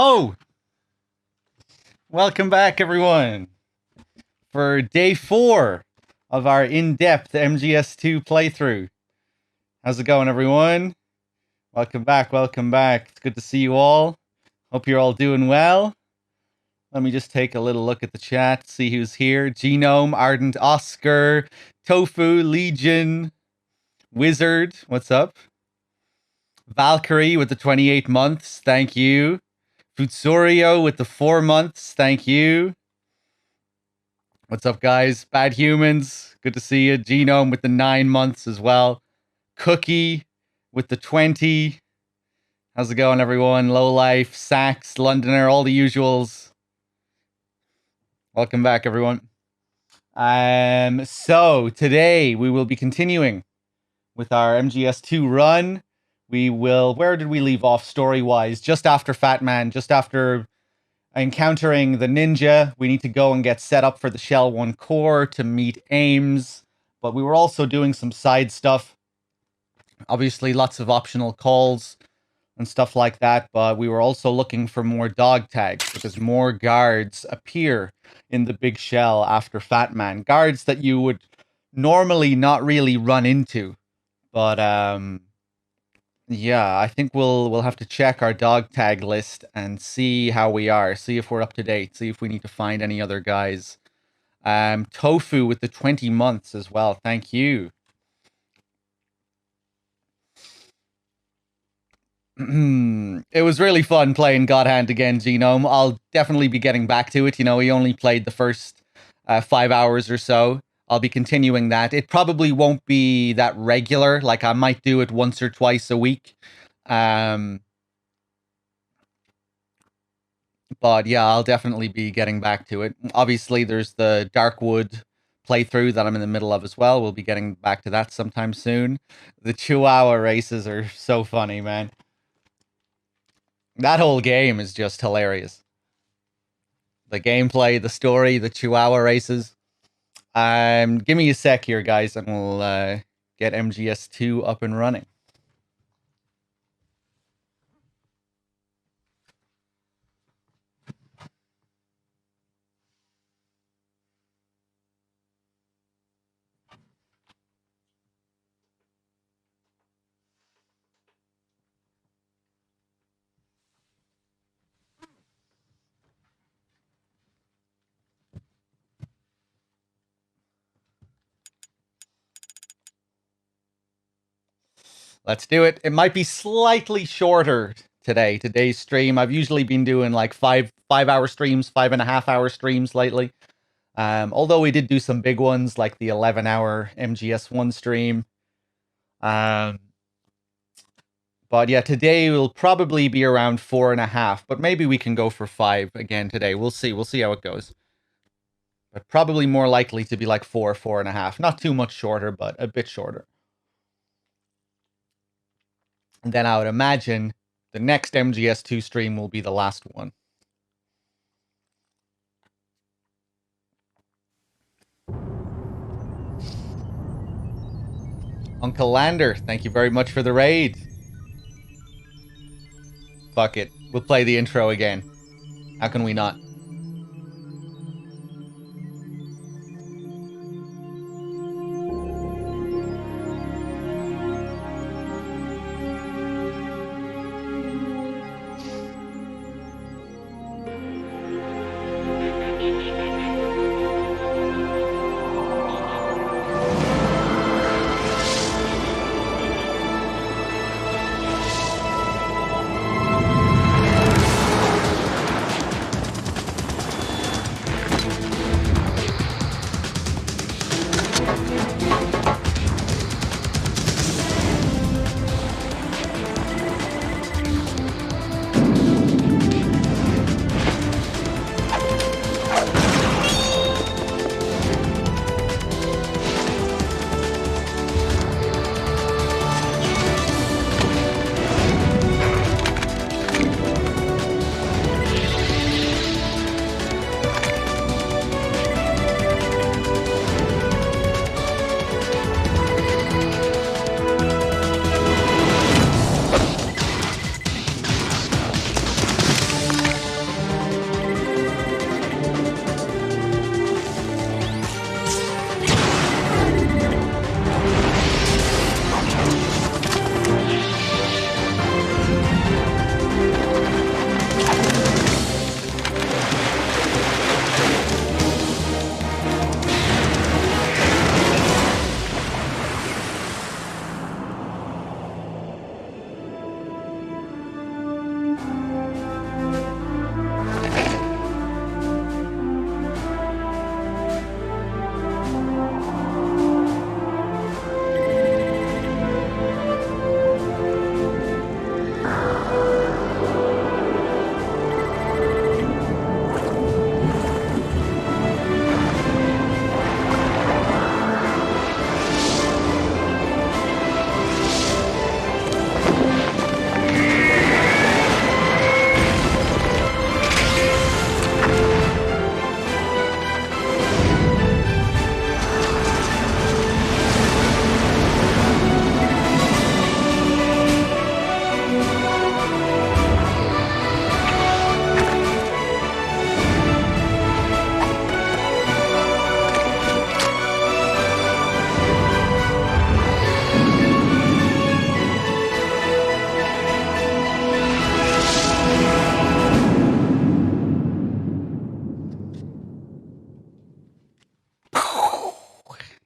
Ho! Welcome back, everyone, for day 4 of our in-depth MGS2 playthrough. How's it going, everyone? Welcome back, welcome back. It's good to see you all. Hope you're all doing well. Let me just take a little look at the chat, see who's here. Genome, Ardent Oscar, Tofu, Legion, Wizard, what's up? Valkyrie with the 28 months, thank you. Futsurio with the 4 months, thank you. What's up, guys? Bad Humans, good to see you. Genome with the 9 months as well. Cookie with the 20. How's it going, everyone? Lowlife, Sax, Londoner, all the usuals. Welcome back, everyone. So today we will be continuing with our MGS2 run. We will, where did we leave off story-wise? Just after Fat Man, just after encountering the ninja. We need to go and get set up for the Shell 1 core to meet Ames. But we were also doing some side stuff. Obviously, lots of optional calls and stuff like that. But we were also looking for more dog tags because more guards appear in the big shell after Fat Man. Guards that you would normally not really run into. But, yeah, I think we'll have to check our dog tag list and see how we are. See if we're up to date. See if we need to find any other guys. Tofu with the 20 months as well. Thank you. It was really fun playing God Hand again, Genome. I'll definitely be getting back to it. You know, we only played the first 5 hours or so. I'll be continuing that. It probably won't be that regular. Like, I might do it once or twice a week. But yeah, I'll definitely be getting back to it. Obviously, there's the Darkwood playthrough that I'm in the middle of as well. We'll be getting back to that sometime soon. The Chihuahua races are so funny, man. That whole game is just hilarious. The gameplay, the story, the Chihuahua races. Give me a sec here, guys, and we'll get MGS2 up and running. Let's do it. It might be slightly shorter today, today's stream. I've usually been doing like 5-hour streams, 5.5-hour streams lately. Although we did do some big ones like the 11-hour MGS1 stream. But yeah, today will probably be around 4.5, but maybe we can go for 5 again today. We'll see. We'll see how it goes. But probably more likely to be like 4.5. Not too much shorter, but a bit shorter. And then I would imagine the next MGS2 stream will be the last one. Uncle Lander, thank you very much for the raid. Fuck it. We'll play the intro again. How can we not?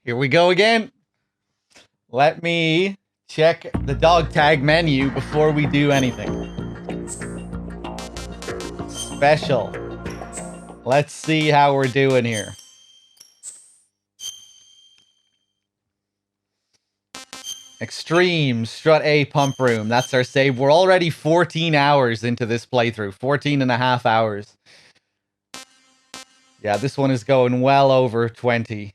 Here we go again. Let me check the dog tag menu before we do anything. Special. Let's see how we're doing here. Extreme, Strut A Pump Room. That's our save. We're already 14 hours into this playthrough. 14 and a half hours. Yeah, this one is going well over 20.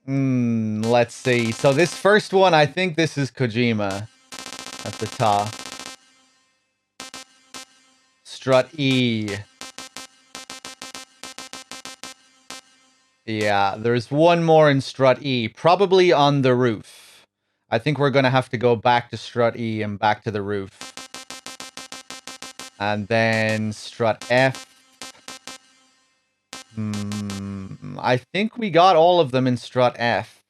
Let's see. So this first one, I think this is Kojima at the top. Strut E. Yeah, there's one more in Strut E, probably on the roof. I think we're going to have to go back to Strut E and back to the roof. And then Strut F. I think we got all of them in Strut F.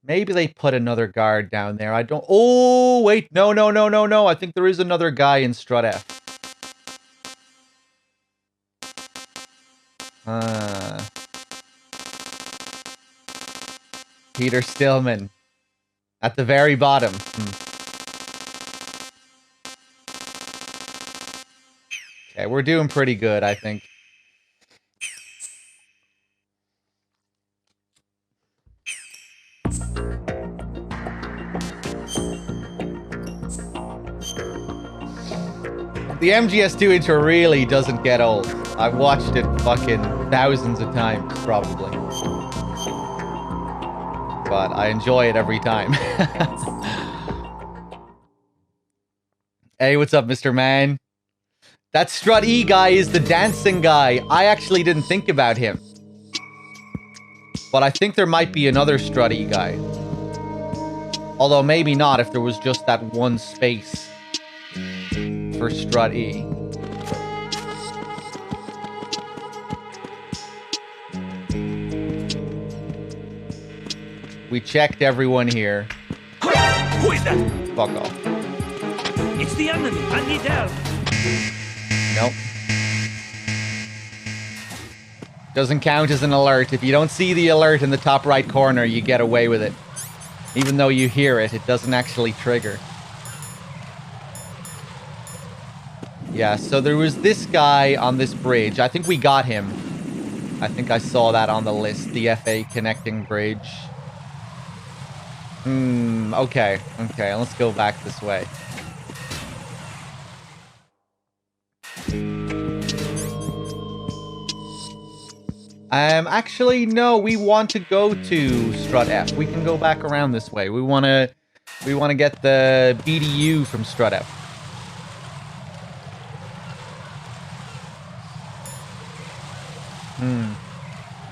Maybe they put another guard down there. I don't... Oh, wait. No. I think there is another guy in Strut F. Peter Stillman. At the very bottom. Okay, we're doing pretty good, I think. The MGS2 intro really doesn't get old. I've watched it fucking thousands of times, probably. But I enjoy it every time. Hey, what's up, Mr. Man? That Strut E guy is the dancing guy. I actually didn't think about him. But I think there might be another Strut E guy. Although maybe not if there was just that one space for Strut E. We checked everyone here. Who is that? Fuck off. It's the enemy. I need help. Nope. Doesn't count as an alert. If you don't see the alert in the top right corner, you get away with it. Even though you hear it, it doesn't actually trigger. Yeah, so there was this guy on this bridge. I think we got him. I think I saw that on the list. The FA connecting bridge. Okay, let's go back this way. Actually, no, we want to go to Strut F. We can go back around this way. We want to get the BDU from Strut F.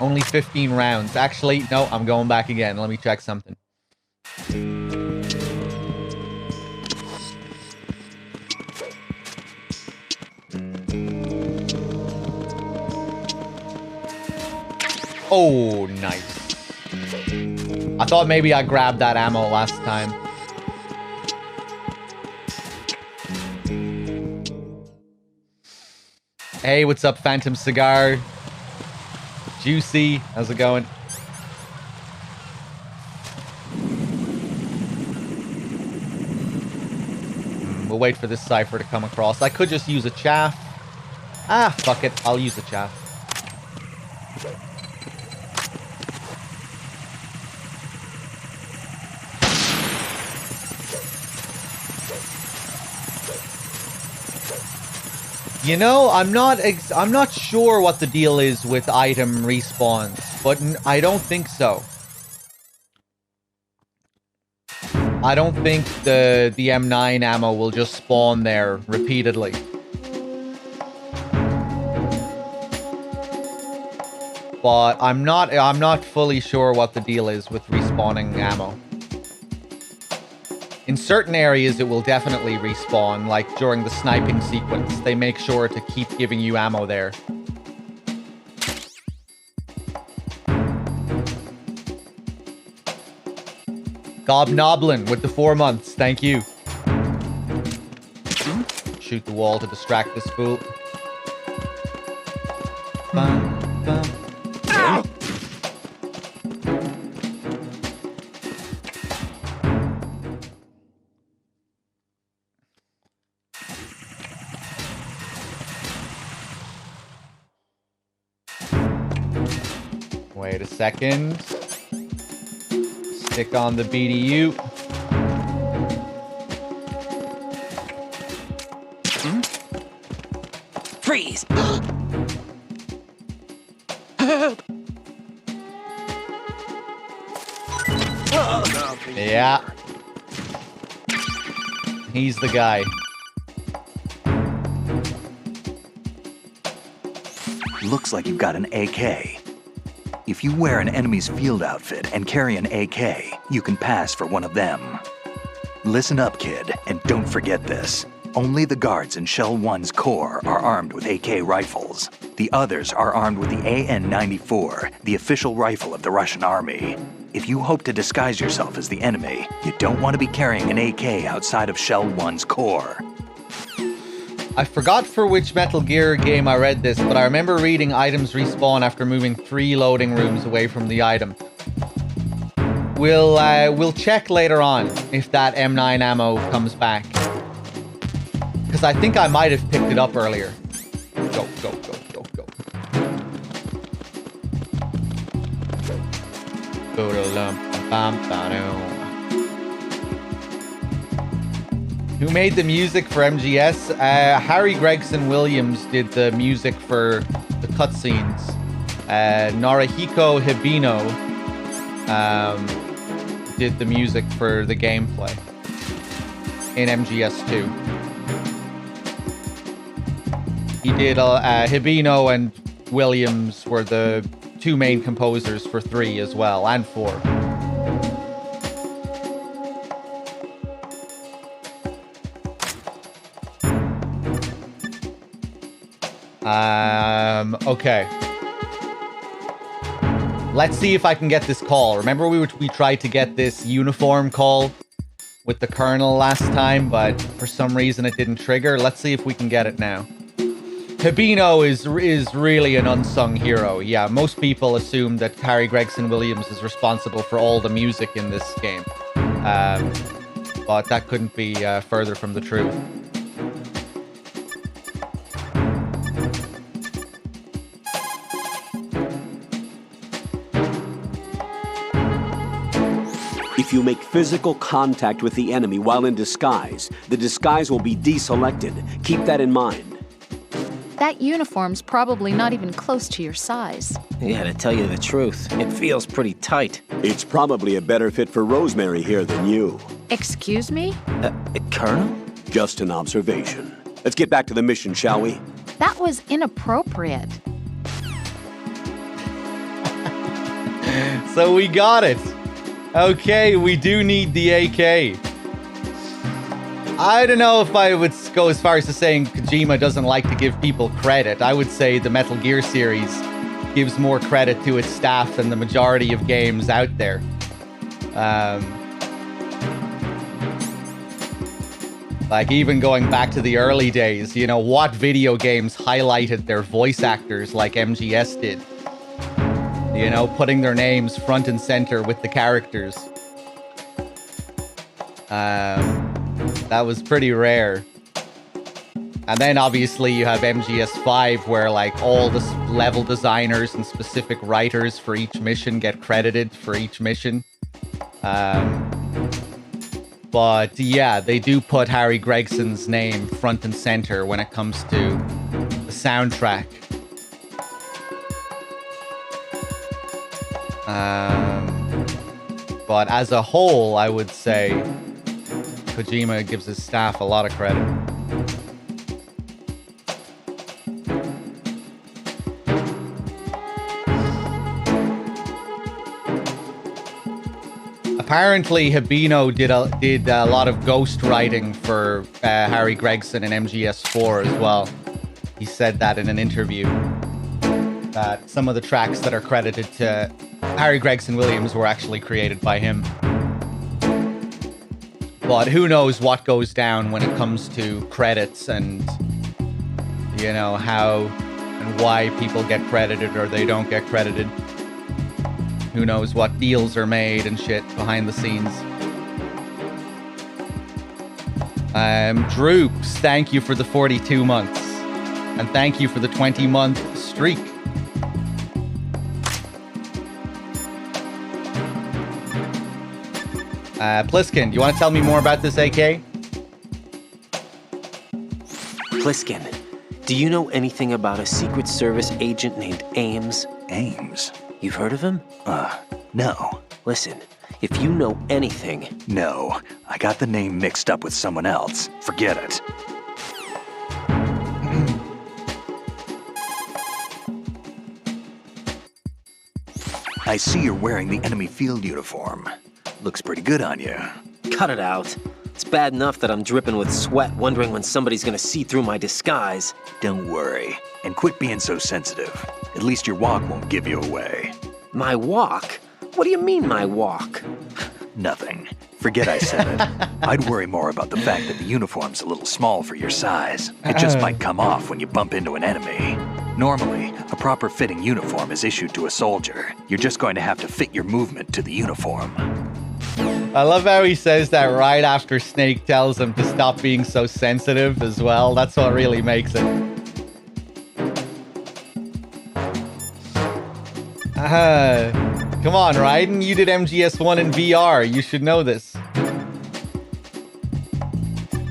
Only 15 rounds. Actually, no, I'm going back again. Let me check something. Oh, nice. I thought maybe I grabbed that ammo last time. Hey, what's up, Phantom Cigar? Juicy, how's it going? We'll wait for this cipher to come across. I could just use a chaff. Ah, fuck it. I'll use a chaff. You know, I'm not sure what the deal is with item respawns, but I don't think so. I don't think the M9 ammo will just spawn there repeatedly. But I'm not fully sure what the deal is with respawning ammo. In certain areas, it will definitely respawn, like during the sniping sequence. They make sure to keep giving you ammo there. Gobnoblin with the 4 months, thank you. Shoot the wall to distract this fool. Fun. Wait a second. Stick on the BDU. Freeze! Yeah. He's the guy. Looks like you've got an AK. If you wear an enemy's field outfit and carry an AK, you can pass for one of them. Listen up, kid, and don't forget this. Only the guards in Shell 1's core are armed with AK rifles. The others are armed with the AN-94, the official rifle of the Russian army. If you hope to disguise yourself as the enemy, you don't want to be carrying an AK outside of Shell 1's core. I forgot for which Metal Gear game I read this, but I remember reading items respawn after moving 3 loading rooms away from the item. We'll check later on if that M9 ammo comes back. Because I think I might have picked it up earlier. Go, go, go, go, go. Who made the music for MGS? Harry Gregson Williams did the music for the cutscenes. Norihiko Hibino did the music for the gameplay in MGS2. He did Hibino and Williams were the 2 main composers for 3 as well, and 4. Okay. Let's see if I can get this call. Remember we tried to get this uniform call with the Colonel last time, but for some reason it didn't trigger. Let's see if we can get it now. Hibino is really an unsung hero. Yeah, most people assume that Harry Gregson Williams is responsible for all the music in this game. But that couldn't be further from the truth. If you make physical contact with the enemy while in disguise, the disguise will be deselected. Keep that in mind. That uniform's probably not even close to your size. Yeah, to tell you the truth, it feels pretty tight. It's probably a better fit for Rosemary here than you. Excuse me? Colonel? Just an observation. Let's get back to the mission, shall we? That was inappropriate. So we got it. Okay, we do need the AK. I don't know if I would go as far as to saying Kojima doesn't like to give people credit. I would say the Metal Gear series gives more credit to its staff than the majority of games out there. Like, even going back to the early days, you know, what video games highlighted their voice actors like MGS did? You know, putting their names front and center with the characters. That was pretty rare. And then obviously you have MGS5 where like all the level designers and specific writers for each mission get credited for each mission. But yeah, they do put Harry Gregson's name front and center when it comes to the soundtrack. But as a whole, I would say Kojima gives his staff a lot of credit. Apparently, Hibino did a lot of ghost writing for Harry Gregson in MGS4 as well. He said that in an interview, that some of the tracks that are credited to Harry Gregson Williams were actually created by him. But who knows what goes down when it comes to credits and, you know, how and why people get credited or they don't get credited. Who knows what deals are made and shit behind the scenes. Droops, thank you for the 42 months. And thank you for the 20-month streak. Pliskin, do you want to tell me more about this AK? Pliskin, do you know anything about a Secret Service agent named Ames? Ames? You've heard of him? No. Listen, if you know anything... No, I got the name mixed up with someone else. Forget it. I see you're wearing the enemy field uniform. Looks pretty good on you. Cut it out. It's bad enough that I'm dripping with sweat, wondering when somebody's gonna see through my disguise. Don't worry, and quit being so sensitive. At least your walk won't give you away. My walk? What do you mean, my walk? Nothing. Forget I said it. I'd worry more about the fact that the uniform's a little small for your size. It just might come off when you bump into an enemy. Normally, a proper fitting uniform is issued to a soldier. You're just going to have to fit your movement to the uniform. I love how he says that right after Snake tells him to stop being so sensitive as well. That's what really makes it. Come on, Raiden. You did MGS1 in VR. You should know this.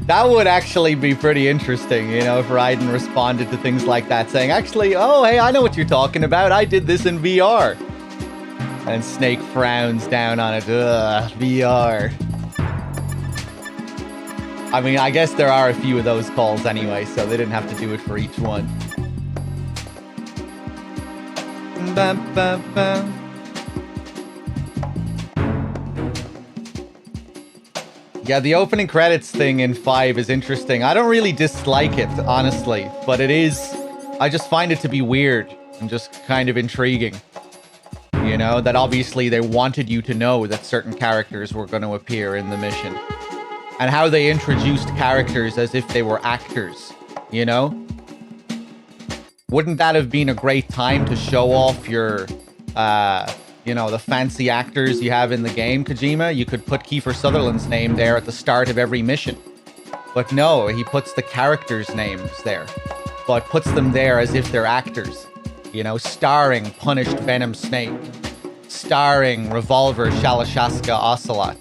That would actually be pretty interesting, you know, if Raiden responded to things like that, saying, actually, oh, hey, I know what you're talking about. I did this in VR. And Snake frowns down on it. Ugh, VR. I mean, I guess there are a few of those calls anyway, so they didn't have to do it for each one. Bum, bum, bum. Yeah, the opening credits thing in 5 is interesting. I don't really dislike it, honestly, but it is... I just find it to be weird and just kind of intriguing. You know, that obviously they wanted you to know that certain characters were going to appear in the mission. And how they introduced characters as if they were actors, you know? Wouldn't that have been a great time to show off your, you know, the fancy actors you have in the game, Kojima? You could put Kiefer Sutherland's name there at the start of every mission. But no, he puts the characters' names there. But puts them there as if they're actors. You know, starring Punished Venom Snake. Starring Revolver Shalashaska Ocelot.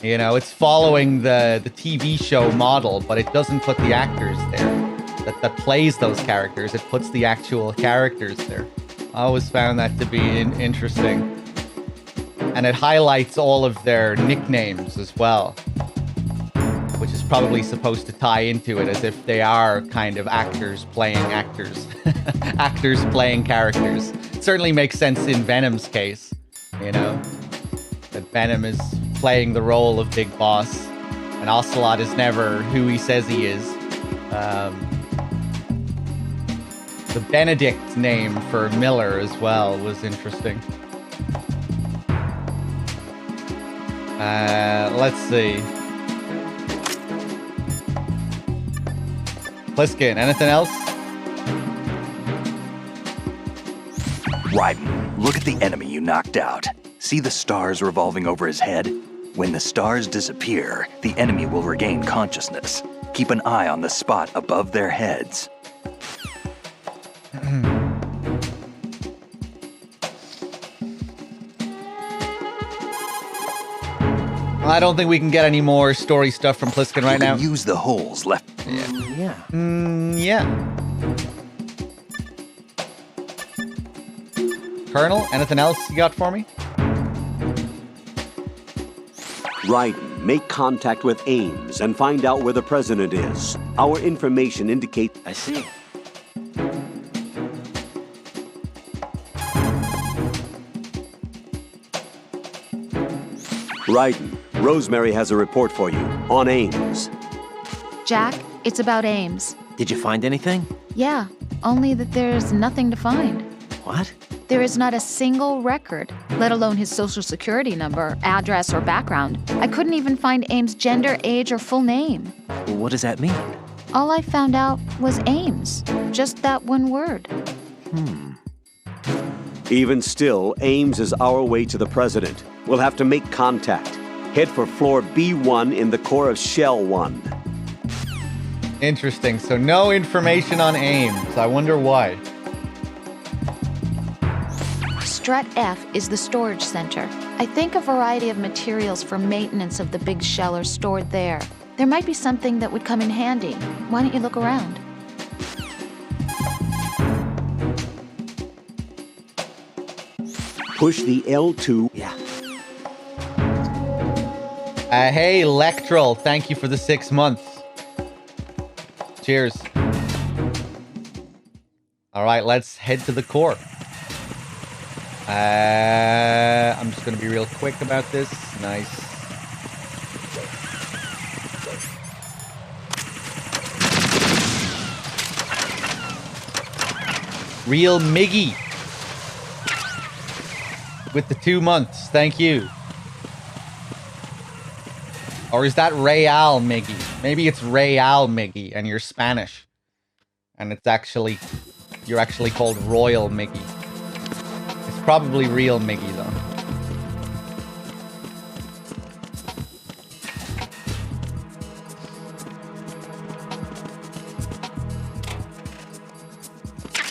You know, it's following the TV show model, but it doesn't put the actors there. That plays those characters. It puts the actual characters there. I always found that to be interesting. And it highlights all of their nicknames as well. Which is probably supposed to tie into it as if they are kind of actors playing actors. Actors playing characters. It certainly makes sense in Venom's case, you know? That Venom is playing the role of Big Boss. And Ocelot is never who he says he is. The Benedict name for Miller as well was interesting. Let's see. Pliskin, anything else? Raiden, look at the enemy you knocked out. See the stars revolving over his head? When the stars disappear, the enemy will regain consciousness. Keep an eye on the spot above their heads. I don't think we can get any more story stuff from Pliskin right now. Use the holes left. Yeah. Yeah. Colonel, anything else you got for me? Raiden, make contact with Ames and find out where the president is. Our information indicates... I see. Raiden, Rosemary has a report for you on Ames. Jack, it's about Ames. Did you find anything? Yeah, only that there's nothing to find. What? There is not a single record, let alone his social security number, address, or background. I couldn't even find Ames' gender, age, or full name. Well, what does that mean? All I found out was Ames. Just that one word. Even still, Ames is our way to the president. We'll have to make contact. Head for floor B1 in the core of Shell 1. Interesting. So no information on Ames. I wonder why. Strut F is the storage center. I think a variety of materials for maintenance of the big shell are stored there. There might be something that would come in handy. Why don't you look around? Push the L2. Yeah. Hey, Electral, thank you for the 6 months. Cheers. All right, let's head to the core. I'm just going to be real quick about this. Nice. Real Miggy. With the 2 months. Thank you. Or is that Real Miggy? Maybe it's Real Miggy and you're Spanish. And it's actually... You're actually called Royal Miggy. It's probably real Miggy, though.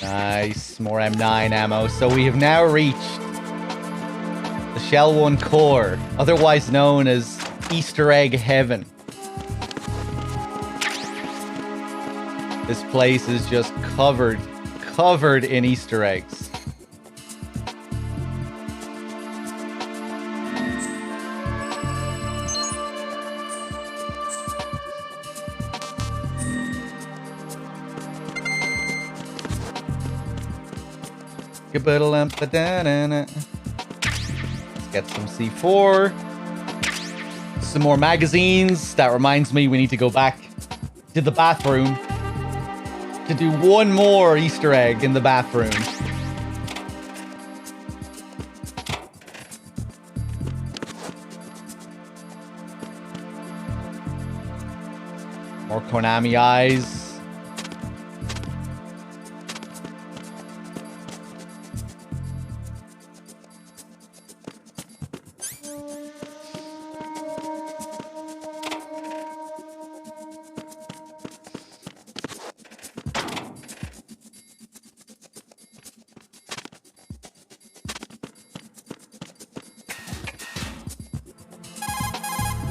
Nice. More M9 ammo. So we have now reached the Shell 1 core, otherwise known as Easter Egg Heaven. This place is just covered in Easter eggs. Let's get some C4. Some more magazines. That reminds me, we need to go back to the bathroom to do one more Easter egg in the bathroom. More Konami eyes.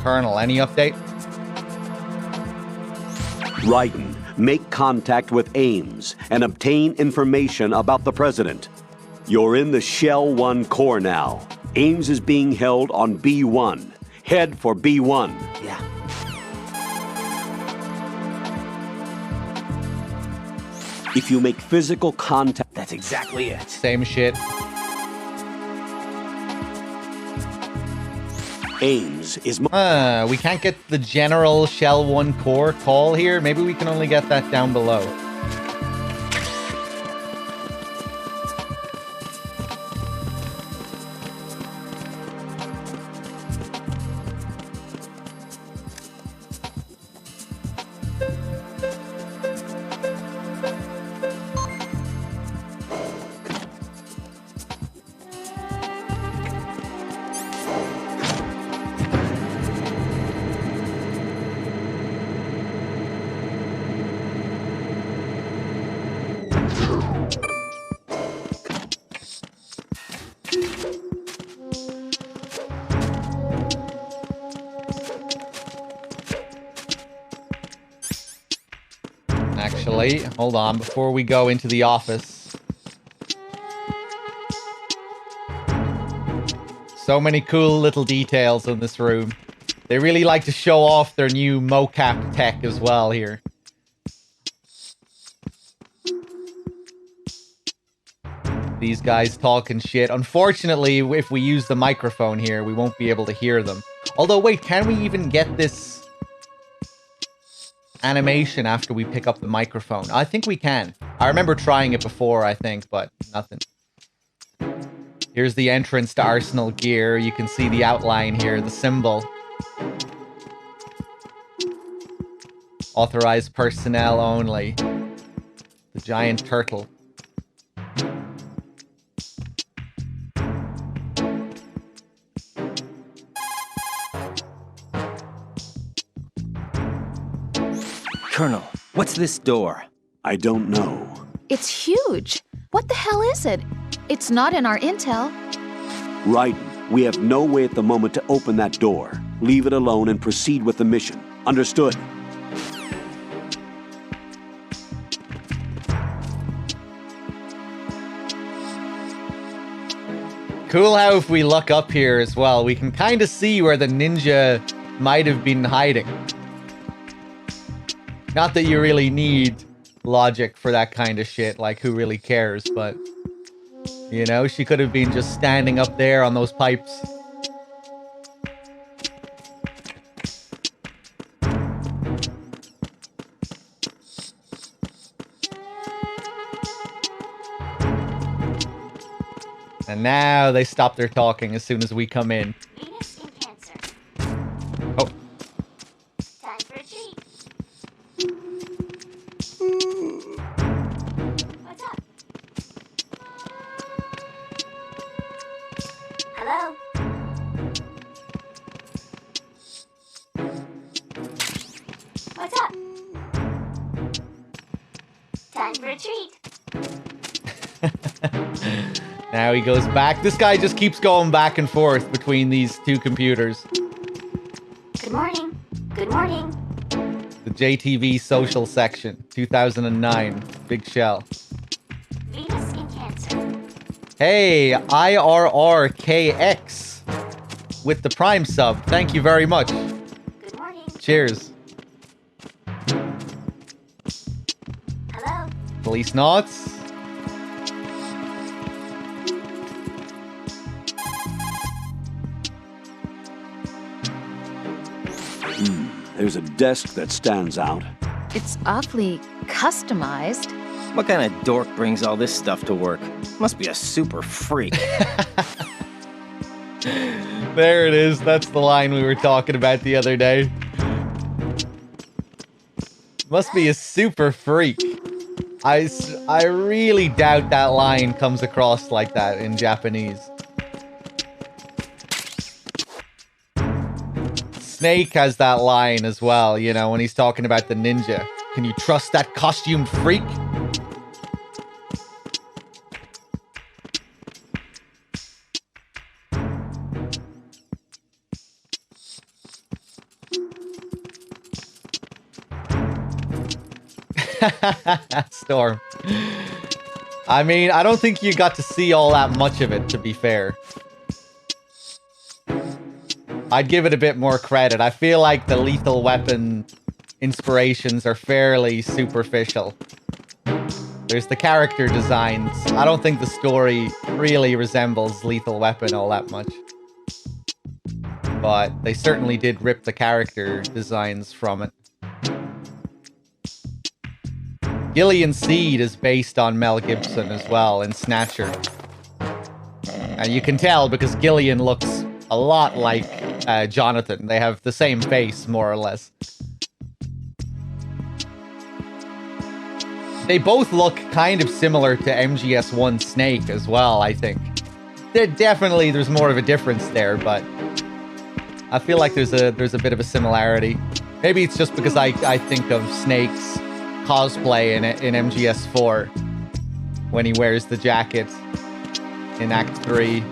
Colonel, any update? Raiden, make contact with Ames and obtain information about the president. You're in the Shell 1 core now. Ames is being held on B1. Head for B1. Yeah. If you make physical contact... That's exactly it. Same shit. Ames is... We can't get the general Shell 1 core call here. Maybe we can only get that down below. Actually, hold on, before we go into the office. So many cool little details in this room. They really like to show off their new mocap tech as well here. These guys talking shit. Unfortunately, if we use the microphone here, we won't be able to hear them. Although, wait, can we even get this animation after we pick up the microphone? I think we can. I remember trying it before, I think, but nothing. Here's the entrance to Arsenal Gear. You can see the outline here, the symbol. Authorized personnel only. The giant turtle. Colonel, what's this door? I don't know. It's huge. What the hell is it? It's not in our intel. Raiden, We have no way at the moment to open that door. Leave it alone and proceed with the mission. Understood? Cool how if we look up here as well, we can kind of see where the ninja might have been hiding. Not that you really need logic for that kind of shit, like who really cares, but you know, she could have been just standing up there on those pipes. And now they stop their talking as soon as we come in. Venus in Cancer. Oh. Time for a treat. What's up? Hello? What's up? Time for a treat. Now he goes back. This guy just keeps going back and forth between these two computers. Good morning. Good morning. The JTV social section, 2009, Big Shell. Venus in Cancer. Hey, IRRKX with the Prime sub. Thank you very much. Good morning. Cheers. Hello? Police knots. There's a desk that stands out. It's awfully customized. What kind of dork brings all this stuff to work? Must be a super freak. There it is. That's the line we were talking about the other day. Must be a super freak. I really doubt that line comes across like that in Japanese. Snake has that line as well, you know, when he's talking about the ninja. Can you trust that costumed freak? Storm. I mean, I don't think you got to see all that much of it, to be fair. I'd give it a bit more credit. I feel like the Lethal Weapon inspirations are fairly superficial. There's the character designs. I don't think the story really resembles Lethal Weapon all that much. But they certainly did rip the character designs from it. Gillian Seed is based on Mel Gibson as well in Snatcher. And you can tell because Gillian looks a lot like Jonathan. They have the same face, more or less. They both look kind of similar to MGS1 Snake as well, I think. There's more of a difference there, but I feel like there's a bit of a similarity. Maybe it's just because I think of Snake's cosplay in MGS4 when he wears the jacket in Act 3.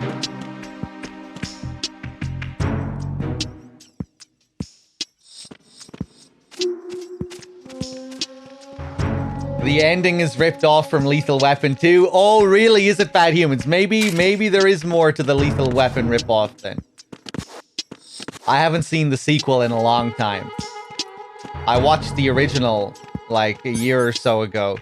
The ending is ripped off from Lethal Weapon 2. Oh, really? Is it Bad Humans? Maybe there is more to the Lethal Weapon ripoff then. I haven't seen the sequel in a long time. I watched the original like a year or so ago,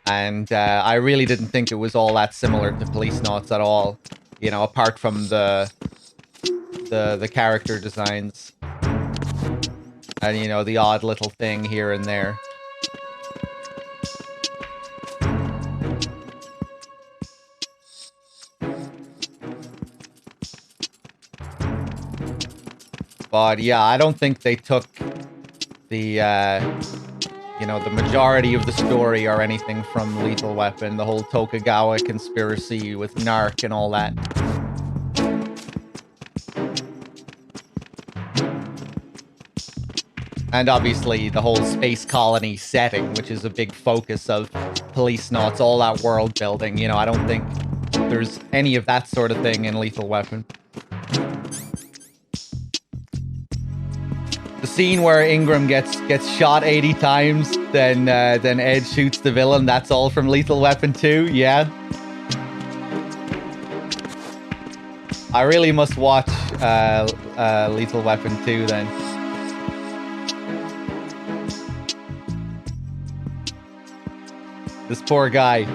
and I really didn't think it was all that similar to Police Knots at all. You know, apart from the character designs and, you know, the odd little thing here and there. But yeah, I don't think they took the, you know, the majority of the story or anything from Lethal Weapon, the whole Tokugawa conspiracy with Narc and all that. And obviously the whole space colony setting, which is a big focus of Police Knots, all that world building. You know, I don't think there's any of that sort of thing in Lethal Weapon. scene where Ingram gets shot 80 times, then Ed shoots the villain. That's all from Lethal Weapon 2. Yeah. I really must watch Lethal Weapon 2 then. This poor guy.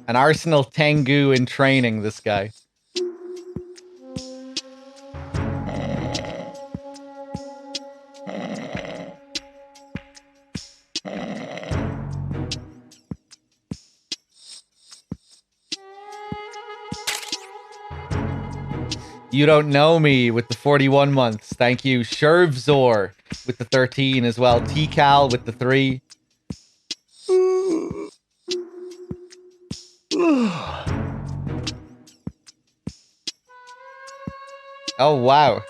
An Arsenal Tengu in training, this guy. You don't know me with the 41 months. Thank you. Shervzor with the 13 as well. T-Cal with the 3. Oh, wow.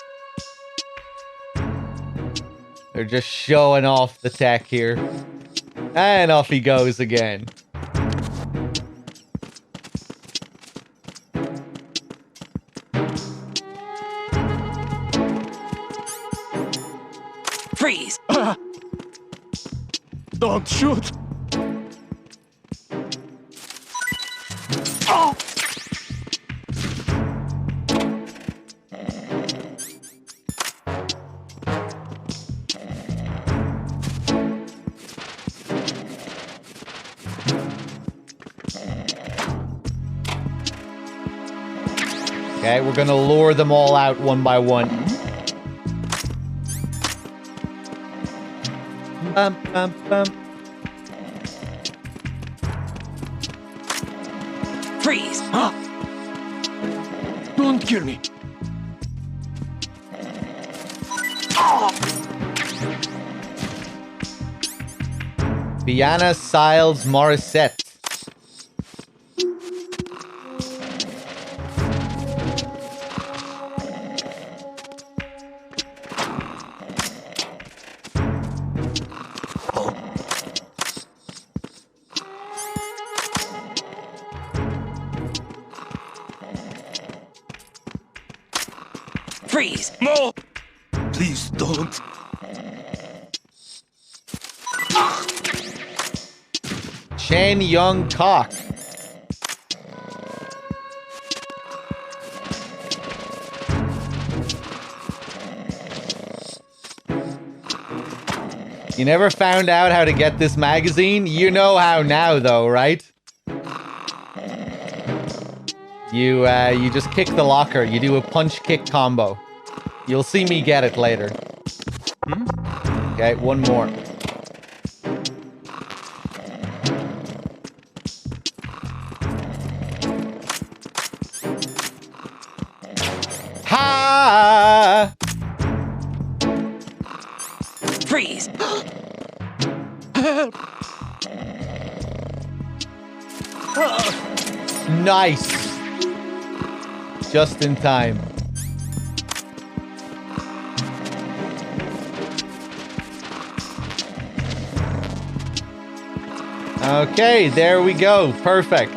They're just showing off the tech here. And off he goes again. Freeze! Don't shoot! Oh! Okay, we're gonna lure them all out one by one. Bum, bum, bum. Freeze! Huh? Don't kill me! Biana Siles Morissette. Freeze! No! Please don't. Shen Young Cock. You never found out how to get this magazine? You know how now, though, right? You just kick the locker. You do a punch-kick combo. You'll see me get it later. Okay, one more. Ha! Freeze! Nice. Just in time. Okay, there we go. Perfect.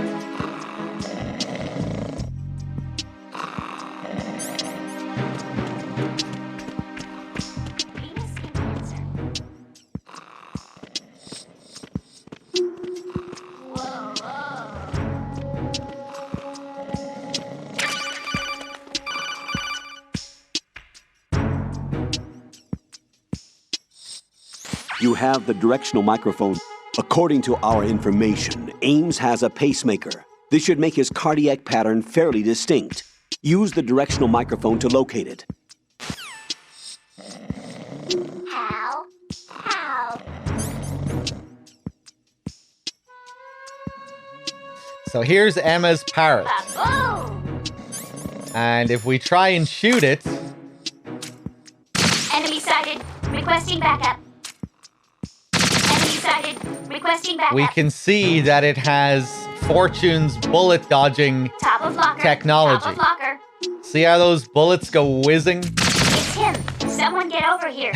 You have the directional microphone. According to our information, Ames has a pacemaker. This should make his cardiac pattern fairly distinct. Use the directional microphone to locate it. How? How? So here's Emma's parrot. Ba-boom! And if we try and shoot it, Enemy sighted. Requesting backup. Enemy sighted. Requesting backup. we can see that it has Fortune's bullet dodging Top of locker. technology. Top of locker. See how those bullets go whizzing? It's him. Someone get over here.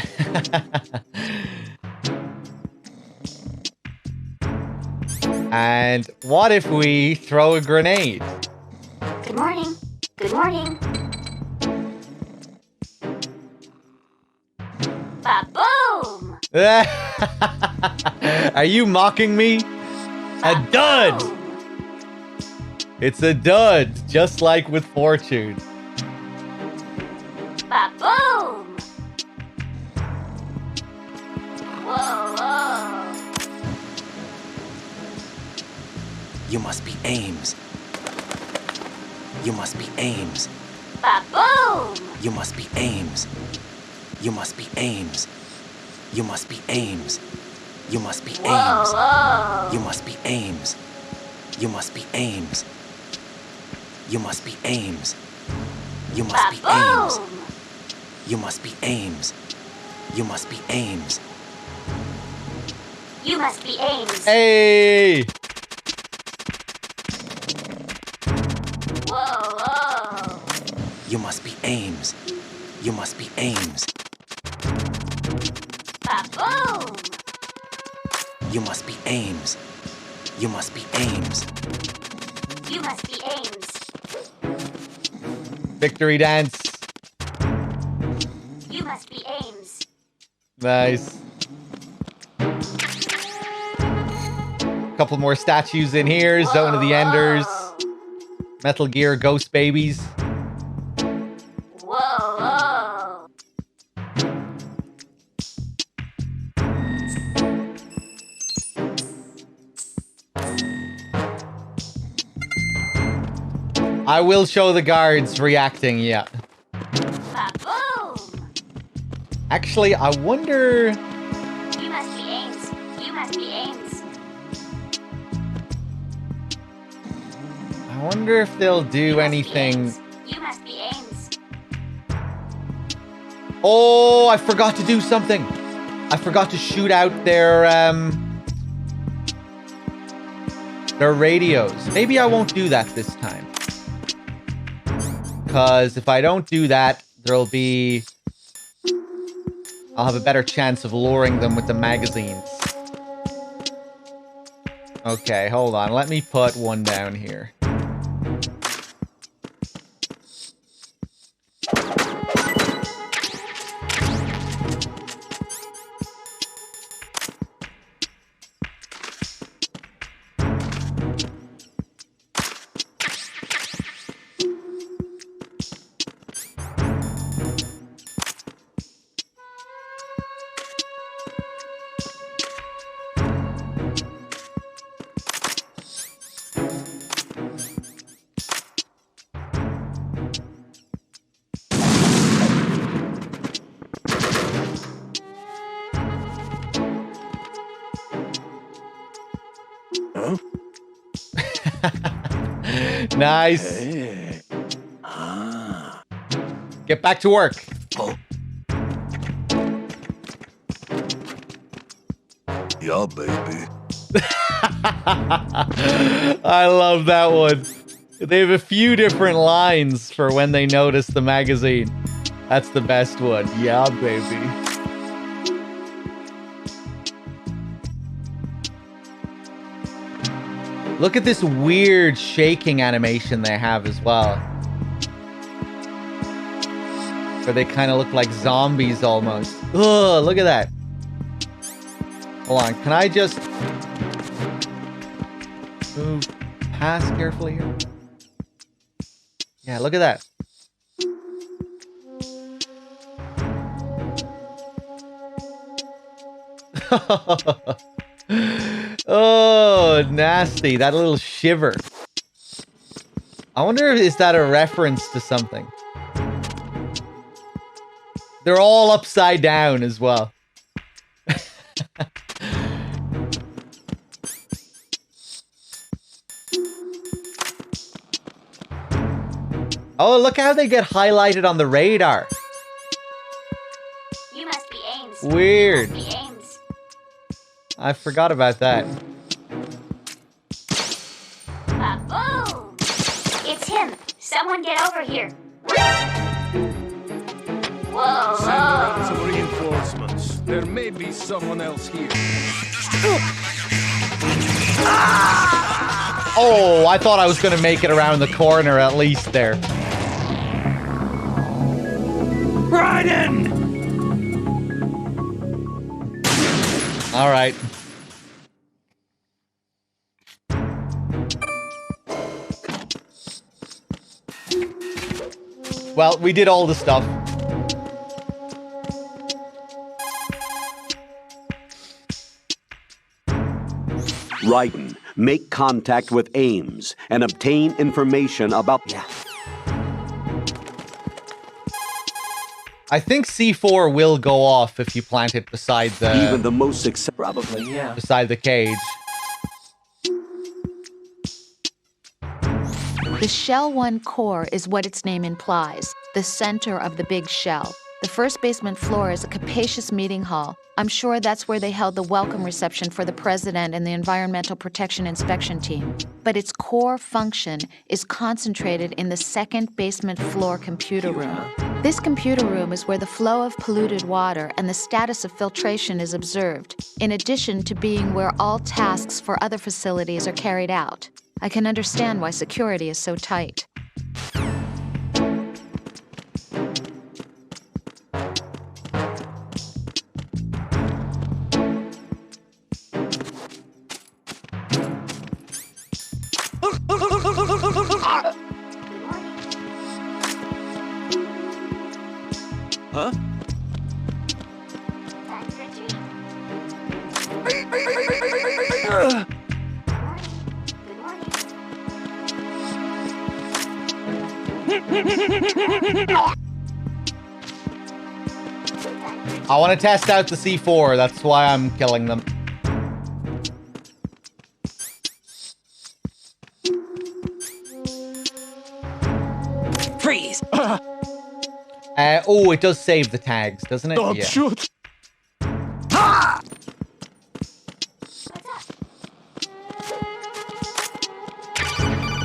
And what if we throw a grenade? Good morning. Good morning. Are you mocking me? A dud! It's a dud, just like with Fortune. Ba-boom! Whoa, whoa. You must be Ames. You must be Ames. Ba-boom! You must be Ames. You must be Ames. You must be Ames. You must be Whoa, Ames. whoa. You must be Ames. You must be Ames. You must be Ames. You must be Ames. Ba-boom! You must be Ames. You must be Ames. You must be Ames. Hey! Whoa, whoa. You must be Ames. You must be Ames. Ba-boom! You must be Ames. You must be Ames. You must be Ames. Victory dance. You must be Ames. Nice. Couple more statues in here. Zone of the Enders. Metal Gear Ghost Babies. Whoa, whoa. I will show the guards reacting, yeah. Ba-boom! Actually, I wonder... You must be Ames. You must be Ames. I wonder if they'll do You must be anything... Ames. You must be Ames. Oh, I forgot to do something. I forgot to shoot out their radios. Maybe I won't do that this time. Because if I don't do that, there'll be... I'll have a better chance of luring them with the magazines. Okay, hold on. Let me put one down here. Nice. Hey. Get back to work. Oh. Yeah, baby. I love that one. They have a few different lines for when they notice the magazine. That's the best one. Yeah, baby. Look at this weird shaking animation they have as well. Where they kind of look like zombies almost. Ugh, look at that. Hold on, can I just move past carefully here? Yeah, look at that. Oh, nasty. That little shiver. I wonder if is that a reference to something. They're all upside down as well. Oh, look how they get highlighted on the radar. You must be Ames. Weird. You must be Ames. I forgot about that. Ba-boom! It's him. Someone get over here. Whoa, Send around whoa. some reinforcements. There may be someone else here. Oh, I thought I was going to make it around the corner at least there. Raiden! All right. Well, we did all the stuff. Raiden, make contact with Ames and obtain information about... Yeah. I think C4 will go off if you plant it beside Even the the most successful... Probably, yeah. beside the cage. The Shell 1 core is what its name implies, the center of the big shell. The first basement floor is a capacious meeting hall. I'm sure that's where they held the welcome reception for the president and the Environmental Protection Inspection team. But its core function is concentrated in the second basement floor computer room. This computer room is where the flow of polluted water and the status of filtration is observed, in addition to being where all tasks for other facilities are carried out. I can understand why security is so tight. Huh? I want to test out the C4. That's why I'm killing them. Freeze! Oh, it does save the tags, doesn't it? Dog, Yeah. shoot!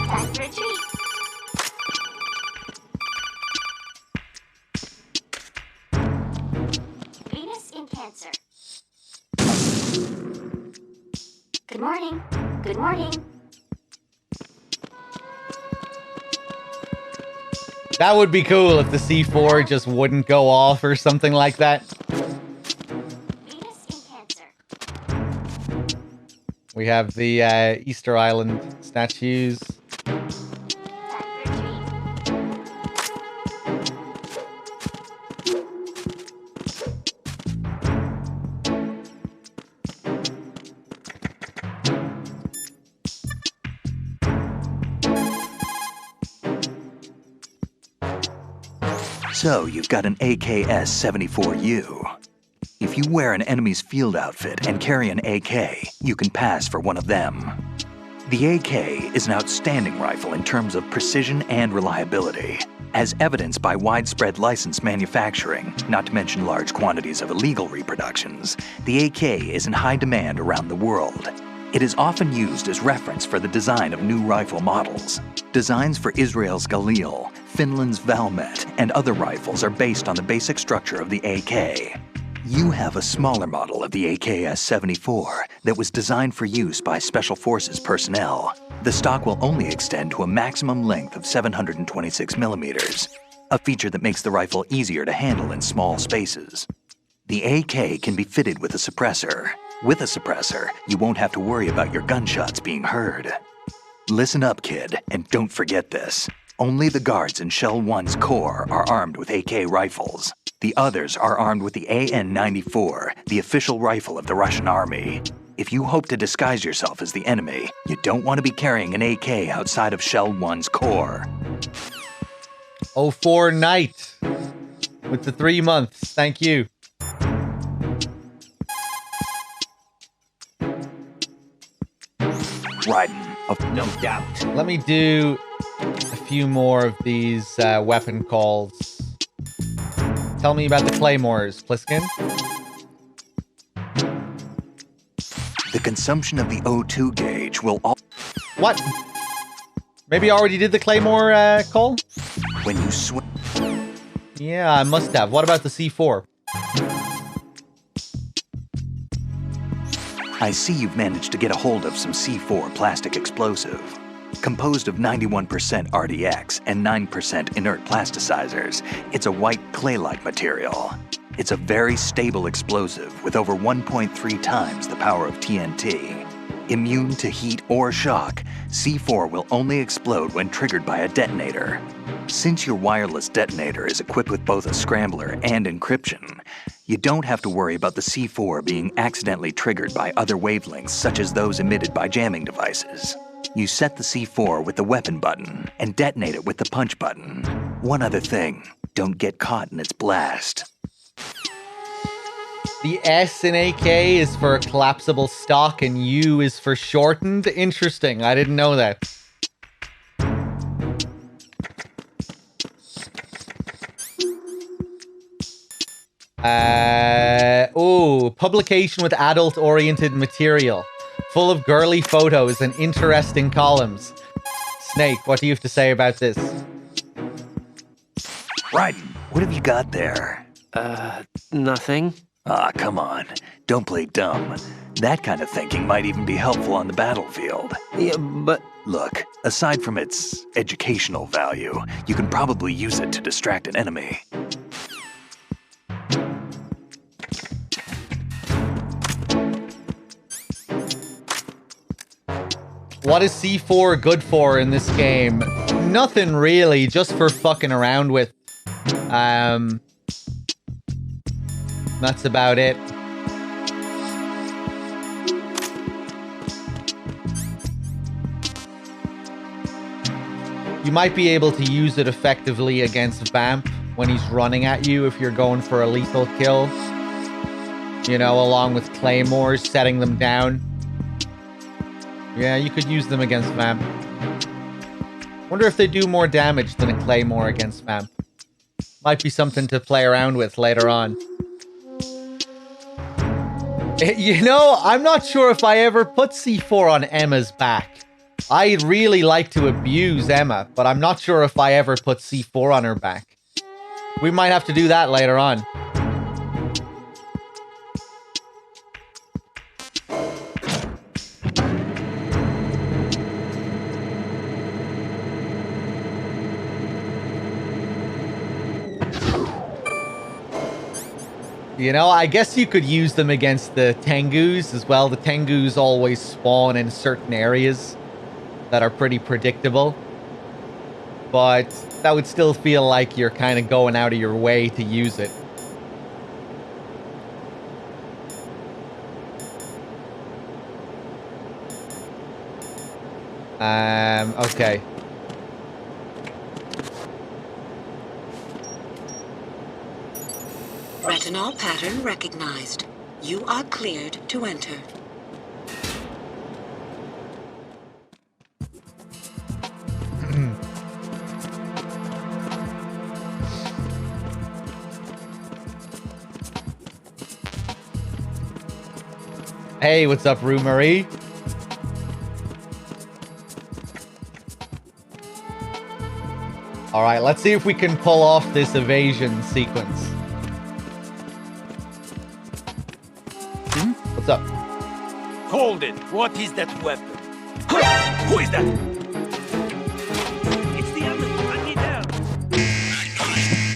Time for a treat. Venus in Cancer. Good morning. Good morning. That would be cool if the C4 just wouldn't go off or something like that. Venus in Cancer. We have the Easter Island statues. Time for a treat. So, you've got an AKS-74U. If you wear an enemy's field outfit and carry an AK, you can pass for one of them. The AK is an outstanding rifle in terms of precision and reliability, as evidenced by widespread licensed manufacturing, not to mention large quantities of illegal reproductions. The AK is in high demand around the world. It is often used as reference for the design of new rifle models. Designs for Israel's Galil, Finland's Valmet, and other rifles are based on the basic structure of the AK. You have a smaller model of the AKS-74 that was designed for use by Special Forces personnel. The stock will only extend to a maximum length of 726 millimeters, a feature that makes the rifle easier to handle in small spaces. The AK can be fitted with a suppressor. With a suppressor, you won't have to worry about your gunshots being heard. Listen up, kid, and don't forget this. Only the guards in Shell 1's core are armed with AK rifles. The others are armed with the AN-94, the official rifle of the Russian army. If you hope to disguise yourself as the enemy, you don't want to be carrying an AK outside of Shell 1's core. 04 Knight with the 3 months. Thank you. Raiden, No doubt. Let me do a few more of these weapon calls. Tell me about the claymores, Pliskin. the consumption of the O2 gauge will all... What? Maybe I already did the claymore call? When you swing... Yeah, I must have. What about the C4? I see you've managed to get a hold of some C4 plastic explosive. Composed of 91% RDX and 9% inert plasticizers, it's a white clay-like material. It's a very stable explosive with over 1.3 times the power of TNT. Immune to heat or shock, C4 will only explode when triggered by a detonator. Since your wireless detonator is equipped with both a scrambler and encryption, you don't have to worry about the C4 being accidentally triggered by other wavelengths such as those emitted by jamming devices. You set the C4 with the weapon button and detonate it with the punch button. One other thing, don't get caught in its blast. The S in AK is for collapsible stock and U is for shortened. Interesting. I didn't know that. Publication with adult-oriented material. Full of girly photos and interesting columns. Snake, what do you have to say about this? Raiden, what have you got there? Nothing. Ah, come on. Don't play dumb. That kind of thinking might even be helpful on the battlefield. Yeah, but... Look, aside from its educational value, you can probably use it to distract an enemy. What is C4 good for in this game? Nothing really, just for fucking around with. That's about it. You might be able to use it effectively against Vamp when he's running at you if you're going for a lethal kill. You know, along with claymores, setting them down. Yeah, you could use them against Vamp. Wonder if they do more damage than a claymore against Vamp. Might be something to play around with later on. You know, I'm not sure if I ever put C4 on Emma's back. I really like to abuse Emma, but I'm not sure if I ever put C4 on her back. We might have to do that later on. You know, I guess you could use them against the Tengus as well. The Tengus always spawn in certain areas that are pretty predictable. But that would still feel like you're kind of going out of your way to use it. Okay. Retinol pattern recognized. You are cleared to enter. Hey, what's up, Rue Marie? All right, let's see if we can pull off this evasion sequence. What's up? Hold it. What is that weapon? Who is that? It's the enemy. I need help.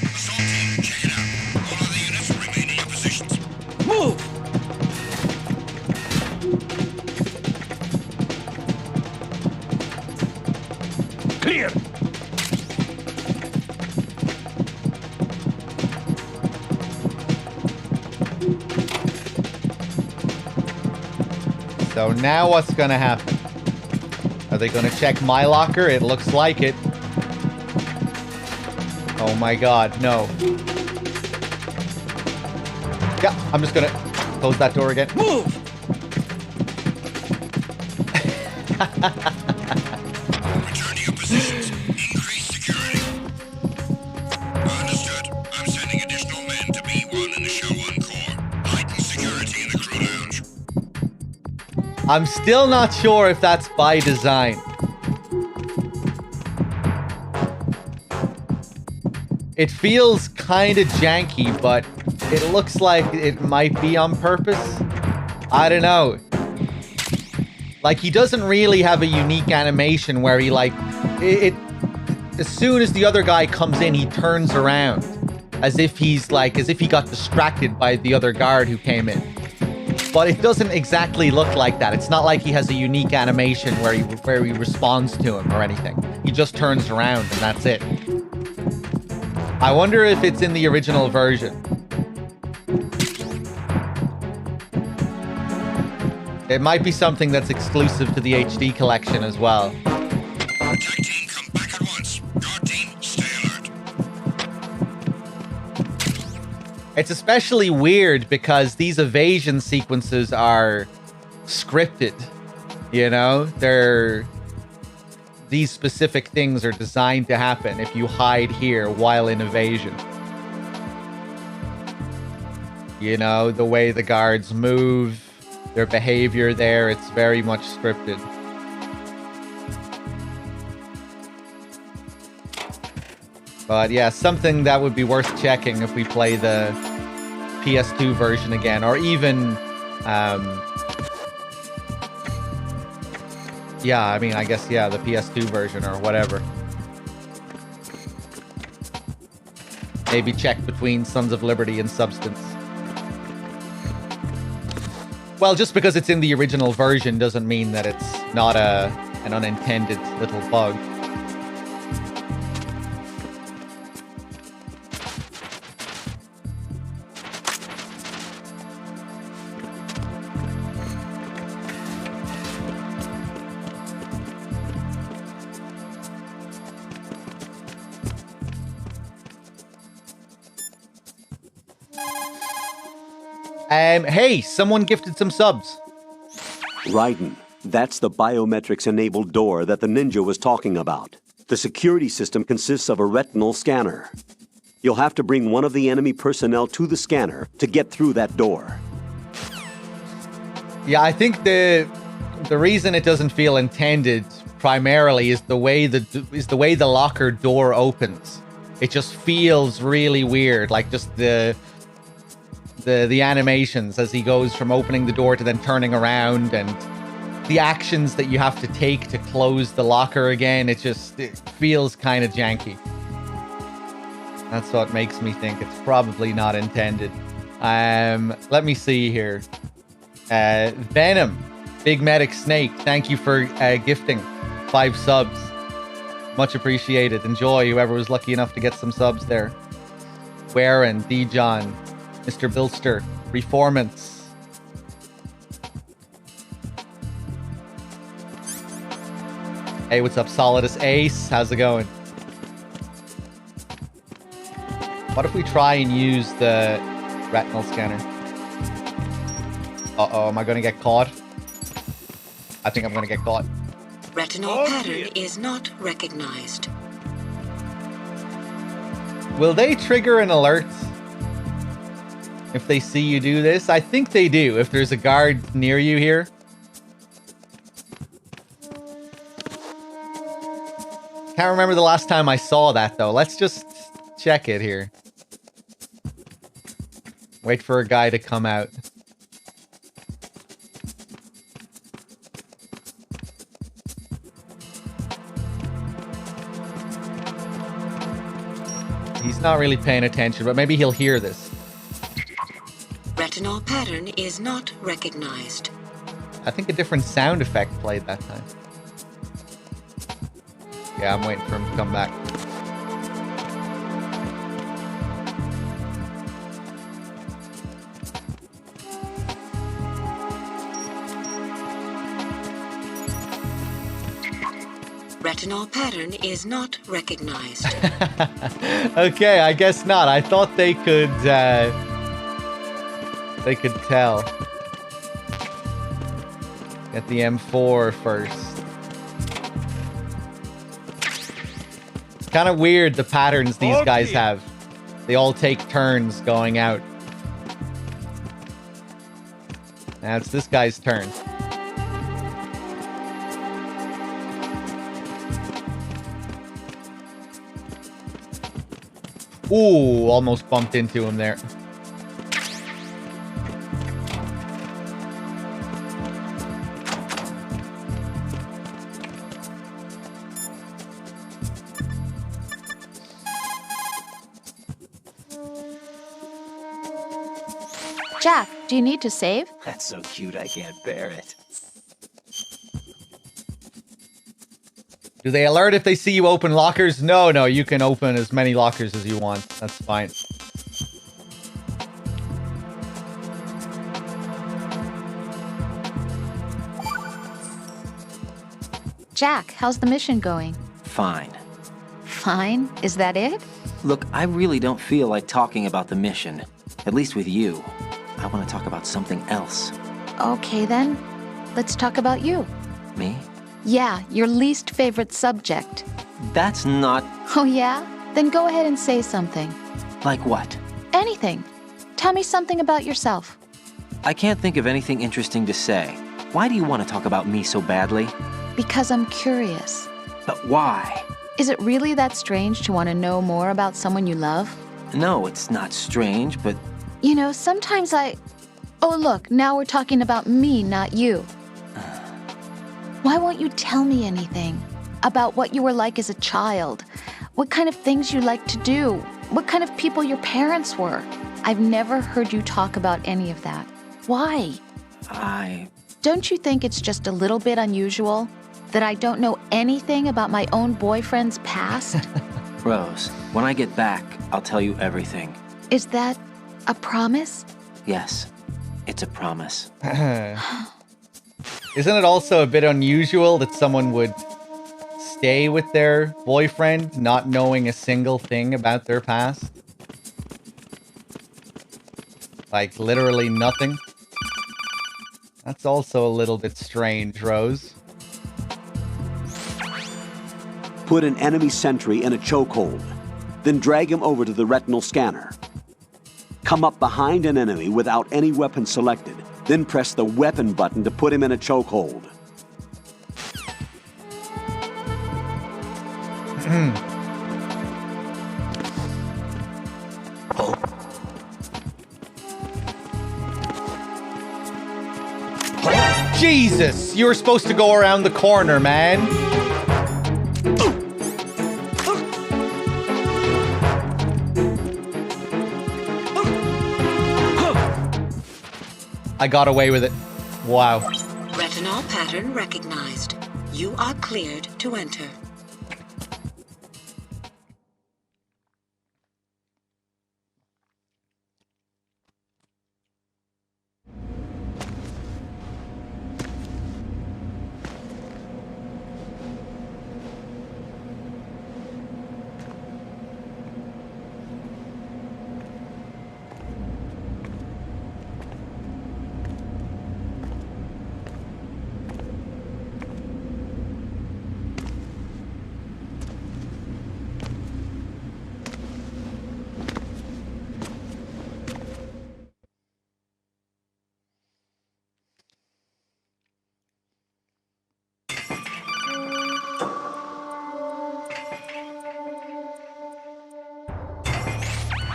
Assault team, check it out. All other units remain in your positions. Move! Clear! So now what's gonna happen? Are they gonna check my locker? It looks like it. Oh my god, no. Yeah, I'm just gonna close that door again. Move! Return to your positions. Increase security. Understood. I'm sending additional men to B1 in the Show 1 core. Heighten security in the crew lounge. I'm still not sure if that's by design. It feels kind of janky, but it looks like it might be on purpose. I don't know. Like, he doesn't really have a unique animation where he, like, as soon as the other guy comes in, he turns around. as if he got distracted by the other guard who came in. But it doesn't exactly look like that. It's not like he has a unique animation where he responds to him or anything. He just turns around and that's it. I wonder if it's in the original version. It might be something that's exclusive to the HD collection as well. Attack team, come back at once. Guard team, stay alert. It's especially weird because these evasion sequences are scripted. You know, these specific things are designed to happen if you hide here while in evasion. You know, the way the guards move, their behavior there, it's very much scripted. But yeah, something that would be worth checking if we play the PS2 version again, or even, yeah, I mean, I guess, yeah, the PS2 version or whatever. Maybe check between Sons of Liberty and Substance. Well, just because it's in the original version doesn't mean that it's not an unintended little bug. Hey, someone gifted some subs. Raiden, that's the biometrics-enabled door that the ninja was talking about. The security system consists of a retinal scanner. You'll have to bring one of the enemy personnel to the scanner to get through that door. Yeah, I think the reason it doesn't feel intended primarily is the way the locker door opens. It just feels really weird, like just the animations as he goes from opening the door to then turning around, and the actions that you have to take to close the locker again. It feels kind of janky. That's what makes me think it's probably not intended. Let me see here. Venom, Big Medic Snake, thank you for gifting 5 subs. Much appreciated. Enjoy, whoever was lucky enough to get some subs there. Warren, D. John, Mr. Bilster, Reformance. Hey, what's up, Solidus Ace? How's it going? What if we try and use the retinal scanner? Uh-oh, am I going to get caught? I think I'm going to get caught. Retinal pattern is not recognized. Will they trigger an alert if they see you do this? I think they do, if there's a guard near you here. Can't remember the last time I saw that, though. Let's just check it here. Wait for a guy to come out. He's not really paying attention, but maybe he'll hear this. Retinal pattern is not recognized. I think a different sound effect played that time. Yeah, I'm waiting for him to come back. Retinal pattern is not recognized. Okay, I guess not. I thought they could tell. Get the M4 first. It's kind of weird, the patterns these guys have. They all take turns going out. Now it's this guy's turn. Ooh, almost bumped into him there. Jack, do you need to save? That's so cute I can't bear it. Do they alert if they see you open lockers? No, you can open as many lockers as you want. That's fine. Jack, how's the mission going? Fine. Fine? Is that it? Look, I really don't feel like talking about the mission. At least with you. I want to talk about something else. Okay then. Let's talk about you. Me? Yeah, your least favorite subject. That's not... Oh yeah? Then go ahead and say something. Like what? Anything. Tell me something about yourself. I can't think of anything interesting to say. Why do you want to talk about me so badly? Because I'm curious. But why? Is it really that strange to want to know more about someone you love? No, it's not strange, but... You know, sometimes Oh, look, now we're talking about me, not you. Why won't you tell me anything? About what you were like as a child? What kind of things you liked to do? What kind of people your parents were? I've never heard you talk about any of that. Why? Don't you think it's just a little bit unusual that I don't know anything about my own boyfriend's past? Rose, when I get back, I'll tell you everything. Is that a promise? Yes, it's a promise. Isn't it also a bit unusual that someone would stay with their boyfriend not knowing a single thing about their past? Like, literally nothing? That's also a little bit strange, Rose. Put an enemy sentry in a chokehold, then drag him over to the retinal scanner. Come up behind an enemy without any weapon selected, then press the weapon button to put him in a chokehold. Jesus! You were supposed to go around the corner, man. I got away with it. Wow. Retinol pattern recognized. You are cleared to enter.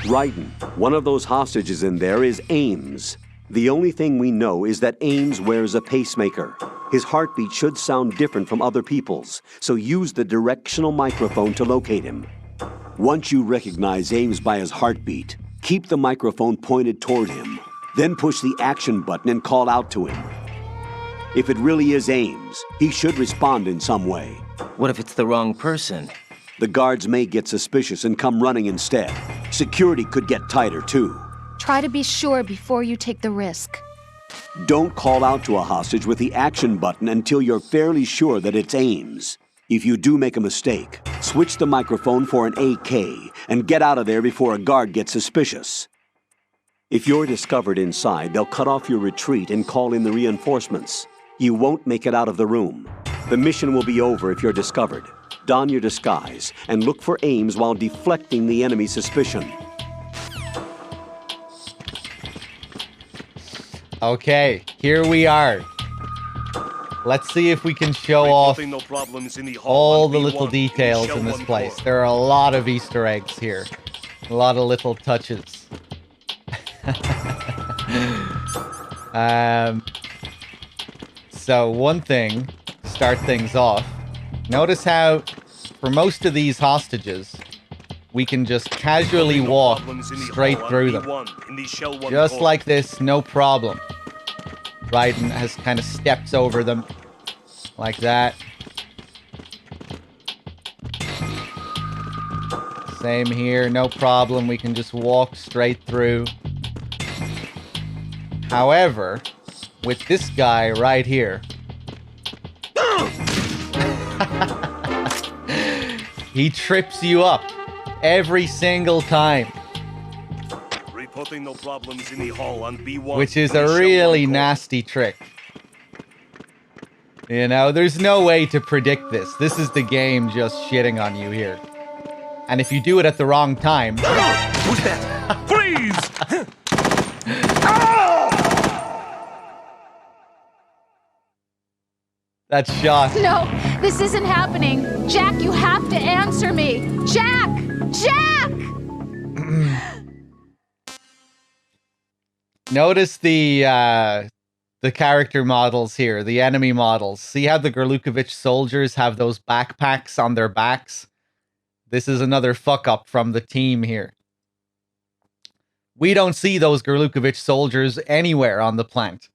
Raiden, one of those hostages in there is Ames. The only thing we know is that Ames wears a pacemaker. His heartbeat should sound different from other people's, so use the directional microphone to locate him. Once you recognize Ames by his heartbeat, keep the microphone pointed toward him. Then push the action button and call out to him. If it really is Ames, he should respond in some way. What if it's the wrong person? The guards may get suspicious and come running instead. Security could get tighter, too. Try to be sure before you take the risk. Don't call out to a hostage with the action button until you're fairly sure that it's Ames. If you do make a mistake, switch the microphone for an AK and get out of there before a guard gets suspicious. If you're discovered inside, they'll cut off your retreat and call in the reinforcements. You won't make it out of the room. The mission will be over if you're discovered. Don your disguise and look for Ames while deflecting the enemy's suspicion. Okay, here we are. Let's see if we can show off all the little details in this place. There are a lot of Easter eggs here. A lot of little touches. So one thing, to start things off. Notice how, for most of these hostages, we can just casually walk straight through them. Just like this, no problem. Raiden has kind of steps over them. Like that. Same here, no problem. We can just walk straight through. However, with this guy right here, he trips you up every single time. Reporting no problems in the hall on B1. Which is a really nasty trick. You know, there's no way to predict this. This is the game just shitting on you here. And if you do it at the wrong time... Who's that? Freeze! That shot. No, this isn't happening. Jack, you have to answer me. Jack! Jack! Notice the character models here, the enemy models. See how the Gerlukovich soldiers have those backpacks on their backs? This is another fuck up from the team here. We don't see those Gerlukovich soldiers anywhere on the plant,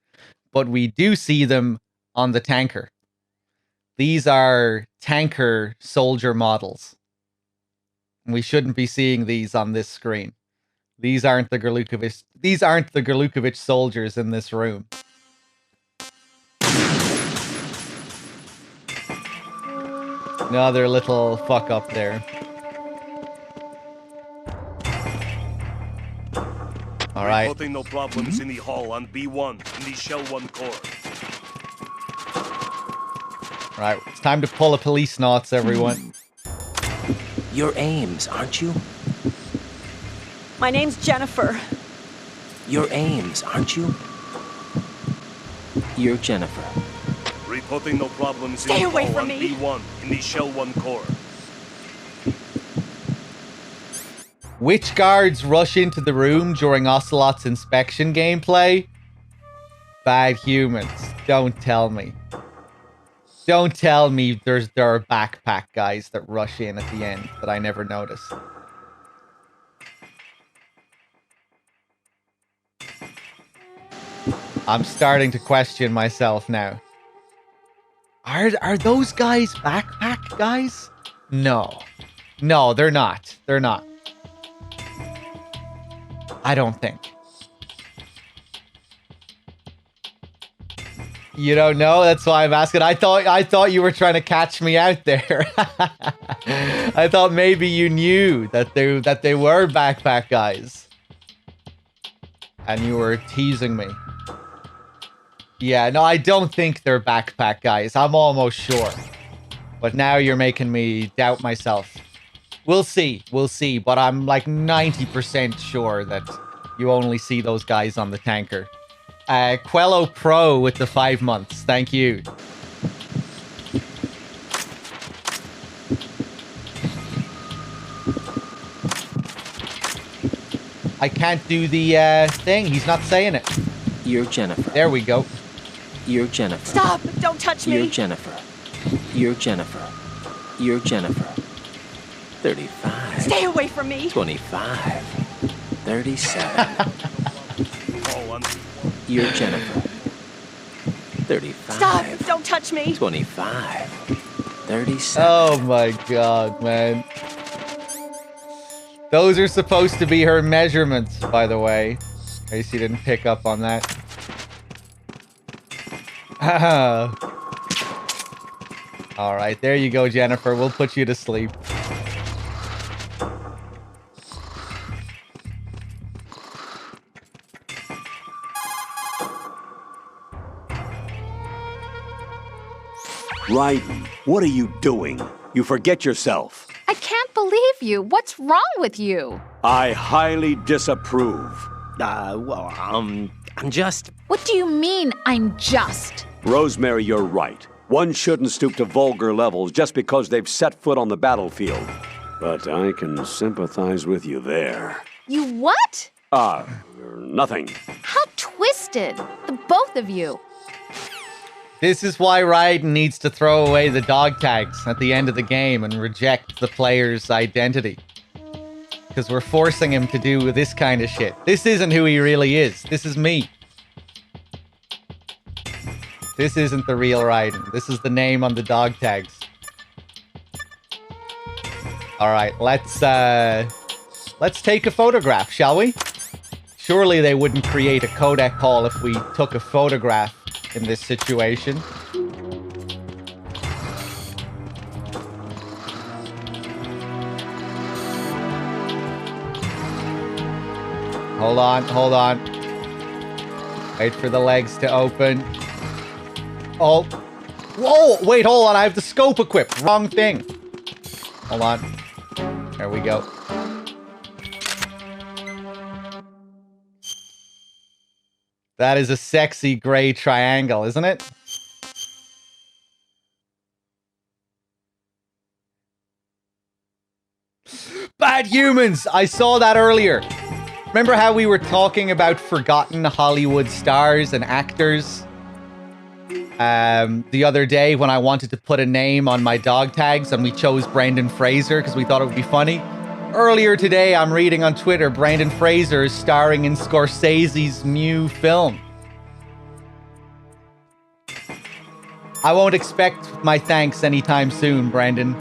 but we do see them on the tanker. These are tanker soldier models. We shouldn't be seeing these on this screen. These aren't the Gerlukovich soldiers in this room. Another little fuck up there. All right. Reporting no problems in the hall on B1 in the Shell 1 core. All right, it's time to pull a police knots, everyone. You're Ames, aren't you? My name's Jennifer. You're Ames, aren't you? You're Jennifer. Reporting no problems Stay in the away hall from on me. B1 in the Shell 1 core. Which guards rush into the room during Ocelot's inspection gameplay? Bad humans. Don't tell me. Don't tell me there are backpack guys that rush in at the end that I never noticed. I'm starting to question myself now. Are those guys backpack guys? No. No, they're not. They're not. I don't think. You don't know? That's why I'm asking. I thought you were trying to catch me out there. I thought maybe you knew that they were backpack guys. And you were teasing me. Yeah, no, I don't think they're backpack guys. I'm almost sure. But now you're making me doubt myself. We'll see. We'll see. But I'm like 90% sure that you only see those guys on the tanker. Quello Pro with the 5 months. Thank you. I can't do the thing. He's not saying it. You're Jennifer. There we go. You're Jennifer. Stop! Don't touch me! You're Jennifer. You're Jennifer. You're Jennifer. 35. Stay away from me! 25. 37. You're Jennifer. 35. Stop! Don't touch me! 25. 37. Oh my god, man. Those are supposed to be her measurements, by the way. In case you didn't pick up on that. Alright, there you go, Jennifer. We'll put you to sleep. Raiden, what are you doing? You forget yourself. I can't believe you. What's wrong with you? I highly disapprove. I'm just... What do you mean, I'm just? Rosemary, you're right. One shouldn't stoop to vulgar levels just because they've set foot on the battlefield. But I can sympathize with you there. You what? Nothing. How twisted. The both of you. This is why Raiden needs to throw away the dog tags at the end of the game and reject the player's identity. Because we're forcing him to do this kind of shit. This isn't who he really is. This is me. This isn't the real Raiden. This is the name on the dog tags. Alright, let's take a photograph, shall we? Surely they wouldn't create a codec call if we took a photograph in this situation. Hold on, hold on. Wait for the legs to open. Oh. Whoa! Wait, hold on. I have the scope equipped. Wrong thing. Hold on. There we go. That is a sexy gray triangle, isn't it? Bad humans! I saw that earlier. Remember how we were talking about forgotten Hollywood stars and actors? The other day when I wanted to put a name on my dog tags and we chose Brendan Fraser because we thought it would be funny. Earlier today, I'm reading on Twitter, Brendan Fraser is starring in Scorsese's new film. I won't expect my thanks anytime soon, Brendan.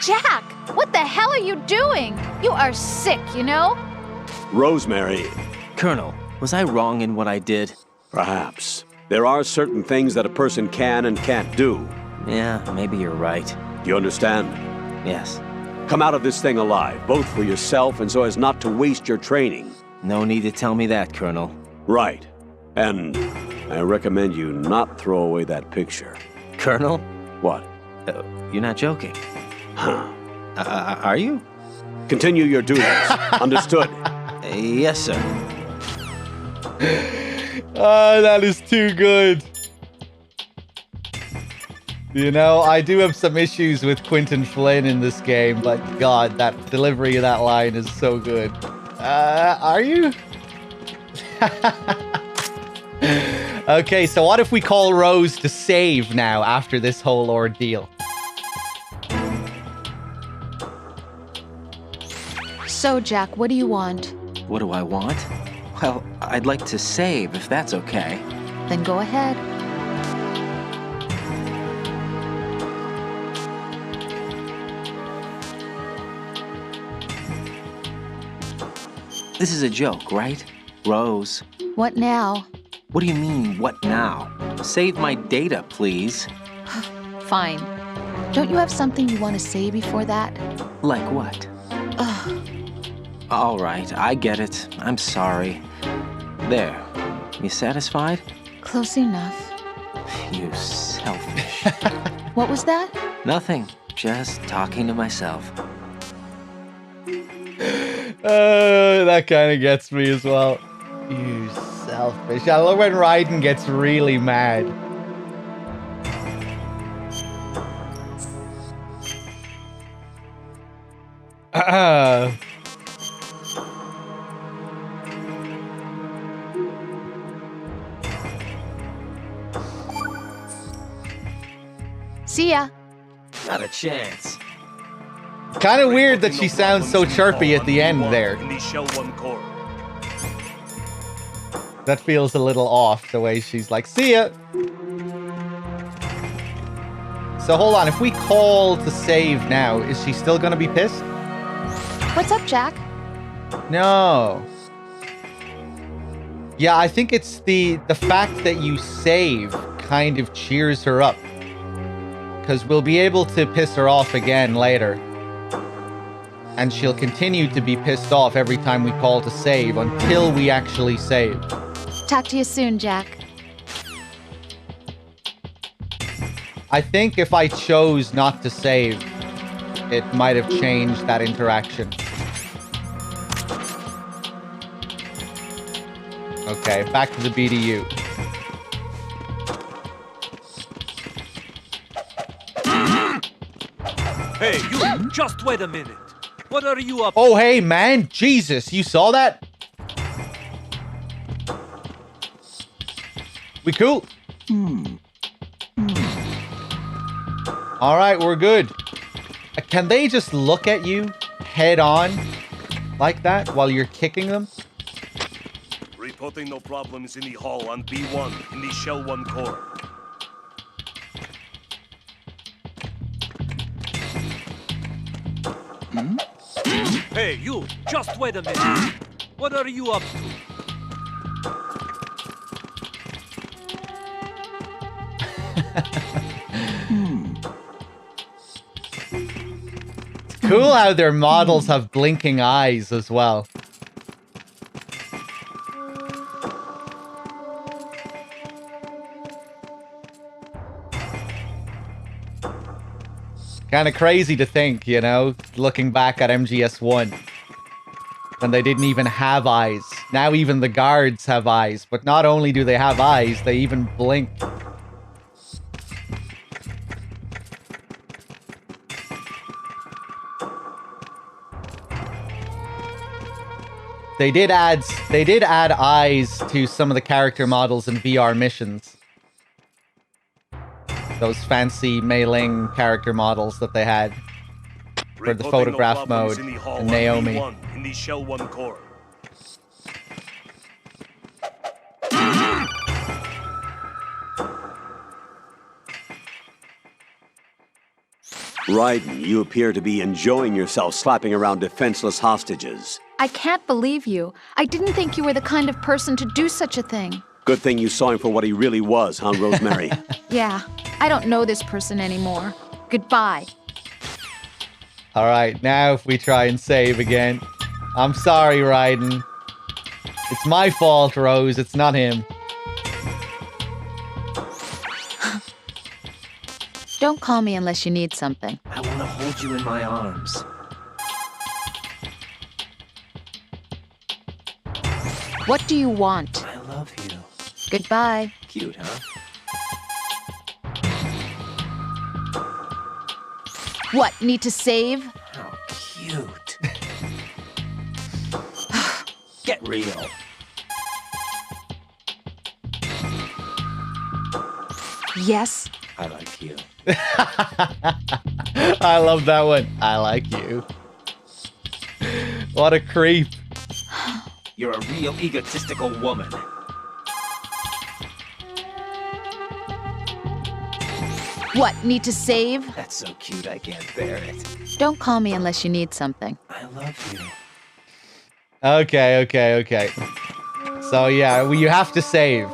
Jack, what the hell are you doing? You are sick, you know? Rosemary. Colonel, was I wrong in what I did? Perhaps. There are certain things that a person can and can't do. Yeah, maybe you're right. Do you understand? Yes. Come out of this thing alive, both for yourself and so as not to waste your training. No need to tell me that, Colonel. Right. And I recommend you not throw away that picture. Colonel? What? You're not joking. Huh. Are you? Continue your duties. Understood? Yes, sir. Oh, that is too good. You know, I do have some issues with Quentin Flynn in this game, but God, that delivery of that line is so good. Are you? Okay, so what if we call Rose to save now after this whole ordeal? So, Jack, what do you want? What do I want? Well, I'd like to save, if that's okay. Then go ahead. This is a joke, right? Rose. What now? What do you mean, what now? Save my data, please. Fine. Don't you have something you want to say before that? Like what? Ugh. All right, I get it. I'm sorry. There. You satisfied? Close enough. You selfish. What was that? Nothing. Just talking to myself. That kind of gets me as well. You selfish. I love when Raiden gets really mad. See ya. Not a chance. Kind of weird that she sounds so chirpy at the end there. That feels a little off, the way she's like, see ya. So hold on, if we call to save now, is she still gonna be pissed? What's up, Jack? No. Yeah, I think it's the fact that you save kind of cheers her up. Because we'll be able to piss her off again later. And she'll continue to be pissed off every time we call to save until we actually save. Talk to you soon, Jack. I think if I chose not to save, it might have changed that interaction. Okay, back to the BDU. Hey, you! Just wait a minute. What are you up? Oh, hey, man. Jesus, you saw that? We cool? All right, we're good. Can they just look at you head on like that while you're kicking them? Reporting no problems in the hall on B1 in the Shell 1 core. Hey, you! Just wait a minute! What are you up to? It's cool how their models have blinking eyes as well. Kind of crazy to think, you know, looking back at MGS1. When they didn't even have eyes. Now even the guards have eyes. But not only do they have eyes, they even blink. They did add eyes to some of the character models in VR missions. Those fancy Mei Ling character models that they had for the photograph mode and Naomi. In the Shell 1 core. Raiden, you appear to be enjoying yourself slapping around defenseless hostages. I can't believe you. I didn't think you were the kind of person to do such a thing. Good thing you saw him for what he really was, huh, Rosemary? Yeah, I don't know this person anymore. Goodbye. All right, now if we try and save again. I'm sorry, Raiden. It's my fault, Rose. It's not him. Don't call me unless you need something. I want to hold you in my arms. What do you want? I love you. Goodbye. Cute, huh? What, need to save? How cute. Get real. Yes. I like you. I love that one. I like you. What a creep. You're a real egotistical woman. What, need to save? That's so cute I can't bear it. Don't call me unless you need something. I love you. Okay. So yeah, well, you have to save.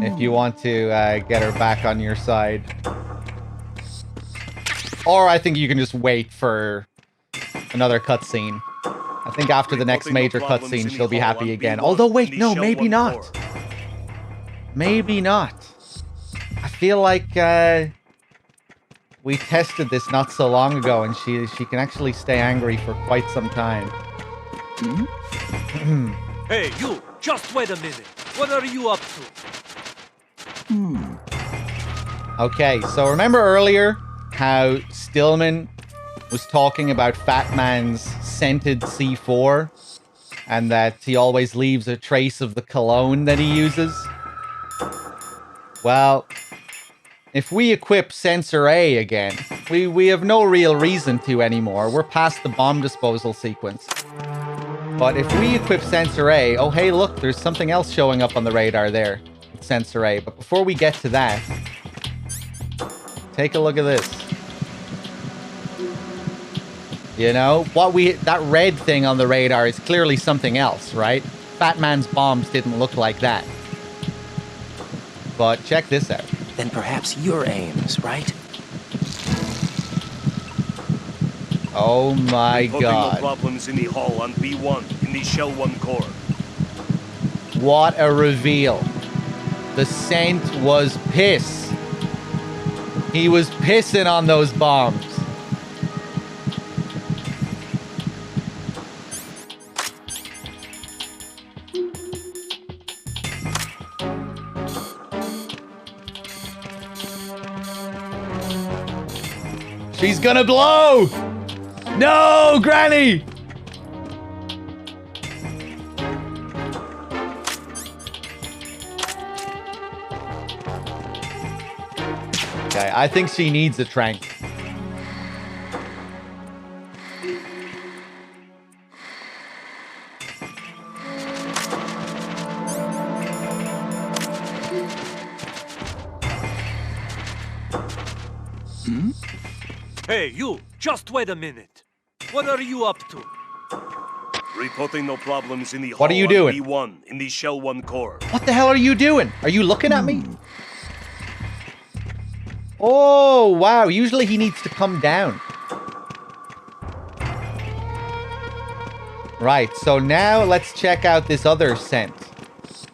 If you want to get her back on your side. Or I think you can just wait for another cutscene. I think after the next major cutscene, she'll be happy again. Although, wait, no, maybe not. Maybe not. I feel like we tested this not so long ago, and she can actually stay angry for quite some time. Hey, you! Just wait a minute! What are you up to? Okay, so remember earlier how Stillman was talking about Fat Man's scented C4 and that he always leaves a trace of the cologne that he uses? Well, if we equip Sensor A again, we have no real reason to anymore. We're past the bomb disposal sequence. But if we equip Sensor A, oh hey look, there's something else showing up on the radar there. Sensor A. But before we get to that, take a look at this. You know, that red thing on the radar is clearly something else, right? Fat Man's bombs didn't look like that. But check this out. Then perhaps your aims, right? Oh my god. No problems in the hall on B1 in the Shell 1 core. What a reveal. The scent was piss. He was pissing on those bombs. She's gonna blow! No, Granny! Okay, I think she needs a trank. Hey, you! Just wait a minute. What are you up to? Reporting no problems in the What are hull you on doing? B1 in the Shell 1 core. What the hell are you doing? Are you looking at me? Oh, wow. Usually he needs to come down. Right, so now let's check out this other scent.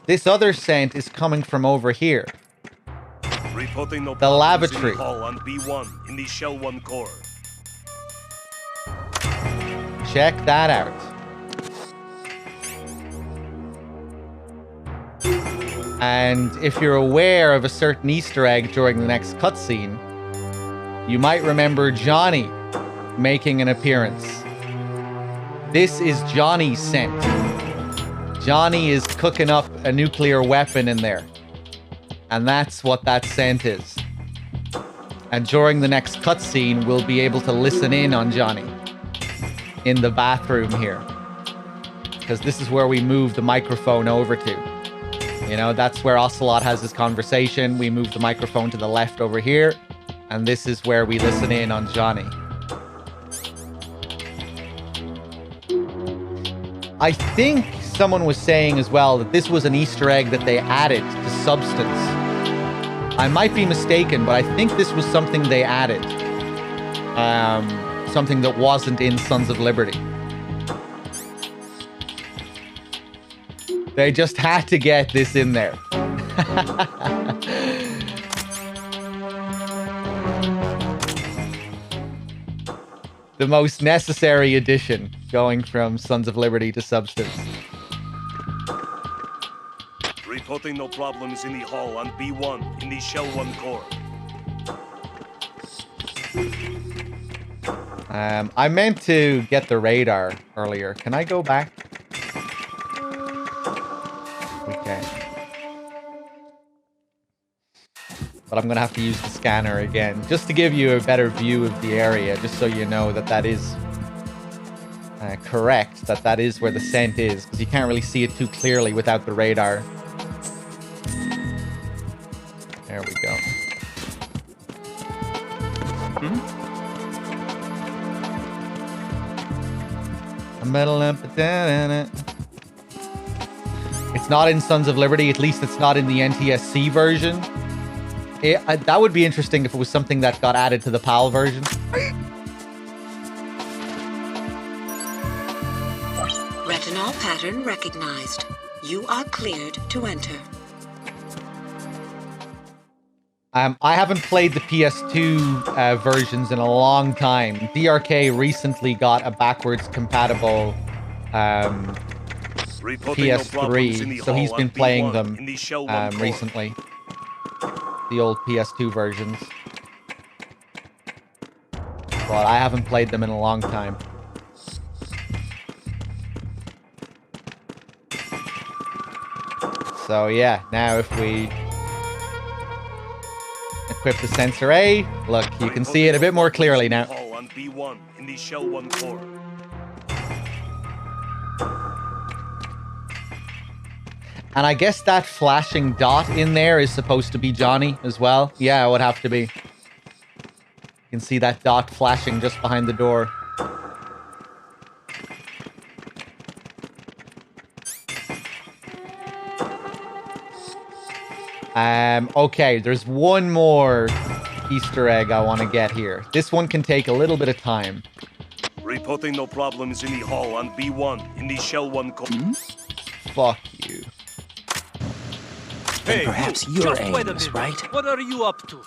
This other scent is coming from over here. Reporting no The problems lavatory. in the hull on B1 in the Shell 1 core. Check that out. And if you're aware of a certain Easter egg during the next cutscene, you might remember Johnny making an appearance. This is Johnny's scent. Johnny is cooking up a nuclear weapon in there. And that's what that scent is. And during the next cutscene, we'll be able to listen in on Johnny in the bathroom here. Because this is where we move the microphone over to. You know, that's where Ocelot has his conversation. We move the microphone to the left over here. And this is where we listen in on Johnny. I think someone was saying as well that this was an Easter egg that they added to Substance. I might be mistaken, but I think this was something they added. Something that wasn't in Sons of Liberty. They just had to get this in there. The most necessary addition, going from Sons of Liberty to Substance. Reporting no problems in the hull on B1 in the Shell 1 core. I meant to get the radar earlier. Can I go back? Okay. But I'm going to have to use the scanner again, just to give you a better view of the area, just so you know that that is correct, that that is where the scent is, because you can't really see it too clearly without the radar. There we go. It's not in Sons of Liberty, at least it's not in the NTSC version. That would be interesting if it was something that got added to the PAL version. Retinol pattern recognized. You are cleared to enter. I haven't played the PS2 versions in a long time. DRK recently got a backwards compatible PS3, so he's been playing them recently. The old PS2 versions. But I haven't played them in a long time. So yeah, now if we equip the sensor A, look, you can see it a bit more clearly now. On B1 in the Shell 1 core. And I guess that flashing dot in there is supposed to be Johnny as well. Yeah, it would have to be. You can see that dot flashing just behind the door. Okay, there's one more Easter egg I want to get here. This one can take a little bit of time. Reporting no problems in the hull on B1 in the Shell 1 core. Fuck you. Hey, perhaps you're Ames, right? What are you up to?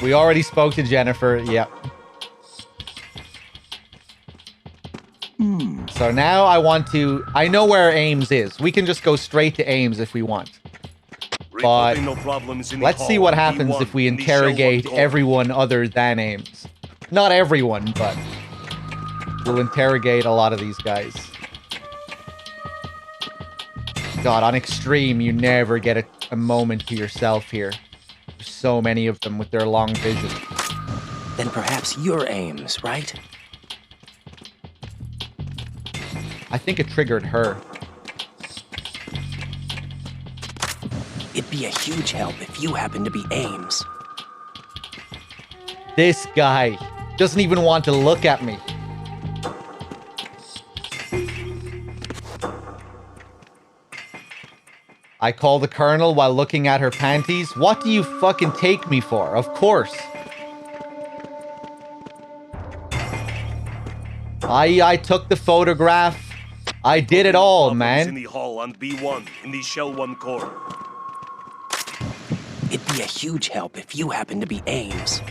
We already spoke to Jennifer. Yep. So now I want to... I know where Ames is. We can just go straight to Ames if we want. But let's see what happens if we interrogate everyone other than Ames. Not everyone, but we'll interrogate a lot of these guys. God, on Extreme, you never get a moment to yourself here. There's so many of them with their long vision. Then perhaps you're Ames, right? I think it triggered her. It'd be a huge help if you happen to be Ames. This guy doesn't even want to look at me. I call the colonel while looking at her panties. What do you fucking take me for? Of course. I took the photograph. I did it all, man. In the hall on B1 in the Shell 1 core. It'd be a huge help if you happen to be Ames.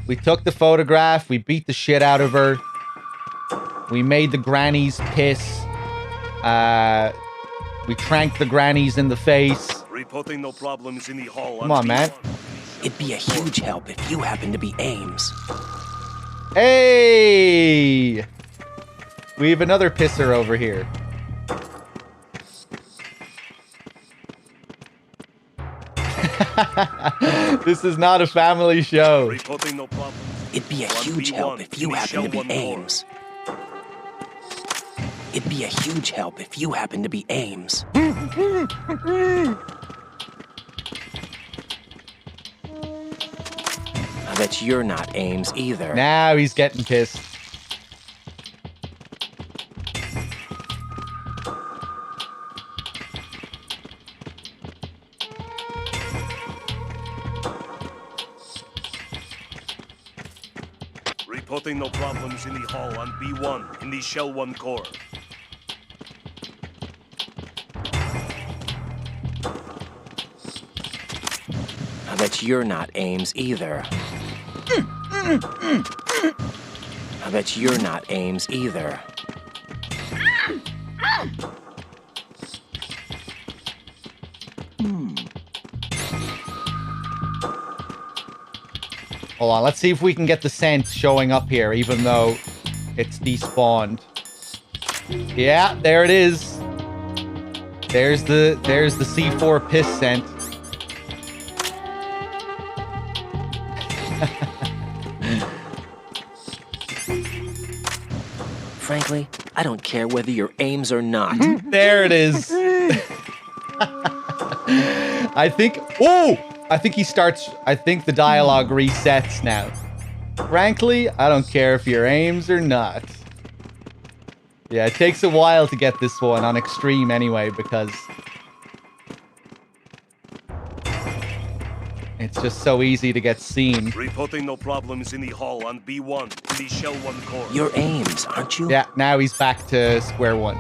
We took the photograph. We beat the shit out of her. We made the grannies piss. We tranked the grannies in the face. Reporting no problems in the hall. Come on, man. It'd be a huge help if you happen to be Ames. Hey! We have another pisser over here. This is not a family show. Reporting no problems. It'd be a huge help if you happen to be Ames. It'd be a huge help if you happen to be Ames. I bet you're not Ames either. Now he's getting pissed. Reporting no problems in the hall on B1 in the Shell 1 core. I bet you're not Ames either. I bet you're not Ames either. Hold on, let's see if we can get the scent showing up here, even though it's despawned. Yeah, there it is. There's the C4 piss scent. Frankly, I don't care whether you're Ames or not. There it is. I think... Oh! I think he starts... I think the dialogue resets now. Frankly, I don't care if you're Ames or not. Yeah, it takes a while to get this one on extreme anyway, because... it's just so easy to get seen. Reporting no problems in the hall on B1 in the Shell 1 core. You're Ames, aren't you? Yeah, now he's back to square one.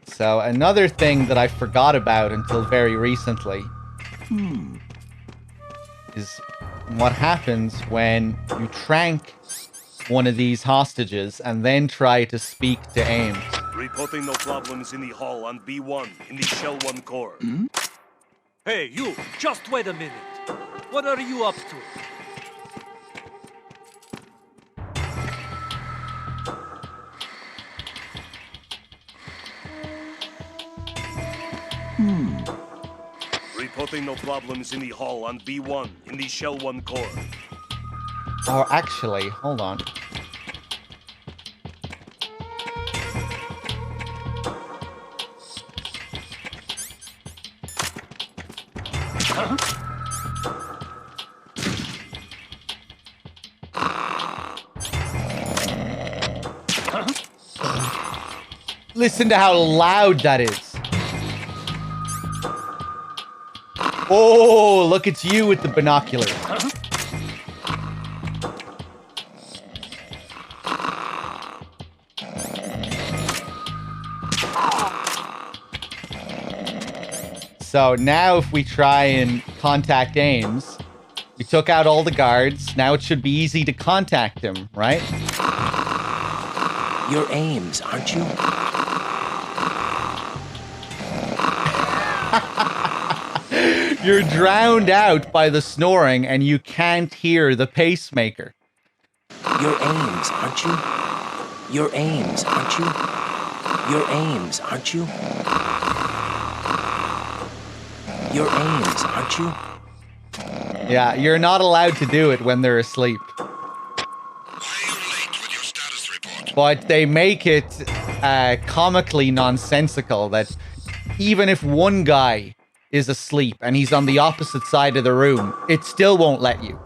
So another thing that I forgot about until very recently is what happens when you trank one of these hostages and then try to speak to Ames. Reporting no problems in the hall on B1 in the Shell 1 core. Hey, you! Just wait a minute. What are you up to? Reporting no problems in the hall on B1 in the Shell 1 core. Or actually, hold on. Listen to how loud that is. Oh, look, it's you with the binoculars. So now if we try and contact Ames, we took out all the guards. Now it should be easy to contact him, right? You're Ames, aren't you? You're drowned out by the snoring and you can't hear the pacemaker. You're Ames, aren't you? You're Ames, aren't you? You're Ames, aren't you? You're Ames, aren't you? Yeah, you're not allowed to do it when they're asleep. But they make it comically nonsensical that even if one guy is asleep and he's on the opposite side of the room, it still won't let you.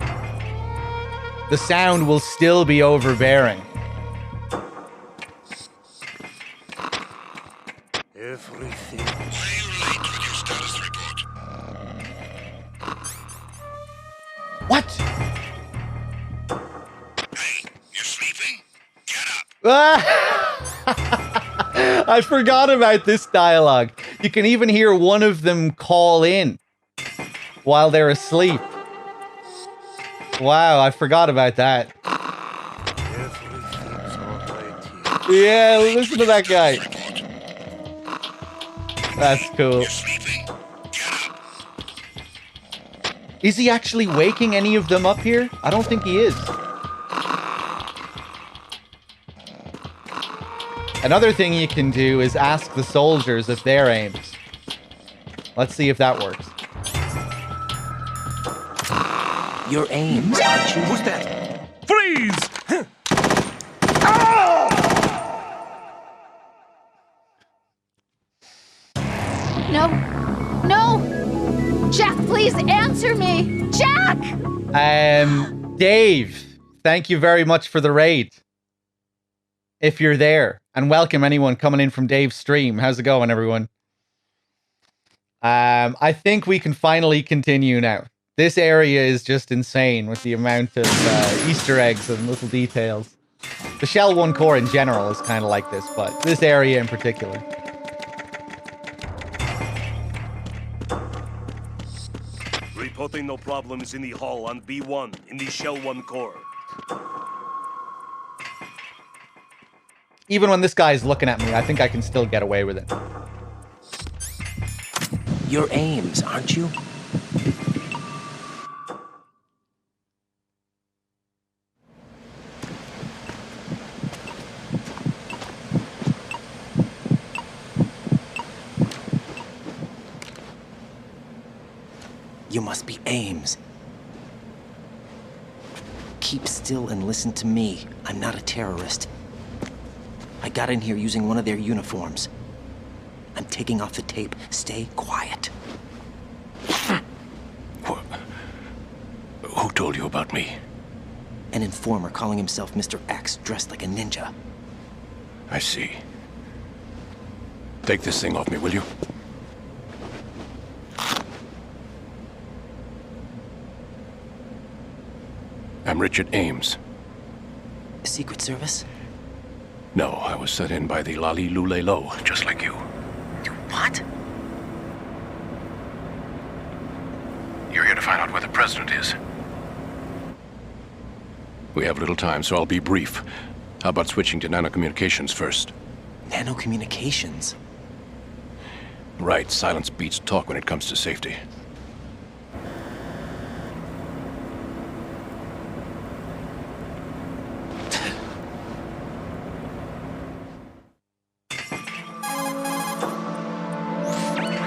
The sound will still be overbearing. Everything. What? Hey, you're sleeping? I forgot about this dialogue. You can even hear one of them call in while they're asleep. Wow, I forgot about that. Yeah, listen to that guy. That's cool. Is he actually waking any of them up here? I don't think he is. Another thing you can do is ask the soldiers if they're Ames. Let's see if that works. You're Ames, aren't you? Who's that? Freeze! No. No! Jack, please answer me! Jack! Dave, thank you very much for the raid. If you're there. And welcome anyone coming in from Dave's stream. How's it going, everyone? I think we can finally continue now. This area is just insane with the amount of Easter eggs and little details. The Shell 1 core in general is kind of like this, but this area in particular. Reporting no problems in the hall on B1 in the Shell 1 core. Even when this guy is looking at me, I think I can still get away with it. You're Ames, aren't you? You must be Ames. Keep still and listen to me. I'm not a terrorist. I got in here using one of their uniforms. I'm taking off the tape. Stay quiet. Who told you about me? An informer calling himself Mr. X, dressed like a ninja. I see. Take this thing off me, will you? I'm Richard Ames. Secret Service? No, I was sent in by the Lali Lule Lo, just like you. You what? You're here to find out where the president is. We have little time, so I'll be brief. How about switching to nanocommunications first? Nanocommunications? Right, silence beats talk when it comes to safety.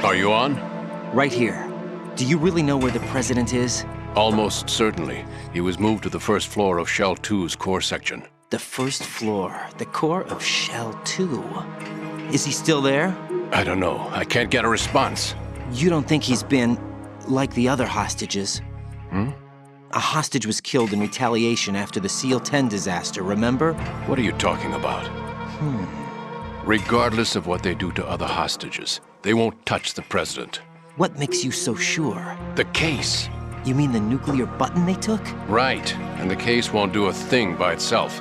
Are you on? Right here. Do you really know where the president is? Almost certainly. He was moved to the first floor of Shell 2's core section. The first floor, the core of Shell 2. Is he still there? I don't know. I can't get a response. You don't think he's been like the other hostages? Hmm? A hostage was killed in retaliation after the SEAL 10 disaster, remember? What are you talking about? Regardless of what they do to other hostages, they won't touch the president. What makes you so sure? The case. You mean the nuclear button they took? Right, and the case won't do a thing by itself.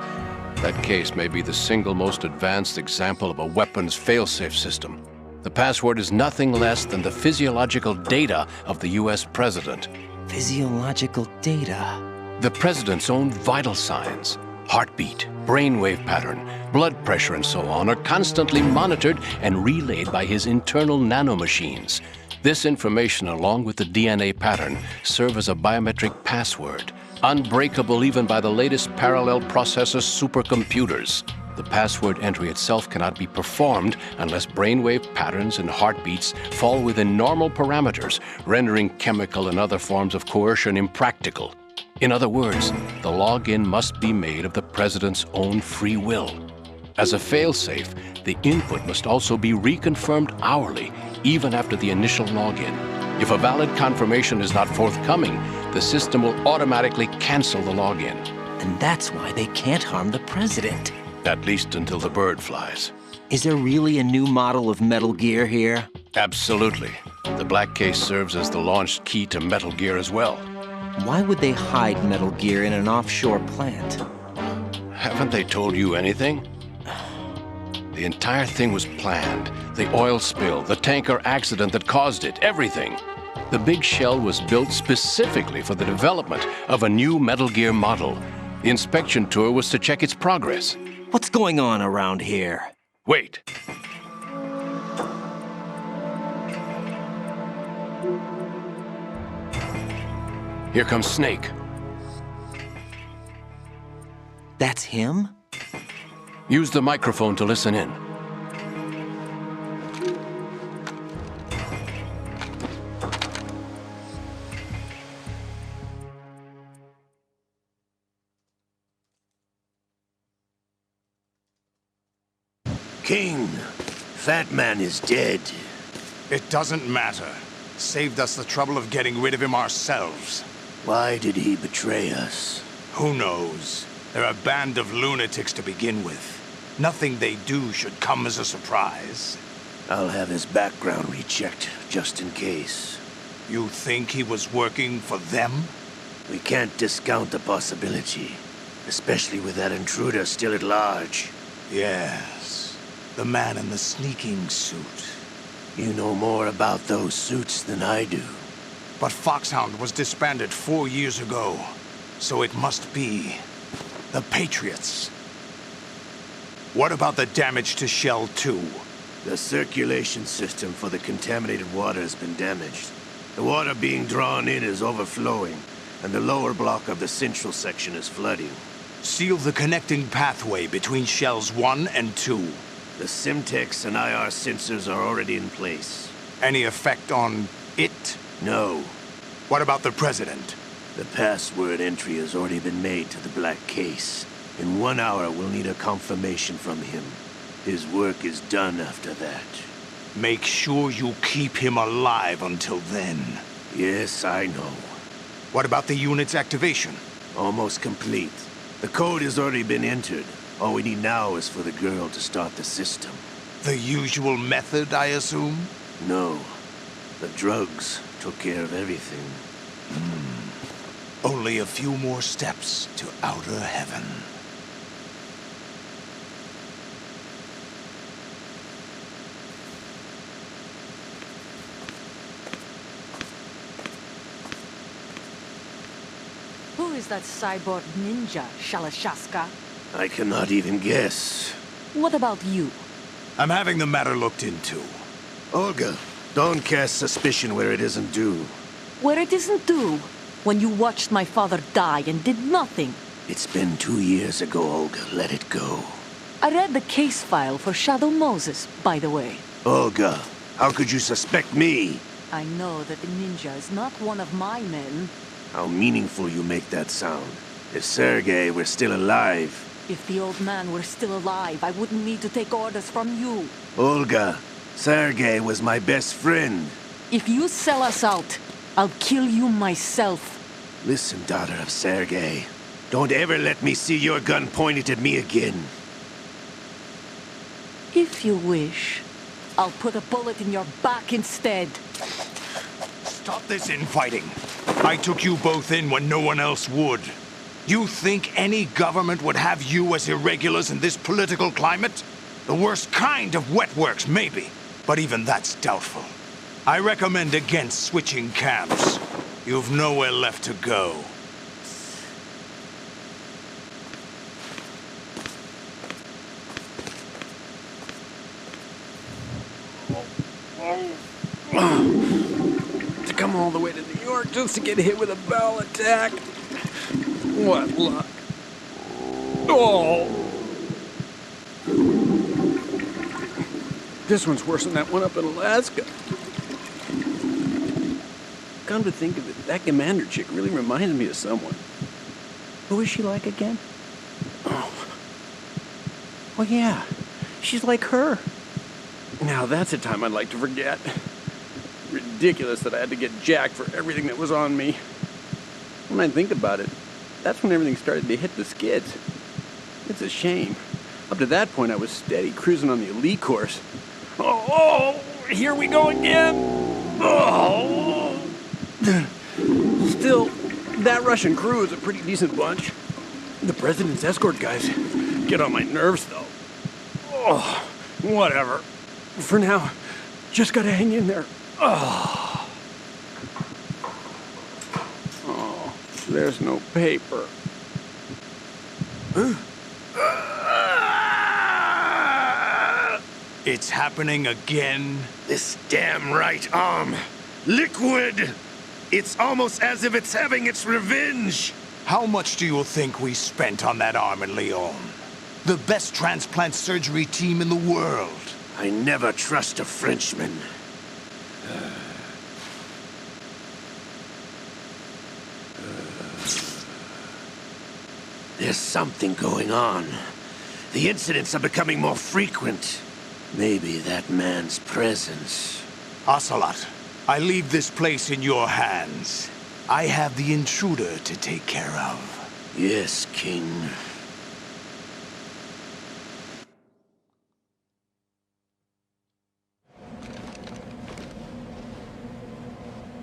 That case may be the single most advanced example of a weapons failsafe system. The password is nothing less than the physiological data of the US president. Physiological data? The president's own vital signs, heartbeat, brainwave pattern, blood pressure, and so on are constantly monitored and relayed by his internal nanomachines. This information, along with the DNA pattern, serve as a biometric password, unbreakable even by the latest parallel processor supercomputers. The password entry itself cannot be performed unless brainwave patterns and heartbeats fall within normal parameters, rendering chemical and other forms of coercion impractical. In other words, the login must be made of the President's own free will. As a failsafe, the input must also be reconfirmed hourly, even after the initial login. If a valid confirmation is not forthcoming, the system will automatically cancel the login. And that's why they can't harm the President. At least until the bird flies. Is there really a new model of Metal Gear here? Absolutely. The black case serves as the launch key to Metal Gear as well. Why would they hide Metal Gear in an offshore plant? Haven't they told you anything? The entire thing was planned. The oil spill, the tanker accident that caused it, everything. The big shell was built specifically for the development of a new Metal Gear model. The inspection tour was to check its progress. What's going on around here? Wait. Here comes Snake. That's him? Use the microphone to listen in. King, Fat Man is dead. It doesn't matter. Saved us the trouble of getting rid of him ourselves. Why did he betray us? Who knows? They're a band of lunatics to begin with. Nothing they do should come as a surprise. I'll have his background rechecked, just in case. You think he was working for them? We can't discount the possibility, especially with that intruder still at large. Yes, the man in the sneaking suit. You know more about those suits than I do. But Foxhound was disbanded 4 years ago, so it must be the Patriots. What about the damage to Shell 2? The circulation system for the contaminated water has been damaged. The water being drawn in is overflowing, and the lower block of the central section is flooding. Seal the connecting pathway between Shells 1 and 2. The Simtex and IR sensors are already in place. Any effect on it? No. What about the President? The password entry has already been made to the black case. In 1 hour, we'll need a confirmation from him. His work is done after that. Make sure you keep him alive until then. Yes, I know. What about the unit's activation? Almost complete. The code has already been entered. All we need now is for the girl to start the system. The usual method, I assume? No. The drugs took care of everything. Only a few more steps to outer heaven. Who is that cyborg ninja, Shalashaska? I cannot even guess. What about you? I'm having the matter looked into. Olga, don't cast suspicion where it isn't due. Where it isn't due? When you watched my father die and did nothing. It's been 2 years ago, Olga. Let it go. I read the case file for Shadow Moses, by the way. Olga, how could you suspect me? I know that the ninja is not one of my men. How meaningful you make that sound. If Sergei were still alive... If the old man were still alive, I wouldn't need to take orders from you. Olga, Sergei was my best friend. If you sell us out, I'll kill you myself. Listen, daughter of Sergei. Don't ever let me see your gun pointed at me again. If you wish, I'll put a bullet in your back instead. Stop this infighting. I took you both in when no one else would. You think any government would have you as irregulars in this political climate? The worst kind of wet works, maybe. But even that's doubtful. I recommend against switching camps. You've nowhere left to go. To come all the way to New York just to get hit with a bowel attack. What luck. Oh! This one's worse than that one up in Alaska. Come to think of it, that commander chick really reminds me of someone. Who is she like again? Oh yeah, she's like her. Now that's a time I'd like to forget. Ridiculous that I had to get jacked for everything that was on me. When I think about it, that's when everything started to hit the skids. It's a shame. Up to that point, I was steady cruising on the elite course. Oh, here we go again. Oh. Still, that Russian crew is a pretty decent bunch. The president's escort guys get on my nerves, though. Oh, whatever. For now, just gotta hang in there. Oh, there's no paper. It's happening again. This damn right arm. Liquid! It's almost as if it's having its revenge. How much do you think we spent on that arm in Lyon? The best transplant surgery team in the world. I never trust a Frenchman. There's something going on. The incidents are becoming more frequent. Maybe that man's presence. Ocelot, I leave this place in your hands. I have the intruder to take care of. Yes, King.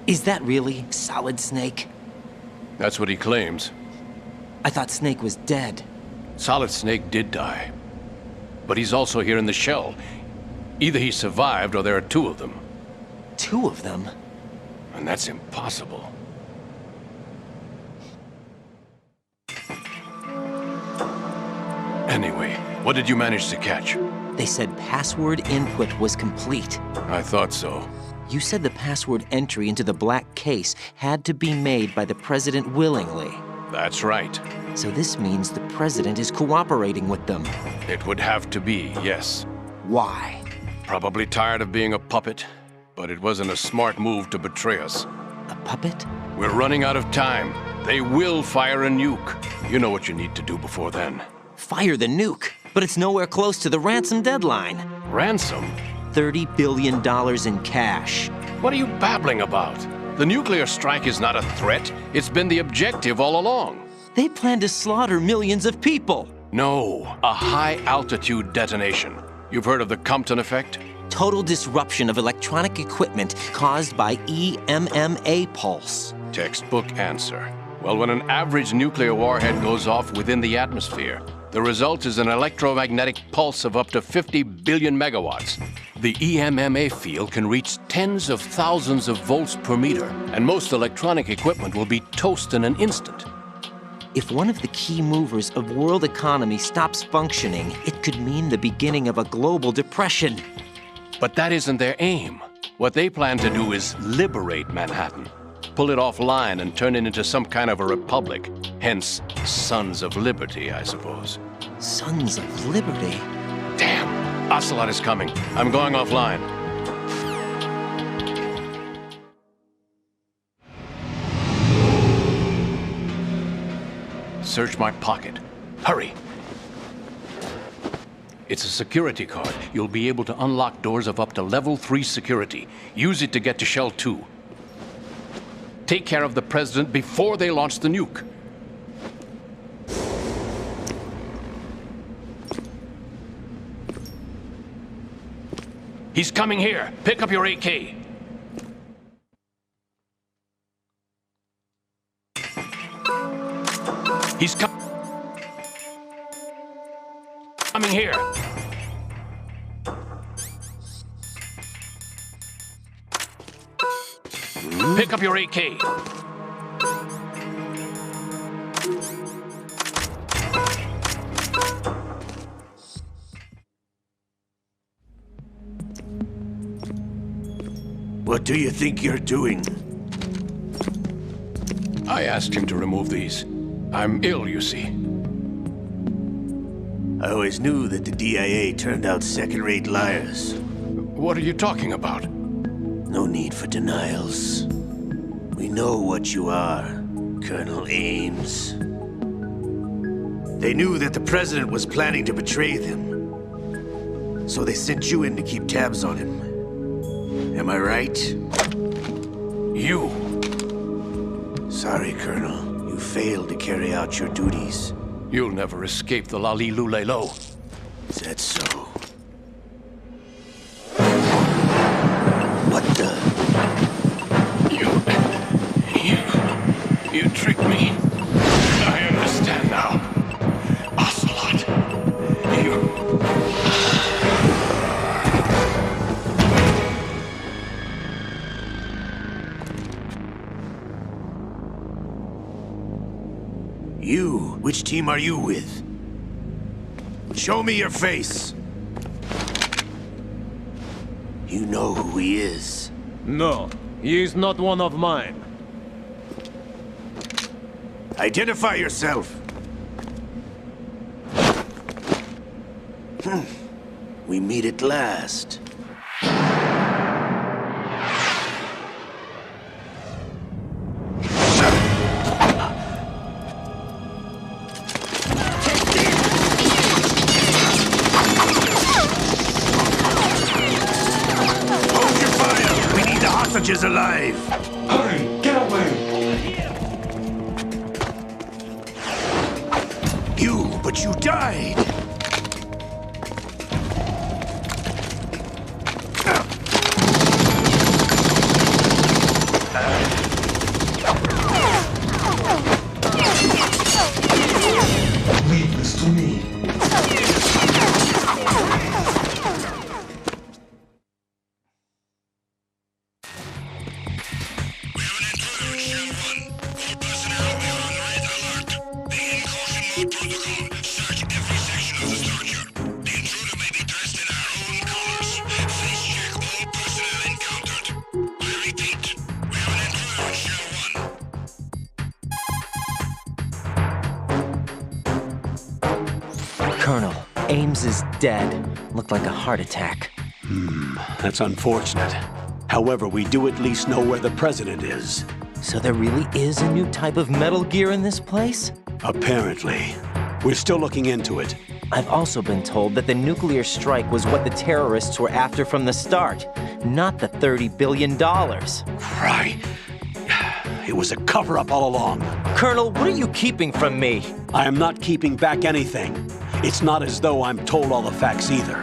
Is that really Solid Snake? That's what he claims. I thought Snake was dead. Solid Snake did die. But he's also here in the shell. Either he survived or there are two of them. Two of them? And that's impossible. Anyway, what did you manage to catch? They said password input was complete. I thought so. You said the password entry into the black case had to be made by the president willingly. That's right. So this means the president is cooperating with them. It would have to be, yes. Why? Probably tired of being a puppet, but it wasn't a smart move to betray us. A puppet? We're running out of time. They will fire a nuke. You know what you need to do before then. Fire the nuke? But it's nowhere close to the ransom deadline. Ransom? $30 billion in cash. What are you babbling about? The nuclear strike is not a threat. It's been the objective all along. They plan to slaughter millions of people. No, a high-altitude detonation. You've heard of the Compton effect? Total disruption of electronic equipment caused by EMMA pulse. Textbook answer. Well, when an average nuclear warhead goes off within the atmosphere, the result is an electromagnetic pulse of up to 50 billion megawatts. The EMMA field can reach tens of thousands of volts per meter, and most electronic equipment will be toast in an instant. If one of the key movers of world economy stops functioning, it could mean the beginning of a global depression. But that isn't their aim. What they plan to do is liberate Manhattan. Pull it offline and turn it into some kind of a republic. Hence, Sons of Liberty, I suppose. Sons of Liberty? Damn! Ocelot is coming. I'm going offline. Search my pocket. Hurry! It's a security card. You'll be able to unlock doors of up to level 3 security. Use it to get to Shell 2. Take care of the president before they launch the nuke. He's coming here. Pick up your AK. He's coming here. Pick up your AK. What do you think you're doing? I asked him to remove these. I'm ill, you see. I always knew that the DIA turned out second-rate liars. What are you talking about? No need for denials. We know what you are, Colonel Ames. They knew that the president was planning to betray them. So they sent you in to keep tabs on him. Am I right? You! Sorry, Colonel. You failed to carry out your duties. You'll never escape the Lali Lulelo. Is that so? What the? You tricked me. I understand now. Ocelot. You? Which team are you with? Show me your face. You know who he is. No, he is not one of mine. Identify yourself. We meet at last. Hold your fire! We need the hostages alive! Hurry, get away! But you died! Leave this to me. Colonel, Ames is dead. Looked like a heart attack. That's unfortunate. However, we do at least know where the president is. So there really is a new type of Metal Gear in this place? Apparently. We're still looking into it. I've also been told that the nuclear strike was what the terrorists were after from the start, not the $30 billion. Right. It was a cover-up all along. Colonel, what are you keeping from me? I am not keeping back anything. It's not as though I'm told all the facts either.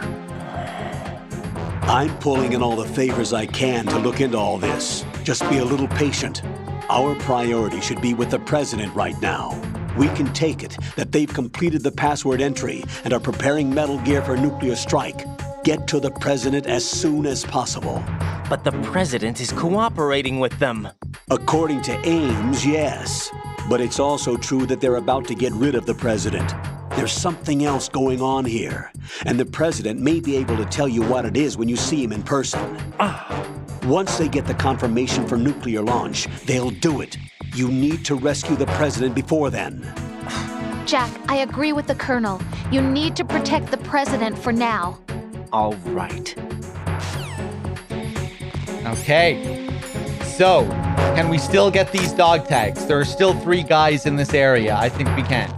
I'm pulling in all the favors I can to look into all this. Just be a little patient. Our priority should be with the president right now. We can take it that they've completed the password entry and are preparing Metal Gear for nuclear strike. Get to the president as soon as possible. But the president is cooperating with them. According to Ames, yes. But it's also true that they're about to get rid of the president. There's something else going on here, and the president may be able to tell you what it is when you see him in person. Once they get the confirmation for nuclear launch, they'll do it. You need to rescue the president before then. Jack, I agree with the Colonel. You need to protect the president for now. All right. Okay. So, can we still get these dog tags? There are still 3 guys in this area. I think we can.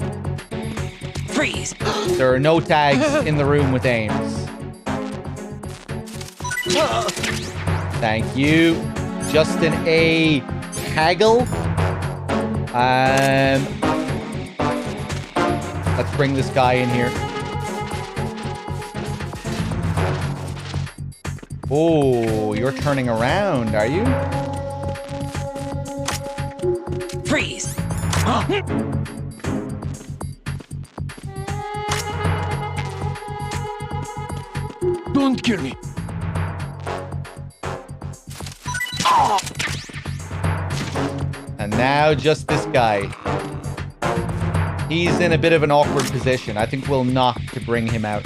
Freeze! There are no tags in the room with Ames. Thank you. Justin A. Hagel. Let's bring this guy in here. Oh, you're turning around, are you? Freeze! Don't kill me. And now just this guy. He's in a bit of an awkward position. I think we'll knock to bring him out.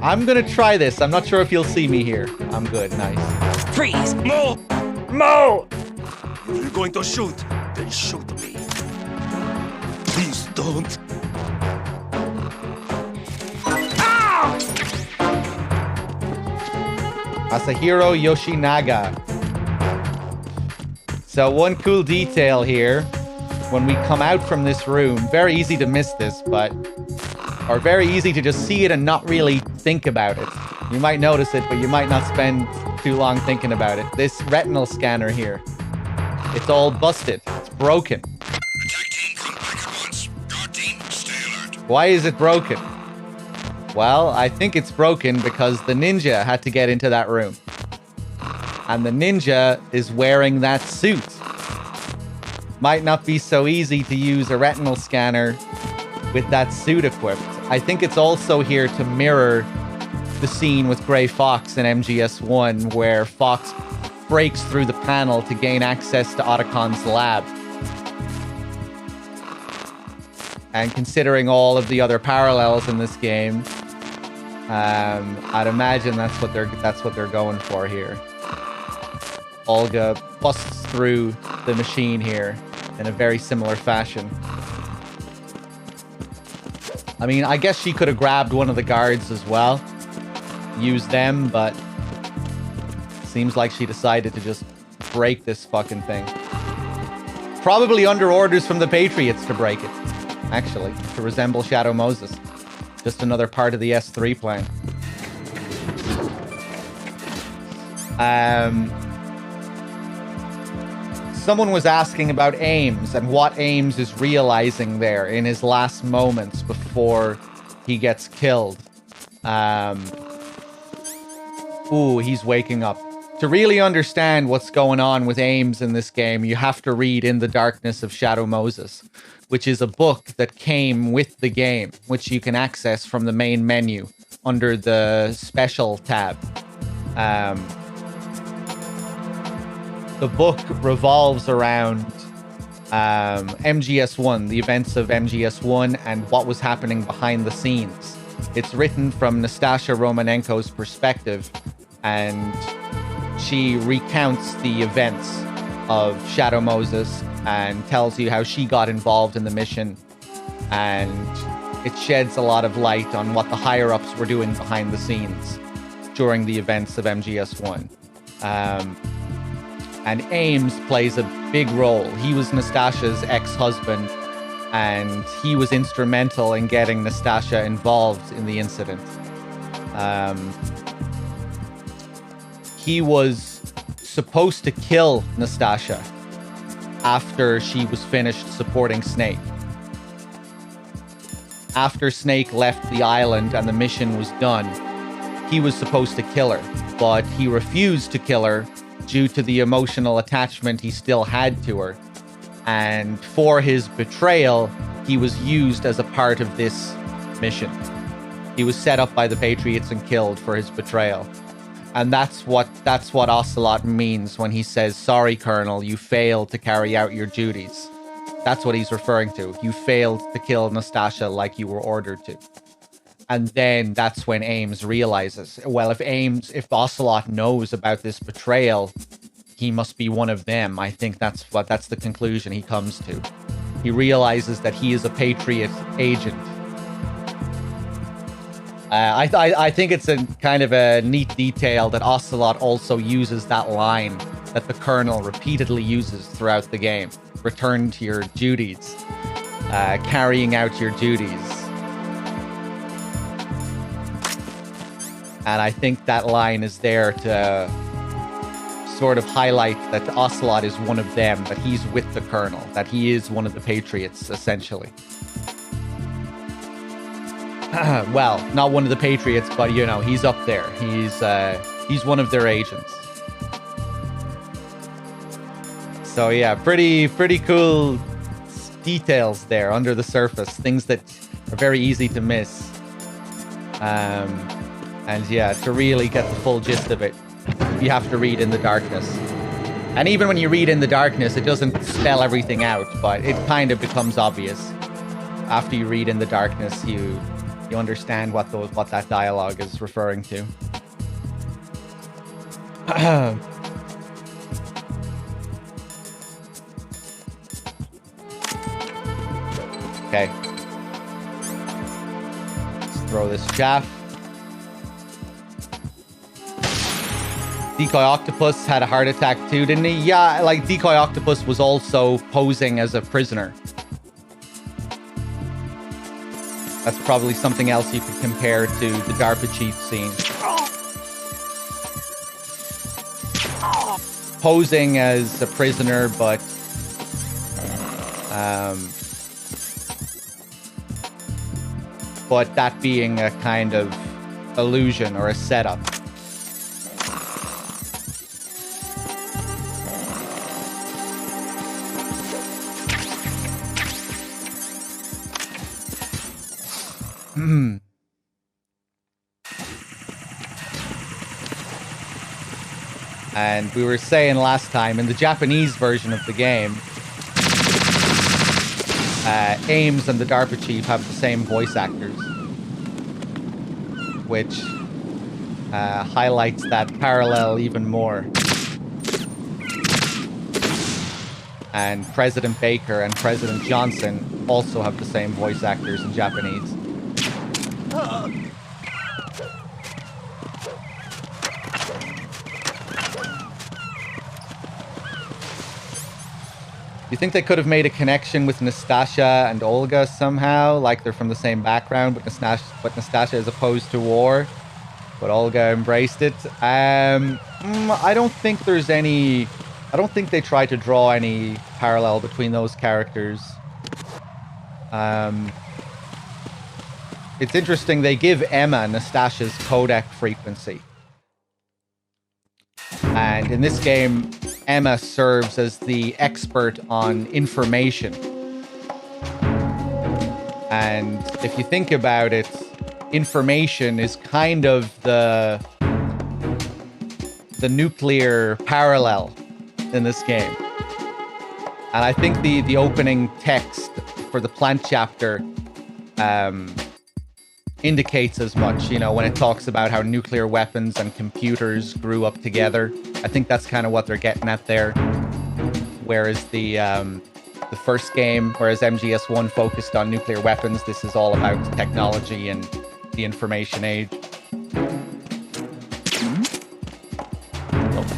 I'm gonna try this. I'm not sure if you'll see me here. I'm good. Nice. Freeze! Mo! Mo! If you're going to shoot, then shoot me. Please don't. Masahiro Yoshinaga. So one cool detail here, when we come out from this room, very easy to miss this, or very easy to just see it and not really think about it. You might notice it, but you might not spend too long thinking about it. This retinal scanner here, it's all busted. It's broken. Attack team, come back at once. Guard team, stay alert. Why is it broken? Well, I think it's broken because the ninja had to get into that room. And the ninja is wearing that suit. Might not be so easy to use a retinal scanner with that suit equipped. I think it's also here to mirror the scene with Gray Fox in MGS1 where Fox breaks through the panel to gain access to Otacon's lab. And considering all of the other parallels in this game, I'd imagine that's what they're going for here. Olga busts through the machine here in a very similar fashion. I mean, I guess she could have grabbed one of the guards as well, used them, but seems like she decided to just break this fucking thing. Probably under orders from the Patriots to break it, actually, to resemble Shadow Moses. Just another part of the S3 plan. Someone was asking about Ames and what Ames is realizing there in his last moments before he gets killed. Ooh, he's waking up. To really understand what's going on with Ames in this game, you have to read In the Darkness of Shadow Moses, which is a book that came with the game, which you can access from the main menu under the Special tab. The book revolves around MGS1, the events of MGS1 and what was happening behind the scenes. It's written from Nastasha Romanenko's perspective, and she recounts the events of Shadow Moses and tells you how she got involved in the mission, and it sheds a lot of light on what the higher-ups were doing behind the scenes during the events of MGS1. And Ames plays a big role. He was Nastasha's ex-husband, and he was instrumental in getting Nastasha involved in the incident. He was supposed to kill Nastasha after she was finished supporting Snake. After Snake left the island and the mission was done, he was supposed to kill her, but he refused to kill her due to the emotional attachment he still had to her. And for his betrayal, he was used as a part of this mission. He was set up by the Patriots and killed for his betrayal. And that's what Ocelot means when he says, "Sorry, Colonel, you failed to carry out your duties." That's what he's referring to. You failed to kill Nastasha like you were ordered to. And then that's when Ames realizes, well, if Ocelot knows about this betrayal, he must be one of them. I think that's the conclusion he comes to. He realizes that he is a Patriot agent. I think it's a kind of a neat detail that Ocelot also uses that line that the Colonel repeatedly uses throughout the game. Return to your duties. Carrying out your duties. And I think that line is there to sort of highlight that Ocelot is one of them, that he's with the Colonel, that he is one of the Patriots, essentially. Well, not one of the Patriots, but, you know, he's up there. He's one of their agents. So, yeah, pretty cool details there under the surface. Things that are very easy to miss. And yeah, to really get the full gist of it, you have to read In the Darkness. And even when you read In the Darkness, it doesn't spell everything out, but it kind of becomes obvious. After you read In the Darkness, you you understand what that dialogue is referring to. Okay. Let's throw this chaff. Decoy Octopus had a heart attack too, didn't he? Yeah, like Decoy Octopus was also posing as a prisoner. That's probably something else you could compare to the DARPA chief scene. Posing as a prisoner, but that being a kind of illusion or a setup. And we were saying last time, in the Japanese version of the game, Ames and the DARPA chief have the same voice actors, which highlights that parallel even more. And President Baker and President Johnson also have the same voice actors in Japanese. You think they could have made a connection with Nastasha and Olga somehow? Like they're from the same background, but Nastasha is opposed to war, but Olga embraced it. I don't think there's any... I don't think they try to draw any parallel between those characters. It's interesting, they give Emma Nastasha's codec frequency. And in this game, Emma serves as the expert on information. And if you think about it, information is kind of the nuclear parallel in this game. And I think the opening text for the plant chapter indicates as much, you know, when it talks about how nuclear weapons and computers grew up together. I think that's kind of what they're getting at there. Whereas the first game, whereas MGS1 focused on nuclear weapons, this is all about technology and the information age.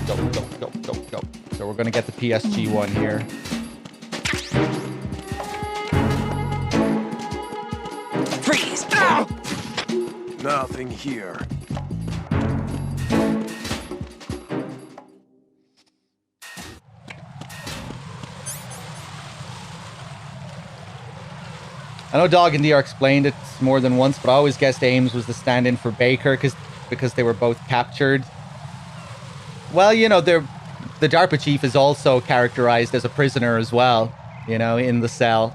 Go. So we're going to get the PSG one here. Freeze! Nothing here. I know Dogg and DR explained it more than once, but I always guessed Ames was the stand-in for Baker because they were both captured. Well, you know, the DARPA chief is also characterized as a prisoner as well, you know, in the cell.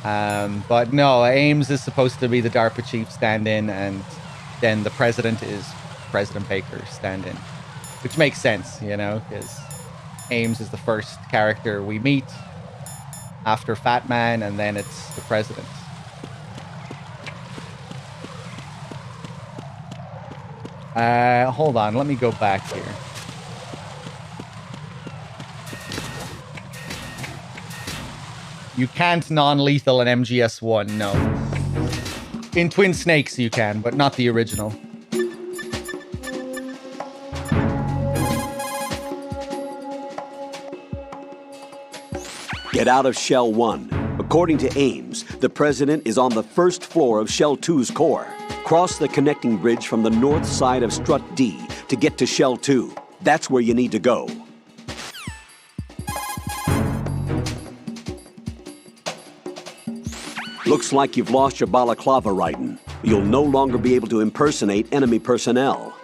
But no, Ames is supposed to be the DARPA chief stand-in, and then the president is President Baker stand-in. Which makes sense, you know, because Ames is the first character we meet after Fat Man, and then it's the president. Hold on, let me go back here. You can't non-lethal in MGS1, no. In Twin Snakes you can, but not the original. Get out of Shell 1. According to Ames, the president is on the first floor of Shell 2's core. Cross the connecting bridge from the north side of Strut D to get to Shell 2. That's where you need to go. Looks like you've lost your balaclava, Raiden. You'll no longer be able to impersonate enemy personnel.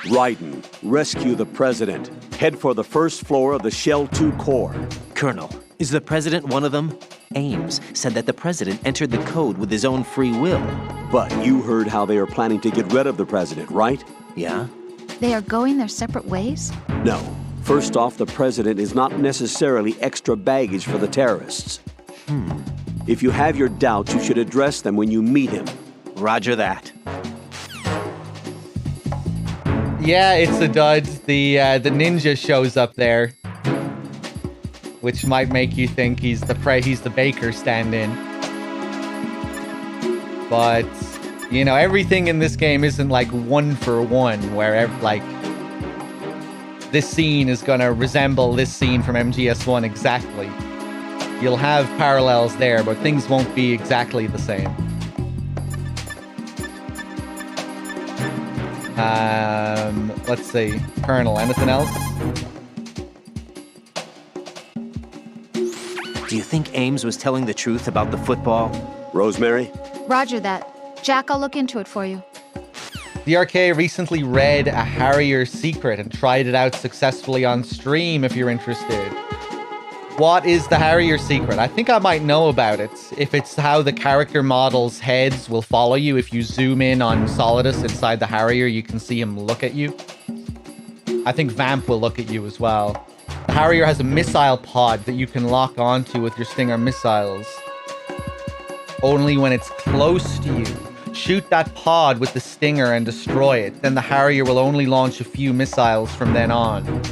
Raiden, rescue the president. Head for the first floor of the Shell 2 core. Colonel, is the president one of them? Ames said that the president entered the code with his own free will. But you heard how they are planning to get rid of the president, right? Yeah? They are going their separate ways? No. First off, the president is not necessarily extra baggage for the terrorists. If you have your doubts, you should address them when you meet him. Roger that. Yeah, it's a dud. The ninja shows up there, which might make you think he's the baker stand-in. But you know, everything in this game isn't like one for one, where like this scene is gonna resemble this scene from MGS1 exactly. You'll have parallels there, but things won't be exactly the same. Let's see. Colonel, anything else? Do you think Ames was telling the truth about the football? Rosemary? Roger that. Jack, I'll look into it for you. The RK recently read a Harrier secret and tried it out successfully on stream if you're interested. What is the Harrier secret? I think I might know about it. If it's how the character model's heads will follow you. If you zoom in on Solidus inside the Harrier, you can see him look at you. I think Vamp will look at you as well. The Harrier has a missile pod that you can lock onto with your Stinger missiles. Only when it's close to you. Shoot that pod with the Stinger and destroy it. Then the Harrier will only launch a few missiles from then on.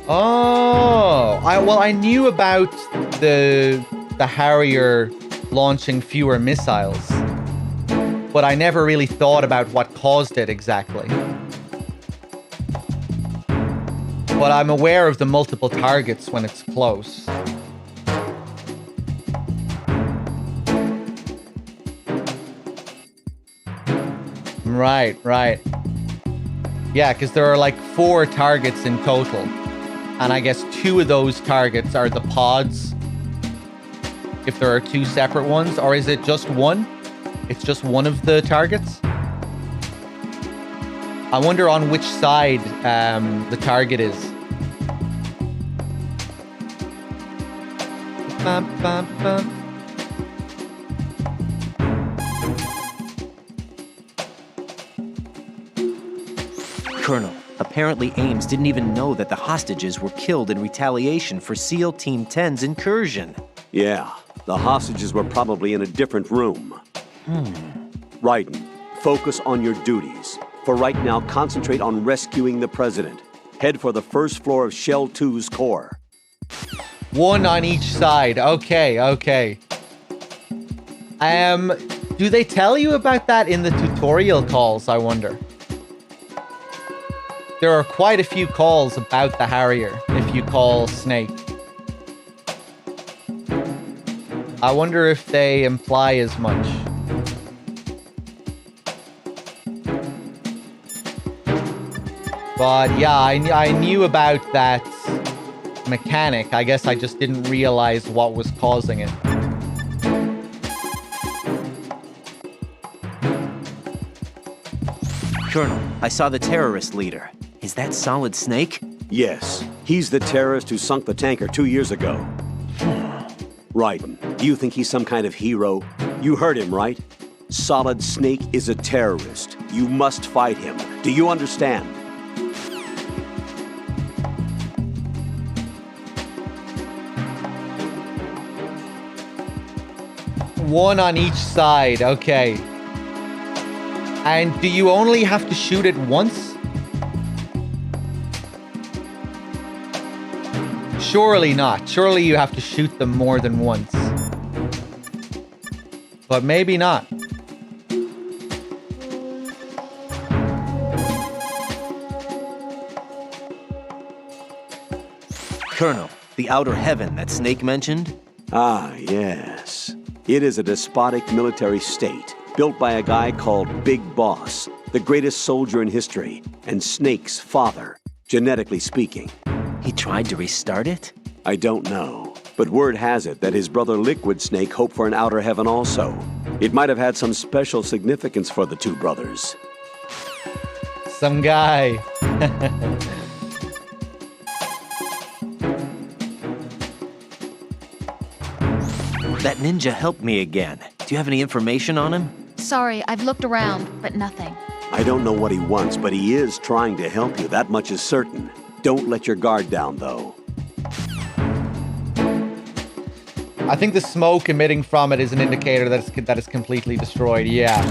Oh, I knew about the Harrier launching fewer missiles, but I never really thought about what caused it exactly. But I'm aware of the multiple targets when it's close. Right. Yeah, because there are like 4 targets in total. And I guess 2 of those targets are the pods. If there are 2 separate ones, or is it just one? It's just one of the targets? I wonder on which side the target is. Bum, bum, bum. Colonel, apparently Ames didn't even know that the hostages were killed in retaliation for SEAL Team 10's incursion. Yeah, the hostages were probably in a different room. Raiden, focus on your duties. For right now, concentrate on rescuing the president. Head for the first floor of Shell 2's core. 1 on each side. Okay. Do they tell you about that in the tutorial calls, I wonder? There are quite a few calls about the Harrier if you call Snake. I wonder if they imply as much. But yeah, I knew about that mechanic. I guess I just didn't realize what was causing it. Colonel, I saw the terrorist leader. Is that Solid Snake? Yes, he's the terrorist who sunk the tanker 2 years ago. Raiden, do you think he's some kind of hero? You heard him, right? Solid Snake is a terrorist. You must fight him. Do you understand? One on each side, okay. And do you only have to shoot it once? Surely not. Surely you have to shoot them more than once. But maybe not. Colonel, the outer heaven that Snake mentioned? Ah, yes. It is a despotic military state built by a guy called Big Boss, the greatest soldier in history, and Snake's father, genetically speaking. He tried to restart it? I don't know, but word has it that his brother Liquid Snake hoped for an outer heaven also. It might have had some special significance for the 2 brothers. Some guy. That ninja helped me again. Do you have any information on him? Sorry, I've looked around, but nothing. I don't know what he wants, but he is trying to help you. That much is certain. Don't let your guard down, though. I think the smoke emitting from it is an indicator that it's completely destroyed. Yeah.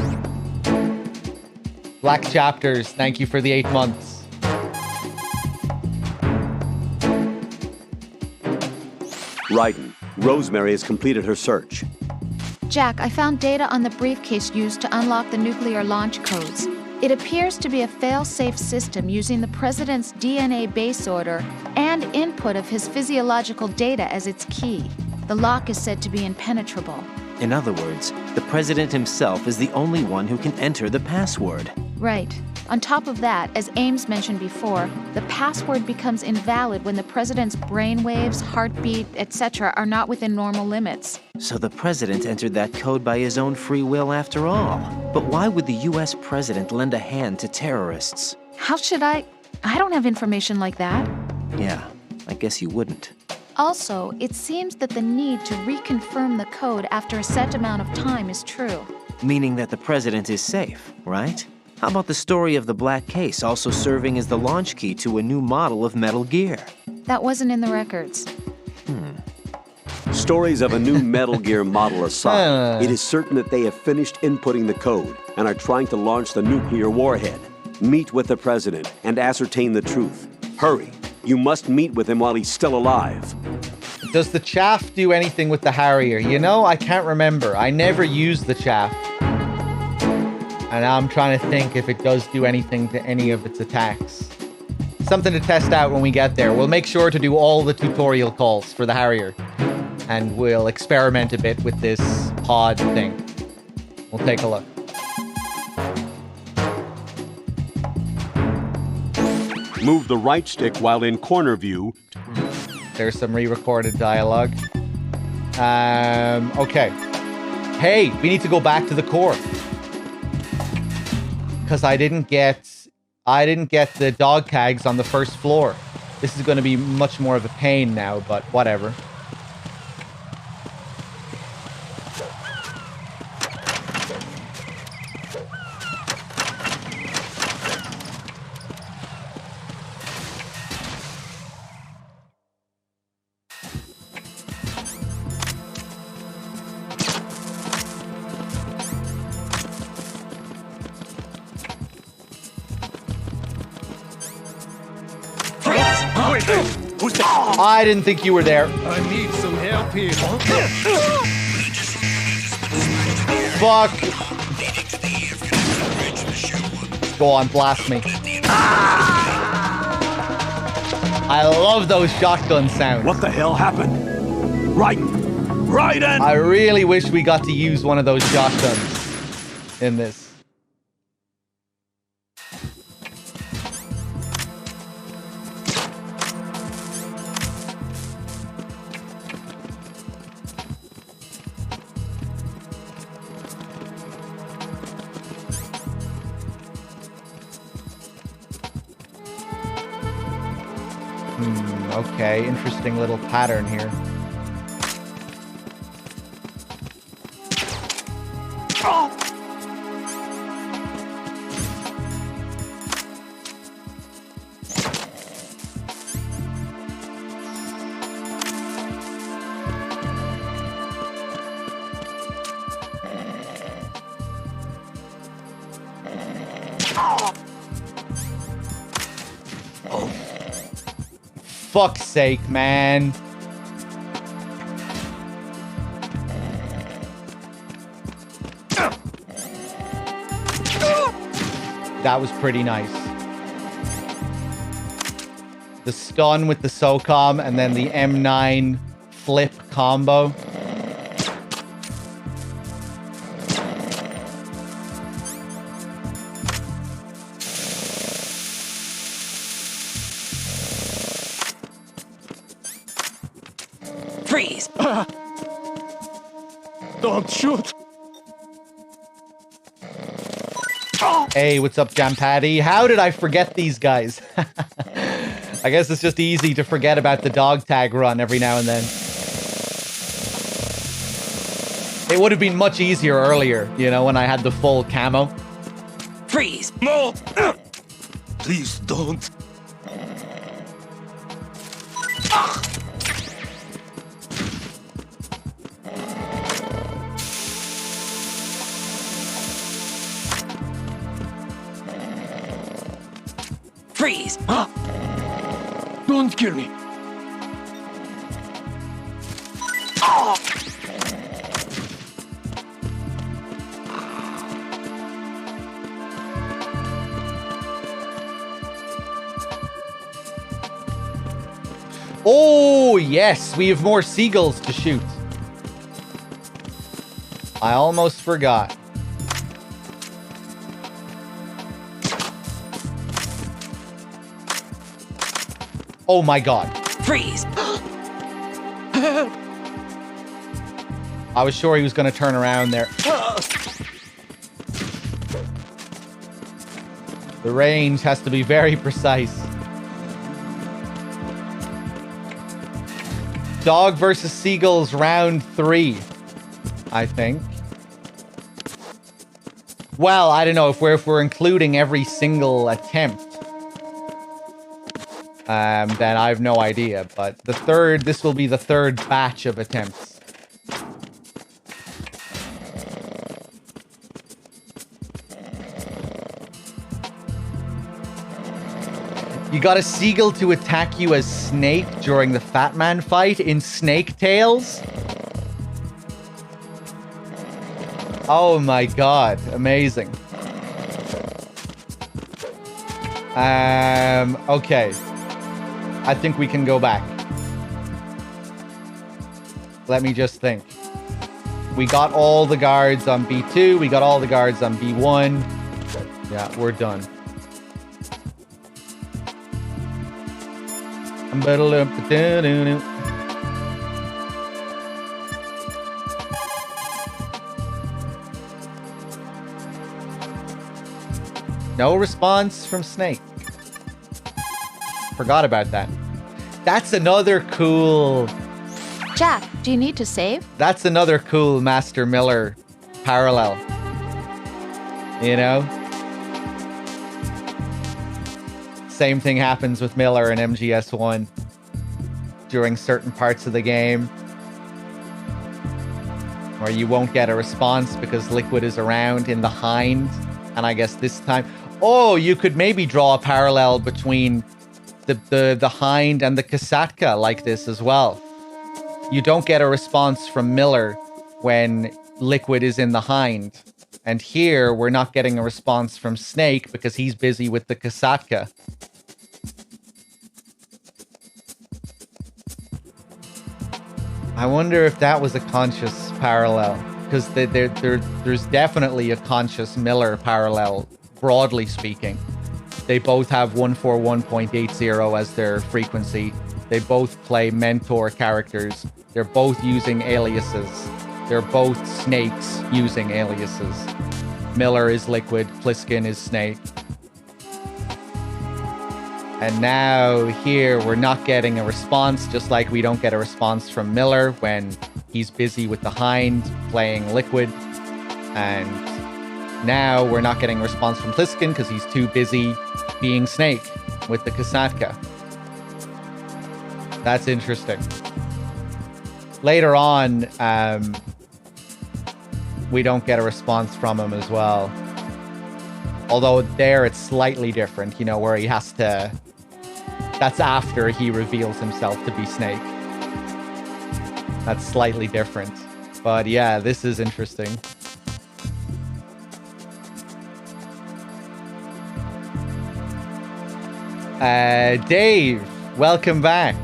Black Chapters, thank you for the 8 months. Raiden, Rosemary has completed her search. Jack, I found data on the briefcase used to unlock the nuclear launch codes. It appears to be a fail-safe system using the President's DNA base order and input of his physiological data as its key. The lock is said to be impenetrable. In other words, the President himself is the only one who can enter the password. Right. On top of that, as Ames mentioned before, the password becomes invalid when the President's brainwaves, heartbeat, etc. are not within normal limits. So the President entered that code by his own free will after all. But why would the US President lend a hand to terrorists? How should I don't have information like that. Yeah, I guess you wouldn't. Also, it seems that the need to reconfirm the code after a set amount of time is true. Meaning that the President is safe, right? How about the story of the black case also serving as the launch key to a new model of Metal Gear? That wasn't in the records. Stories of a new Metal Gear model aside, it is certain that they have finished inputting the code and are trying to launch the nuclear warhead. Meet with the President and ascertain the truth. Hurry. You must meet with him while he's still alive. Does the chaff do anything with the Harrier? You know, I can't remember. I never used the chaff. And now I'm trying to think if it does do anything to any of its attacks. Something to test out when we get there. We'll make sure to do all the tutorial calls for the Harrier. And we'll experiment a bit with this pod thing. We'll take a look. Move the right stick while in corner view. There's some re-recorded dialogue. Okay. Hey, we need to go back to the core. Because I didn't get the dog tags on the first floor. This is going to be much more of a pain now, but whatever. I didn't think you were there. I need some help here. Fuck. Go on, blast me. I love those shotgun sounds. What the hell happened? Raiden! I really wish we got to use one of those shotguns in this. Okay, interesting little pattern here. Fuck's sake, man. That was pretty nice. The stun with the SOCOM and then the M9 flip combo. Freeze! Don't shoot! Hey, what's up, Jam Paddy? How did I forget these guys? I guess it's just easy to forget about the dog tag run every now and then. It would have been much easier earlier, you know, when I had the full camo. Freeze! No! Please don't. Freeze! Don't kill me. Oh, yes, we have more seagulls to shoot. I almost forgot. Oh my god. Freeze! I was sure he was going to turn around there. The range has to be very precise. Dogg versus Seagulls round 3, I think. Well, I don't know if we're including every single attempt. Then I have no idea, but this will be the third batch of attempts. You got a seagull to attack you as Snake during the Fat Man fight in Snake Tales? Oh my god, amazing. Okay. I think we can go back. Let me just think. We got all the guards on B2. We got all the guards on B1. Yeah, we're done. No response from Snake. Forgot about that. That's another cool... Jack, do you need to save? That's another cool Master Miller parallel. You know? Same thing happens with Miller in MGS1 during certain parts of the game where you won't get a response because Liquid is around in the hind. And I guess this time... Oh, you could maybe draw a parallel between the hind and the Kasatka like this as well. You don't get a response from Miller when Liquid is in the hind. And here, we're not getting a response from Snake because he's busy with the Kasatka. I wonder if that was a conscious parallel. Because there's definitely a conscious Miller parallel, broadly speaking. They both have 141.80 as their frequency. They both play mentor characters. They're both using aliases. They're both Snakes using aliases. Miller is Liquid, Pliskin is Snake. And now here we're not getting a response, just like we don't get a response from Miller when he's busy with the hind playing Liquid. And now we're not getting a response from Pliskin because he's too busy being Snake with the Kasatka. That's interesting. Later on, we don't get a response from him as well. Although there it's slightly different, you know, where he has to... That's after he reveals himself to be Snake. That's slightly different. But yeah, this is interesting. Dave, welcome back.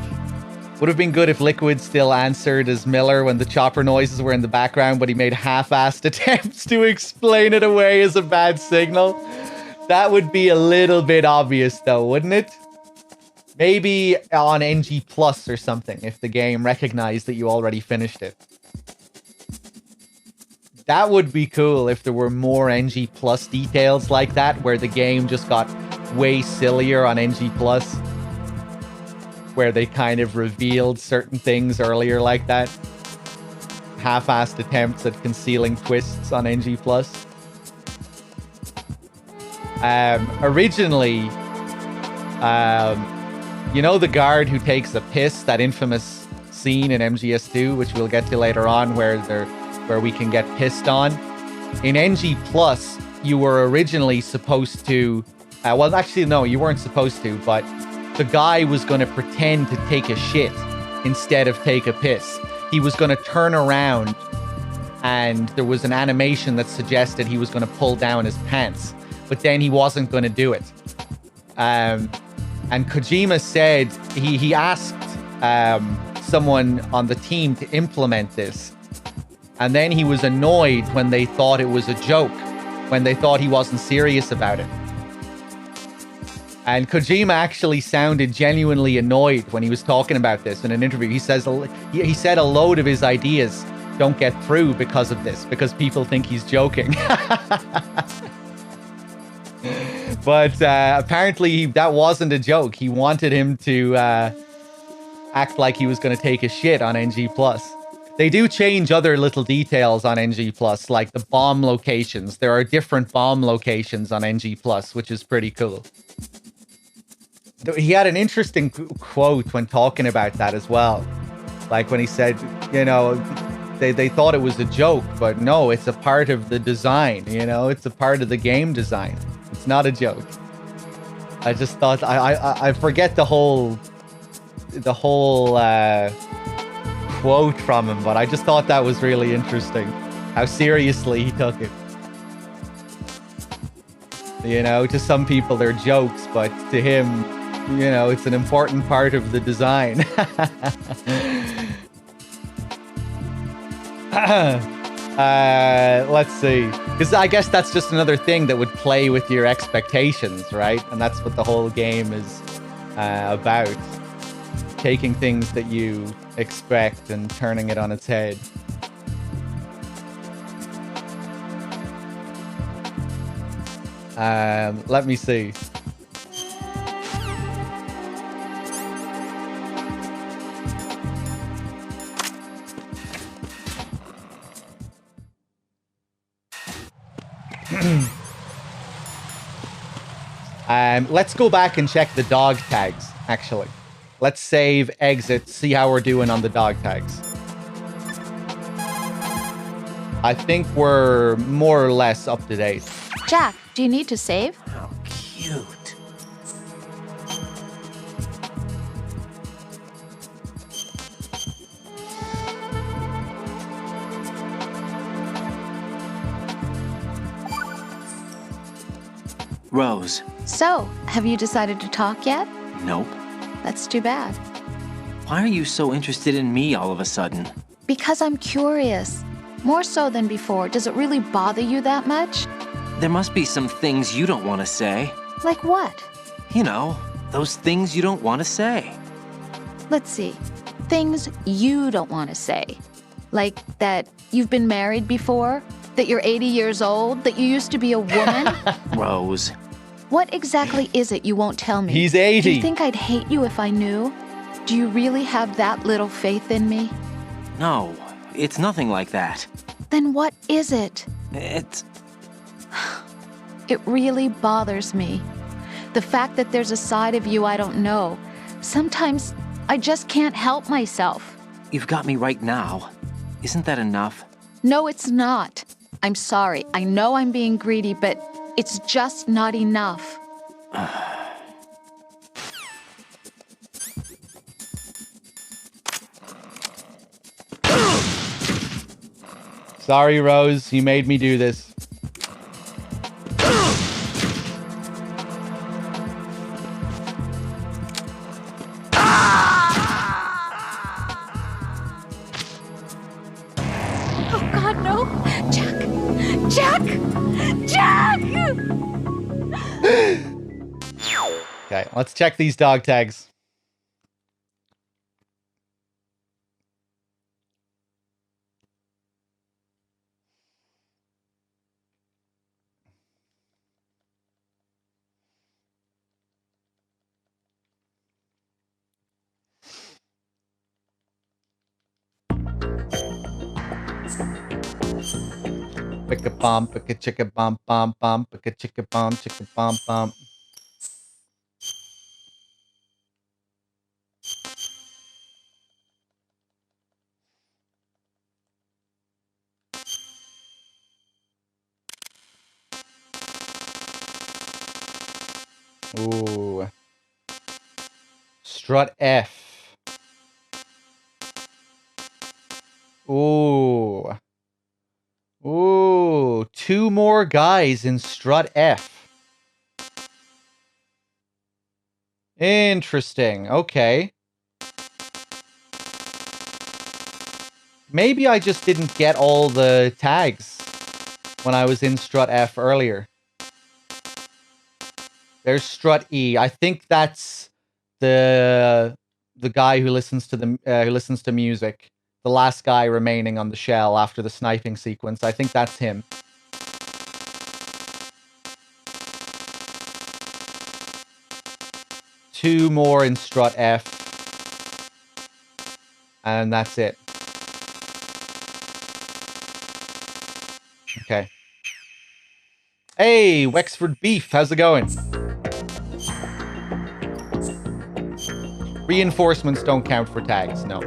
Would have been good if Liquid still answered as Miller when the chopper noises were in the background, but he made half-assed attempts to explain it away as a bad signal. That would be a little bit obvious though, wouldn't it? Maybe on NG Plus or something, if the game recognized that you already finished it. That would be cool if there were more NG Plus details like that, where the game just got way sillier on NG Plus. Where they kind of revealed certain things earlier like that. Half-assed attempts at concealing twists on NG Plus. Originally, you know the guard who takes a piss, that infamous scene in MGS2, which we'll get to later on, where we can get pissed on. In NG Plus, you were originally supposed to, well, actually, no, you weren't supposed to, but the guy was going to pretend to take a shit instead of take a piss. He was going to turn around, and there was an animation that suggested he was going to pull down his pants, but then he wasn't going to do it. And Kojima said he asked someone on the team to implement this, and then he was annoyed when they thought it was a joke, when they thought he wasn't serious about it. And Kojima actually sounded genuinely annoyed when he was talking about this in an interview. He said a load of his ideas don't get through because of this, because people think he's joking. But apparently that wasn't a joke. He wanted him to act like he was going to take a shit on NG+. They do change other little details on NG+, like the bomb locations. There are different bomb locations on NG+, which is pretty cool. He had an interesting quote when talking about that as well. Like when he said, you know, they thought it was a joke, but no, it's a part of the design, you know? It's a part of the game design. It's not a joke. I just thought, I forget the whole quote from him, but I just thought that was really interesting, how seriously he took it. You know, to some people they're jokes, but to him, you know, it's an important part of the design. Let's see. Because I guess that's just another thing that would play with your expectations, right? And that's what the whole game is about. Taking things that you expect and turning it on its head. Let me see. Let's go back and check the dog tags, actually. Let's save, exit, see how we're doing on the dog tags. I think we're more or less up to date. Jack, do you need to save? How cute. Rose. So, have you decided to talk yet? Nope. That's too bad. Why are you so interested in me all of a sudden? Because I'm curious. More so than before. Does it really bother you that much? There must be some things you don't want to say. Like what? You know, those things you don't want to say. Let's see. Things you don't want to say. Like that you've been married before? That you're 80 years old? That you used to be a woman? Rose. What exactly is it you won't tell me? He's 80. Do you think I'd hate you if I knew? Do you really have that little faith in me? No, it's nothing like that. Then what is it? It's... It really bothers me. The fact that there's a side of you I don't know. Sometimes I just can't help myself. You've got me right now. Isn't that enough? No, it's not. I'm sorry. I know I'm being greedy, but it's just not enough. Sorry, Rose. You made me do this. Oh, God, no. Jack! Jack! Jack! Okay, let's check these dog tags. Picka bump, picka chicka bump, bump, bump, picka chicka bump, chicka bump, bump. Ooh. Strut F. Ooh. Ooh. 2 more guys in Strut F. Interesting. Okay. Maybe I just didn't get all the tags when I was in Strut F earlier. There's Strut E. I think that's the guy who listens to music. The last guy remaining on the shell after the sniping sequence. I think that's him. Two more in Strut F. And that's it. Okay. Hey, Wexford Beef, how's it going? Reinforcements don't count for tags, no.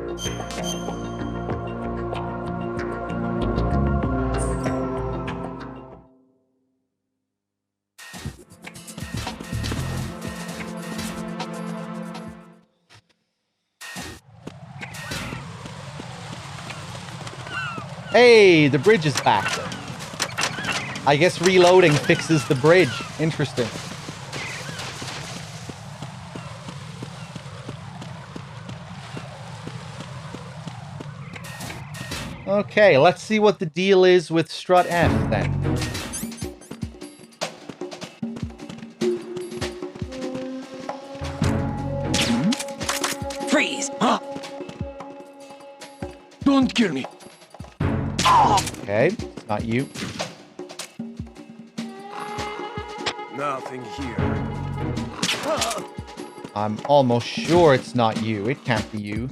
Hey, the bridge is back. I guess reloading fixes the bridge. Interesting. Okay, let's see what the deal is with Strut F then. Freeze! Huh? Don't kill me. Okay, it's not you. Nothing here. I'm almost sure it's not you. It can't be you.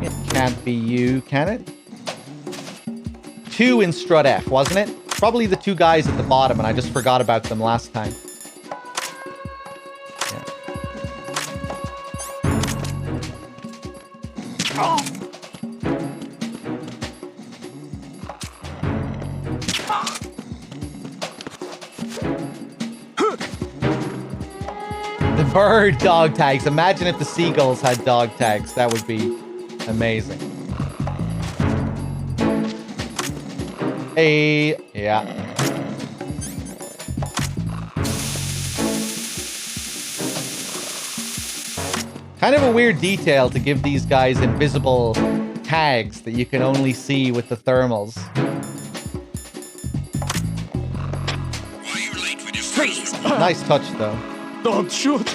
It can't be you, can it? 2 in Strut F, wasn't it? Probably the 2 guys at the bottom, and I just forgot about them last time. Yeah. The bird dog tags. Imagine if the Seagulls had dog tags. That would be amazing. Hey, yeah. Kind of a weird detail to give these guys invisible tags that you can only see with the thermals. Freeze! Nice touch, though. Don't shoot!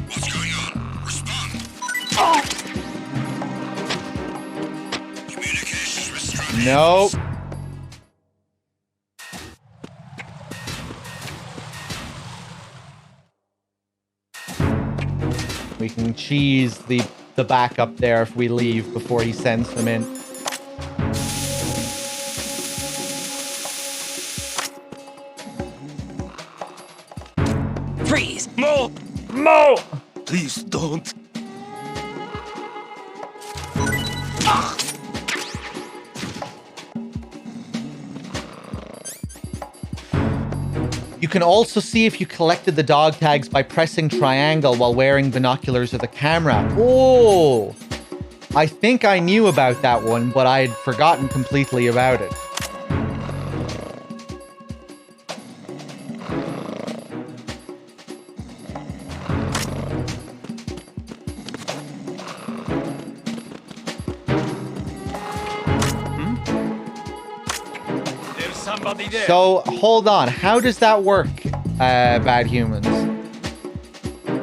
What's going on? Respond. Communications restricted. Nope. We can cheese the backup there if we leave before he sends them in. Freeze! Mo! Mo! Please don't. You can also see if you collected the dog tags by pressing triangle while wearing binoculars or the camera. Oh! I think I knew about that one, but I had forgotten completely about it. There's somebody there. So, hold on. How does that work, Bad Humans?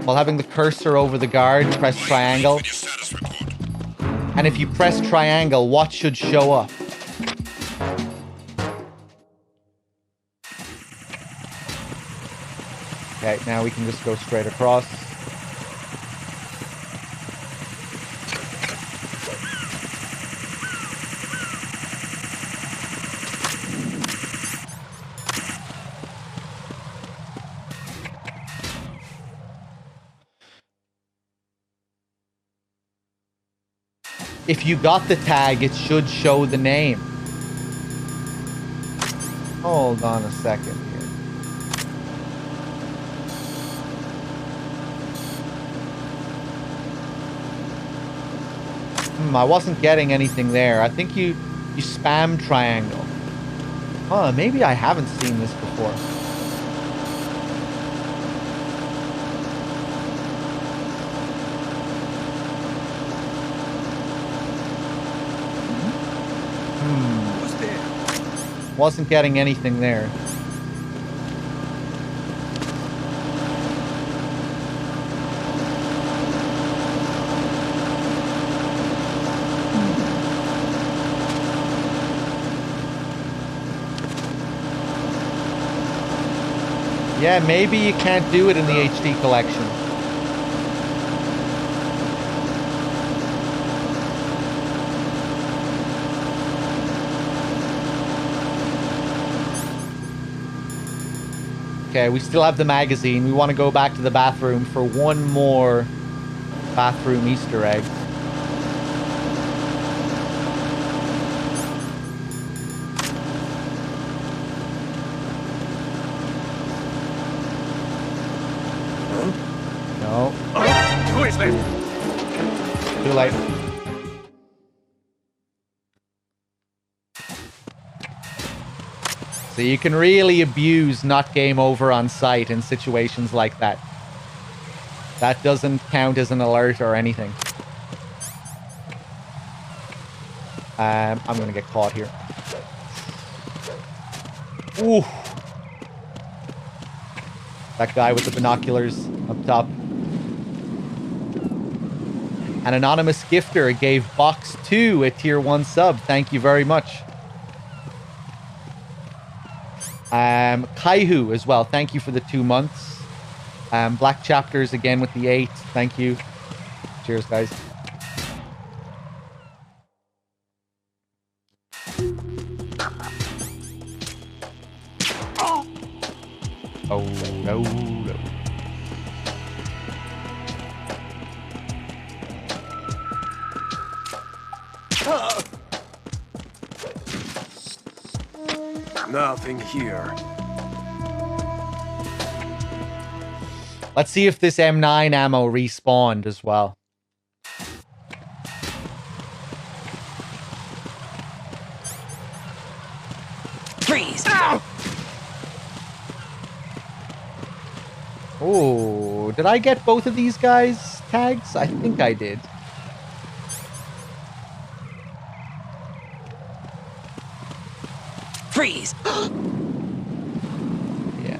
While having the cursor over the guard, press triangle. And if you press triangle, what should show up? Okay, now we can just go straight across. if you got the tag, it should show the name. Hold on a second here. I wasn't getting anything there. I think you spam triangle. Oh, maybe I haven't seen this before. Who's there? Wasn't getting anything there. Yeah, maybe you can't do it in the HD collection. Okay, we still have the magazine. We want to go back to the bathroom for one more bathroom Easter egg. No. Who is there? Too late. So you can really abuse not game over on site in situations like that. That doesn't count as an alert or anything. I'm gonna get caught here. Ooh. That guy with the binoculars up top. An anonymous gifter gave Box 2 a tier 1 sub. Thank you very much. Kaihu as well. Thank you for the 2 months. Black Chapters again with the 8. Thank you. Cheers, guys. Oh, no, no. Nothing here. Let's see if this M9 ammo respawned as well. Freeze! Oh, did I get both of these guys' tags? I think I did. Freeze! Yeah.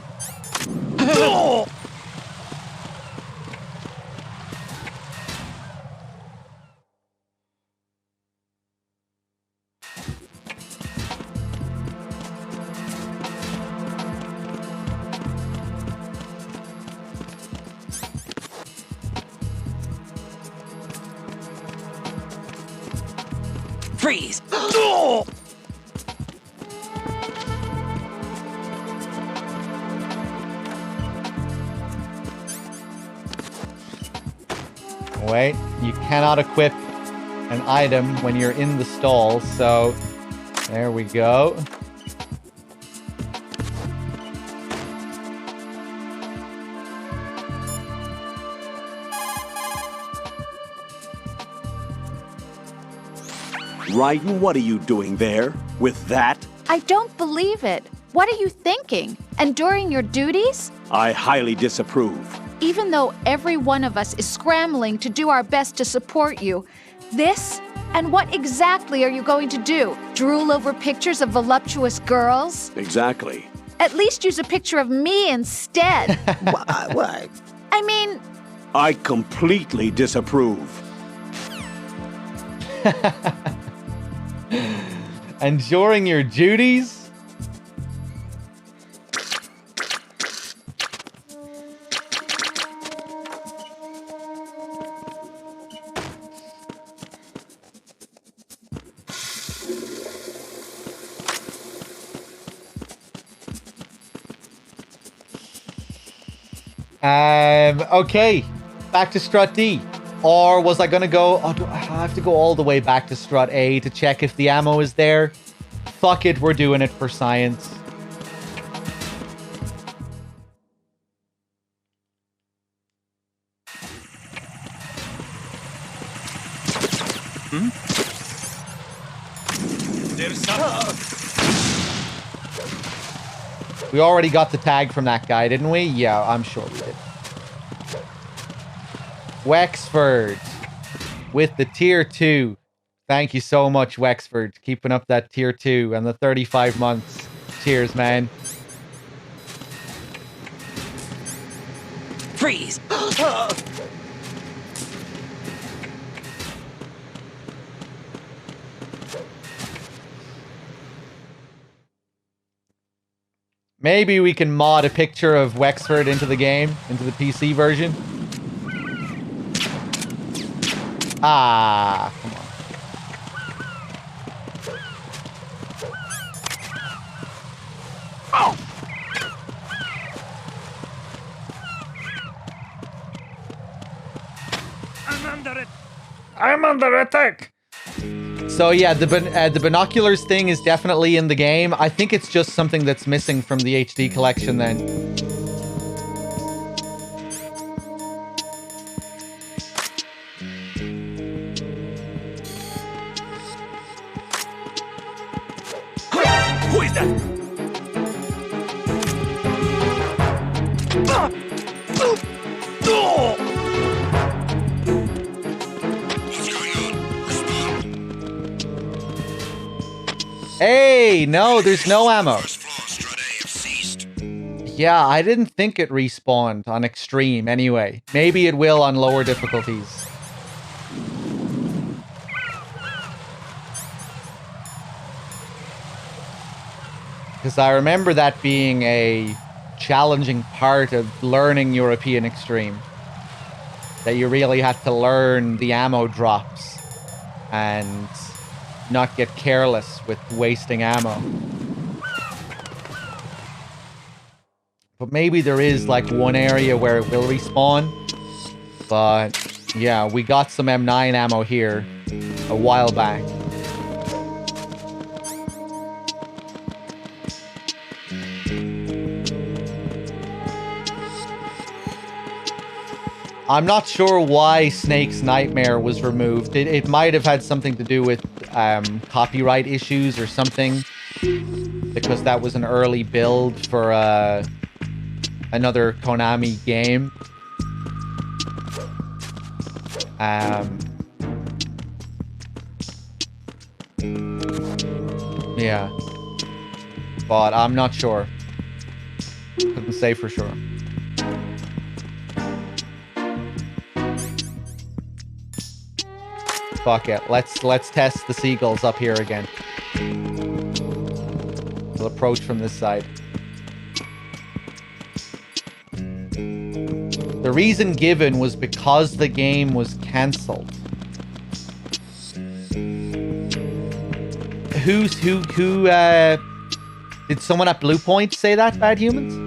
Freeze! Wait, you cannot equip an item when you're in the stall, so there we go. Raiden, what are you doing there? With that? I don't believe it. What are you thinking? Enduring your duties? I highly disapprove. Even though every one of us is scrambling to do our best to support you, this? And what exactly are you going to do? Drool over pictures of voluptuous girls? Exactly. At least use a picture of me instead. What? I mean... I completely disapprove. Enduring your duties? Okay, back to Strut D. Or was I going to go... Oh, do I have to go all the way back to strut A to check if the ammo is there? Fuck it, we're doing it for science. We already got the tag from that guy, didn't we? Yeah, I'm sure we did. Wexford with the tier 2. Thank you so much, Wexford. Keeping up that tier 2 and the 35 months. Cheers, man. Freeze! Maybe we can mod a picture of Wexford into the game, into the PC version. Ah, come on. Oh. I'm under attack. So yeah, the binoculars thing is definitely in the game. I think it's just something that's missing from the HD collection then. Who is that? Hey, no, there's no ammo. Yeah, I didn't think it respawned on extreme anyway. Maybe it will on lower difficulties. Because I remember that being a challenging part of learning European Extreme. That you really had to learn the ammo drops and not get careless with wasting ammo. But maybe there is like one area where it will respawn. But yeah, we got some M9 ammo here a while back. I'm not sure why Snake's Nightmare was removed. It might have had something to do with copyright issues or something. Because that was an early build for another Konami game. Yeah. But I'm not sure. Couldn't say for sure. Fuck it. Let's test the Seagulls up here again. We'll approach from this side. The reason given was because the game was cancelled. Who did someone at Blue Point say that, Bad Humans?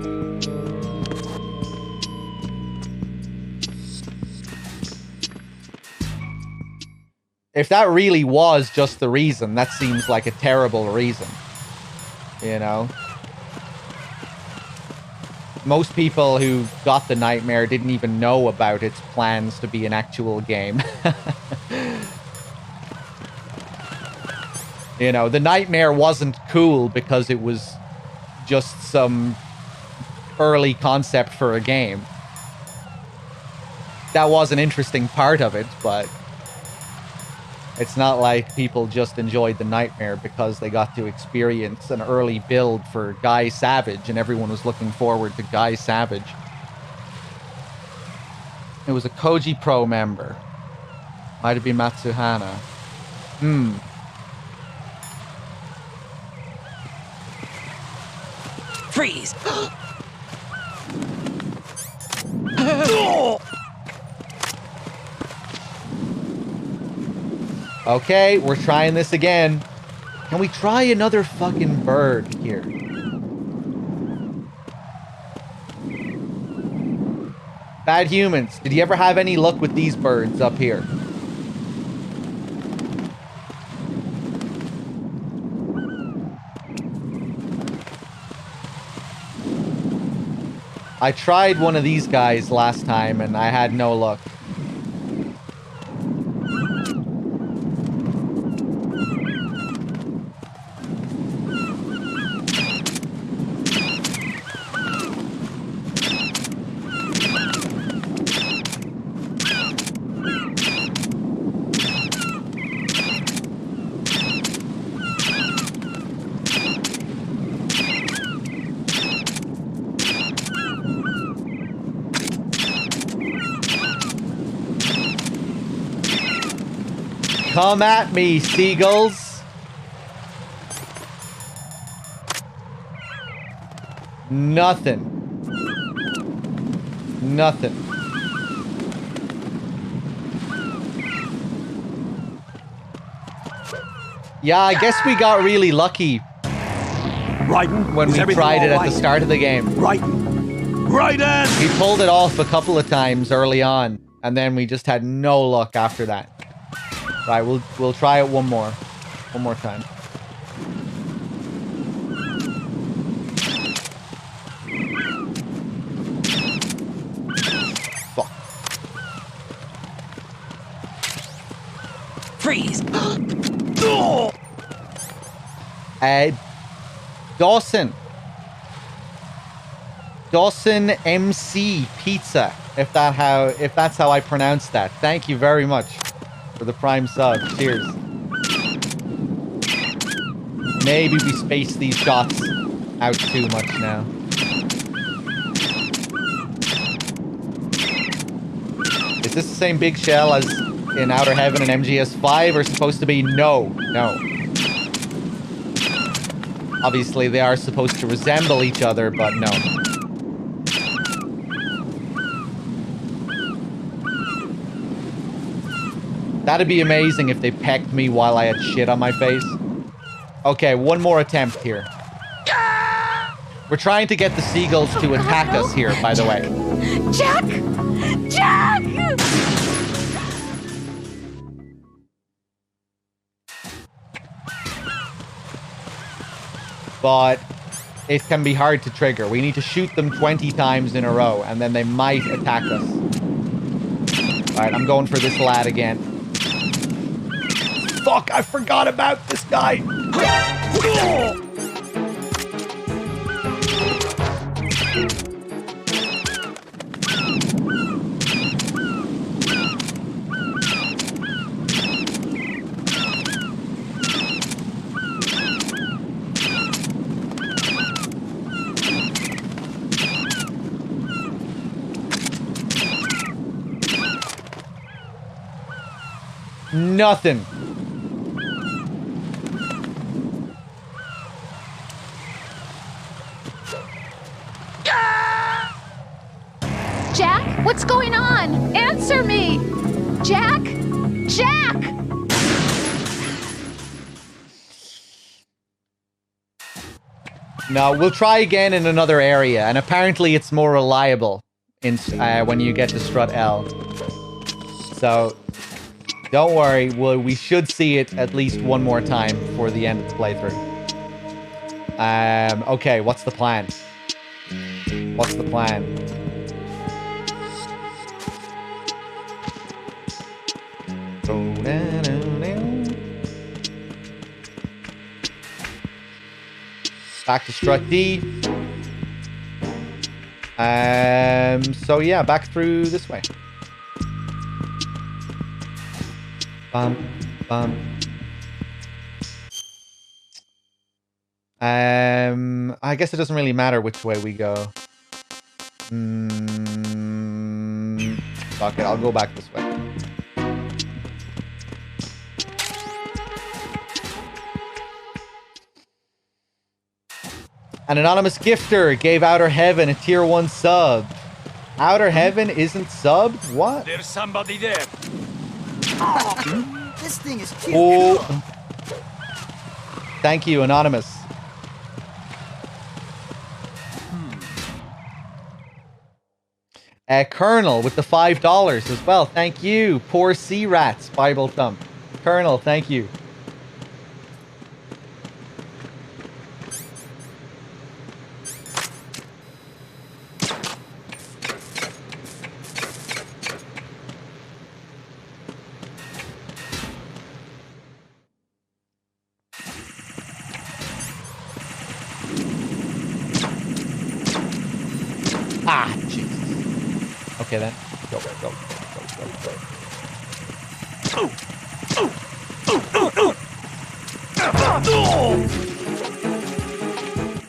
If that really was just the reason, that seems like a terrible reason. You know? Most people who got the Nightmare didn't even know about its plans to be an actual game. You know, the Nightmare wasn't cool because it was just some early concept for a game. That was an interesting part of it, but it's not like people just enjoyed the Nightmare because they got to experience an early build for Guy Savage and everyone was looking forward to Guy Savage. It was a Koji Pro member. Might have been Matsuhana. Freeze! Okay, we're trying this again. Can we try another fucking bird here? Bad humans, did you ever have any luck with these birds up here? I tried one of these guys last time and I had no luck. Come at me, seagulls. Nothing. Nothing. Yeah, I guess we got really lucky. Raiden, when we tried it at the start of the game. Raiden! We pulled it off a couple of times early on, and then we just had no luck after that. Right, we'll try it one more time. Fuck. Freeze! Dawson MC Pizza, if that's how I pronounce that. Thank you very much for the Prime sub. Cheers. Maybe we space these shots out too much now. Is this the same big shell as in Outer Heaven and MGS2 or supposed to be? No. Obviously they are supposed to resemble each other, but no. That'd be amazing if they pecked me while I had shit on my face. Okay, one more attempt here. We're trying to get the seagulls to attack us here, by the way. Jack! Jack! But it can be hard to trigger. We need to shoot them 20 times in a row, and then they might attack us. Alright, I'm going for this lad again. Fuck, I forgot about this guy. Nothing. Jack, what's going on? Answer me! Jack? Jack! No, we'll try again in another area, and apparently it's more reliable in when you get to strut L. So, don't worry, we should see it at least one more time before the end of the playthrough. Okay, what's the plan? What's the plan? Back to strut D. So yeah, back through this way. I guess it doesn't really matter which way we go. Fuck it, I'll go back this way. An anonymous gifter gave Outer Heaven a tier 1 sub. Outer Heaven isn't subbed? What? There's somebody there. This thing is too cool. cool. Thank you, anonymous. Colonel with the $5 as well. Thank you. Poor sea rats, Bible thump. Colonel, thank you. Ah, Jesus. Okay then. Go, go, go, go, go, go.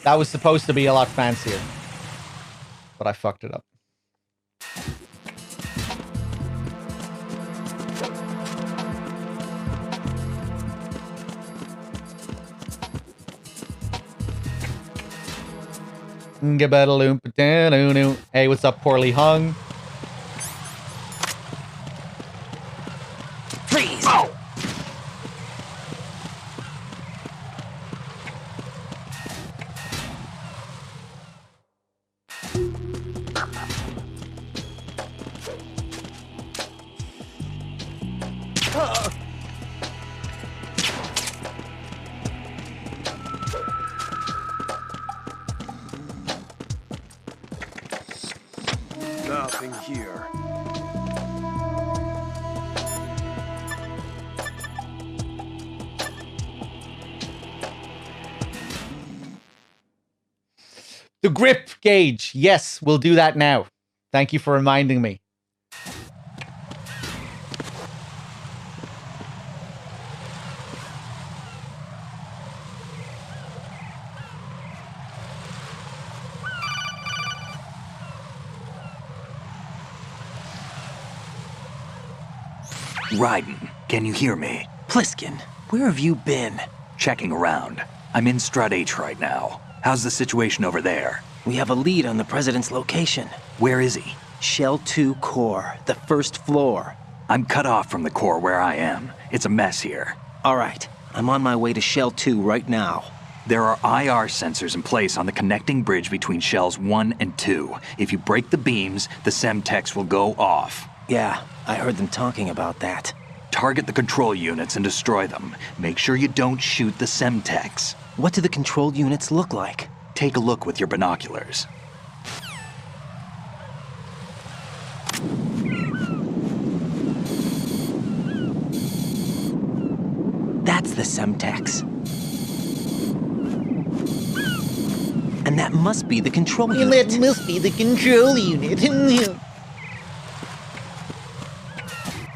That was supposed to be a lot fancier, but I fucked it up. Hey, what's up, poorly hung? Freeze! Oh. Nothing here. The grip gauge. Yes, we'll do that now. Thank you for reminding me. Raiden, can you hear me? Pliskin, where have you been? Checking around. I'm in Strut H right now. How's the situation over there? We have a lead on the President's location. Where is he? Shell 2 core, the first floor. I'm cut off from the core where I am. It's a mess here. All right, I'm on my way to Shell 2 right now. There are IR sensors in place on the connecting bridge between Shells 1 and 2. If you break the beams, the Semtex will go off. Yeah, I heard them talking about that. Target the control units and destroy them. Make sure you don't shoot the Semtex. What do the control units look like? Take a look with your binoculars. That's the Semtex. And that must be the control unit. That must be the control unit.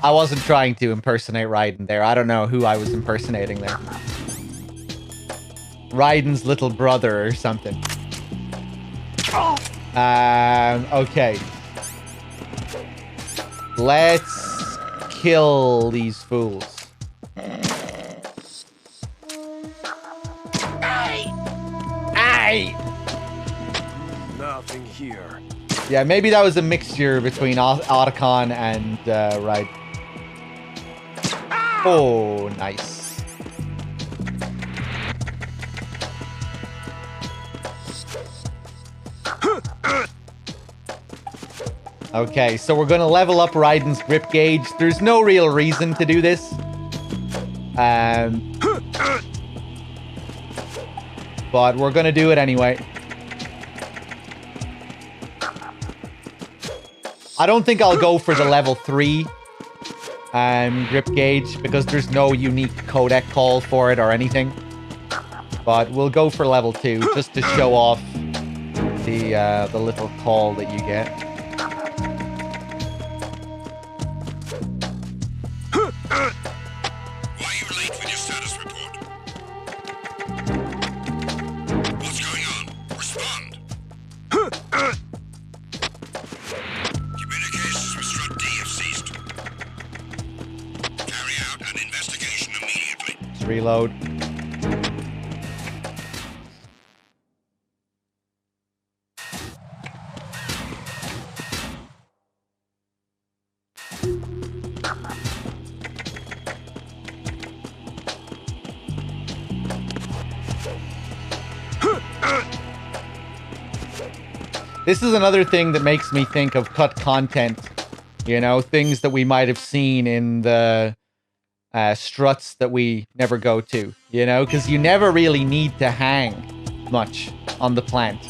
I wasn't trying to impersonate Raiden there. I don't know who I was impersonating there. Raiden's little brother or something. Okay. Let's kill these fools. Aye! Nothing here. Yeah, maybe that was a mixture between Otacon and Raiden. Oh, nice. Okay, so we're gonna level up Raiden's grip gauge. There's no real reason to do this. But we're gonna do it anyway. I don't think I'll go for the level 3 grip gauge because there's no unique codec call for it or anything. But we'll go for level 2 just to show off the little call that you get. Why are you late with your status report? What's going on? Respond. Communications with Strut D have ceased. Carry out an investigation immediately. Let's reload. This is another thing that makes me think of cut content. You know, things that we might have seen in the struts that we never go to. You know, because you never really need to hang much on the plant.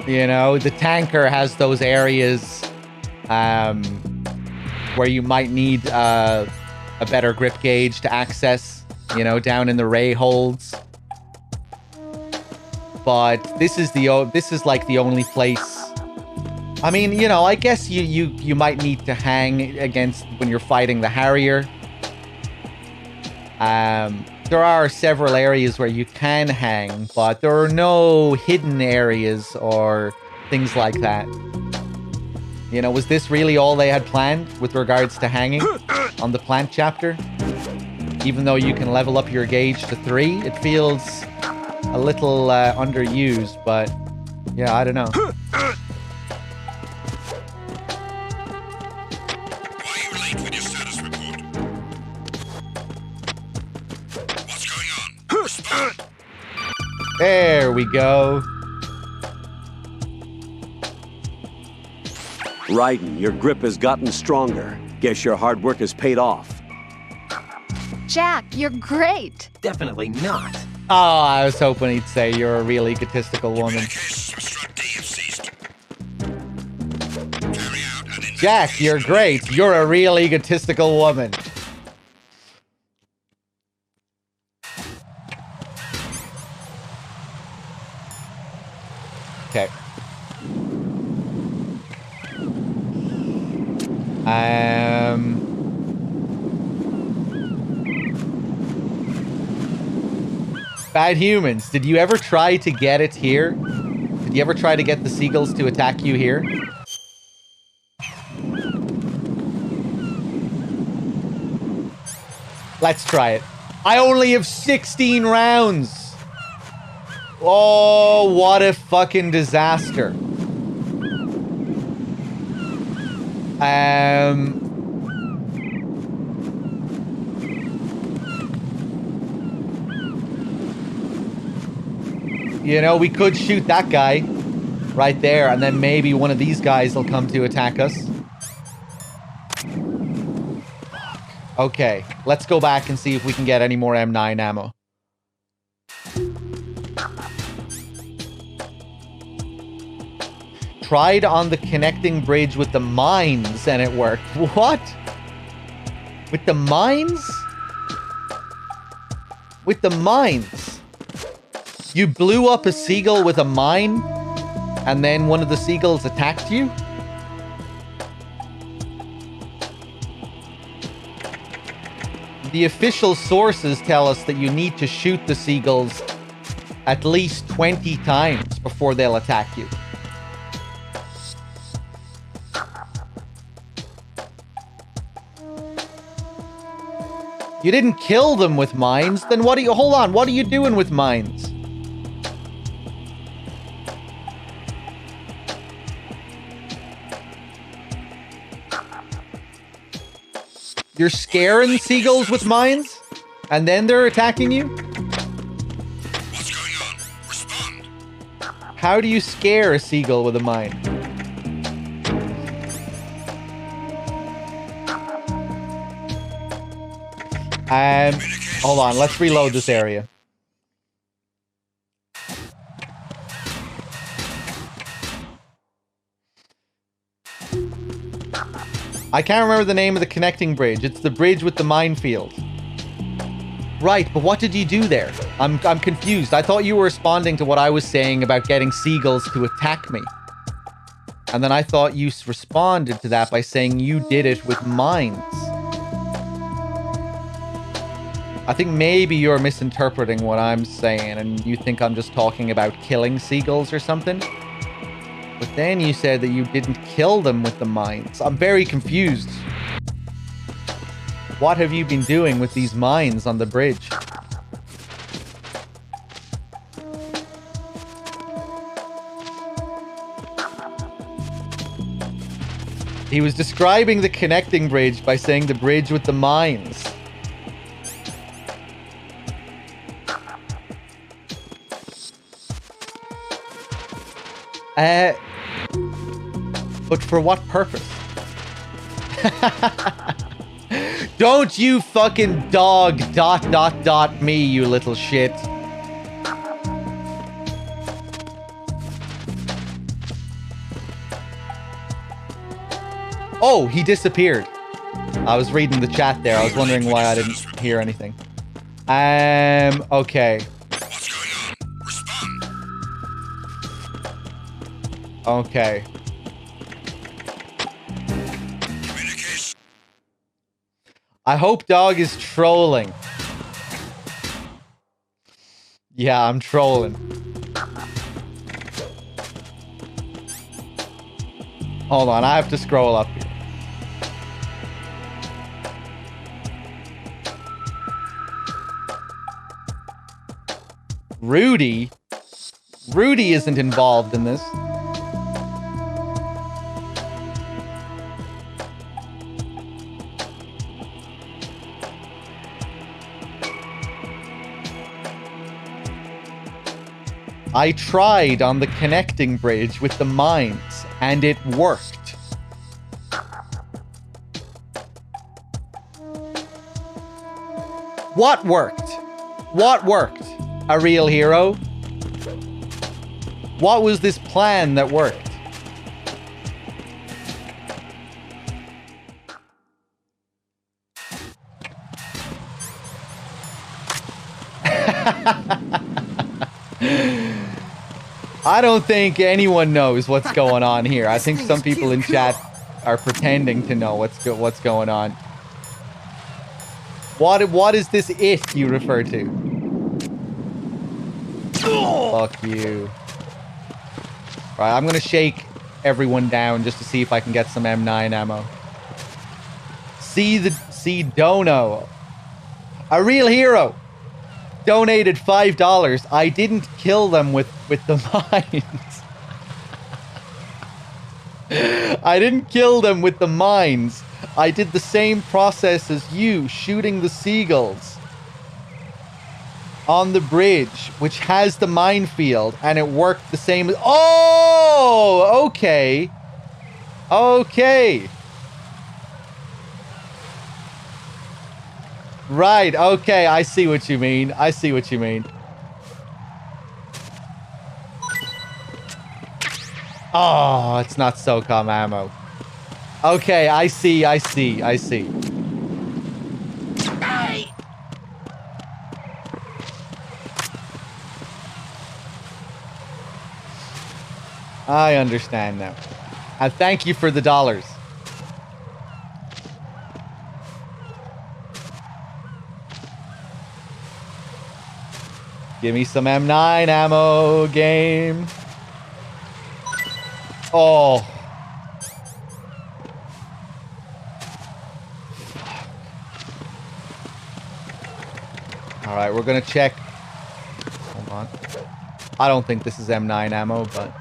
You know, the tanker has those areas where you might need a better grip gauge to access, you know, down in the ray holds. But this is like the only place. I mean, you know, I guess you might need to hang against when you're fighting the Harrier. There are several areas where you can hang, but there are no hidden areas or things like that. You know, was this really all they had planned with regards to hanging on the plant chapter? Even though you can level up your gauge to 3, it feels a little underused, but yeah, I don't know. Why are you late with your status report? What's going on? Respond. There we go. Raiden, your grip has gotten stronger. Guess your hard work has paid off. Jack, you're great. Definitely not. Oh, I was hoping he'd say you're a real egotistical woman. Jack, you're great. You're a real egotistical woman. Okay. Bad humans, did you ever try to get it here? Did you ever try to get the Seagulls to attack you here? Let's try it. I only have 16 rounds. Oh, what a fucking disaster. You know, we could shoot that guy right there, and then maybe one of these guys will come to attack us. Okay, let's go back and see if we can get any more M9 ammo. Tried on the connecting bridge with the mines and it worked. What? With the mines? With the mines? You blew up a seagull with a mine and then one of the seagulls attacked you? The official sources tell us that you need to shoot the seagulls at least 20 times before they'll attack you. You didn't kill them with mines, then what are you... Hold on, what are you doing with mines? You're scaring seagulls with mines? And then they're attacking you? What's going on? Respond. How do you scare a seagull with a mine? Hold on, let's reload this area. I can't remember the name of the connecting bridge. It's the bridge with the minefield. Right, but what did you do there? I'm confused. I thought you were responding to what I was saying about getting seagulls to attack me. And then I thought you responded to that by saying you did it with mines. I think maybe you're misinterpreting what I'm saying and you think I'm just talking about killing seagulls or something. But then you said that you didn't kill them with the mines. I'm very confused. What have you been doing with these mines on the bridge? He was describing the connecting bridge by saying the bridge with the mines. But for what purpose? Don't you fucking dog ... me, you little shit. Oh, he disappeared. I was reading the chat there. I was wondering why I didn't hear anything. Okay. Okay. I hope Dogg is trolling. Yeah, I'm trolling. Hold on, I have to scroll up here. Rudy? Rudy isn't involved in this. I tried on the connecting bridge with the mines, and it worked. What worked? What worked? A real hero? What was this plan that worked? I don't think anyone knows what's going on here. I think some people in chat are pretending to know what's going on. What is this it you refer to? Fuck you. Right, I'm gonna shake everyone down just to see if I can get some M9 ammo. See Dono. A real hero. Donated $5. I didn't kill them with the mines. I didn't kill them with the mines. I did the same process as you, shooting the Seagulls on the bridge, which has the minefield, and it worked the same as... Oh! Okay. Okay. Right, okay, I see what you mean. I see what you mean. Oh, it's not SOCOM ammo. Okay, I see. I understand now. And thank you for the dollars. Give me some M9 ammo, game. Oh. All right, we're gonna check. Hold on. I don't think this is M9 ammo, but...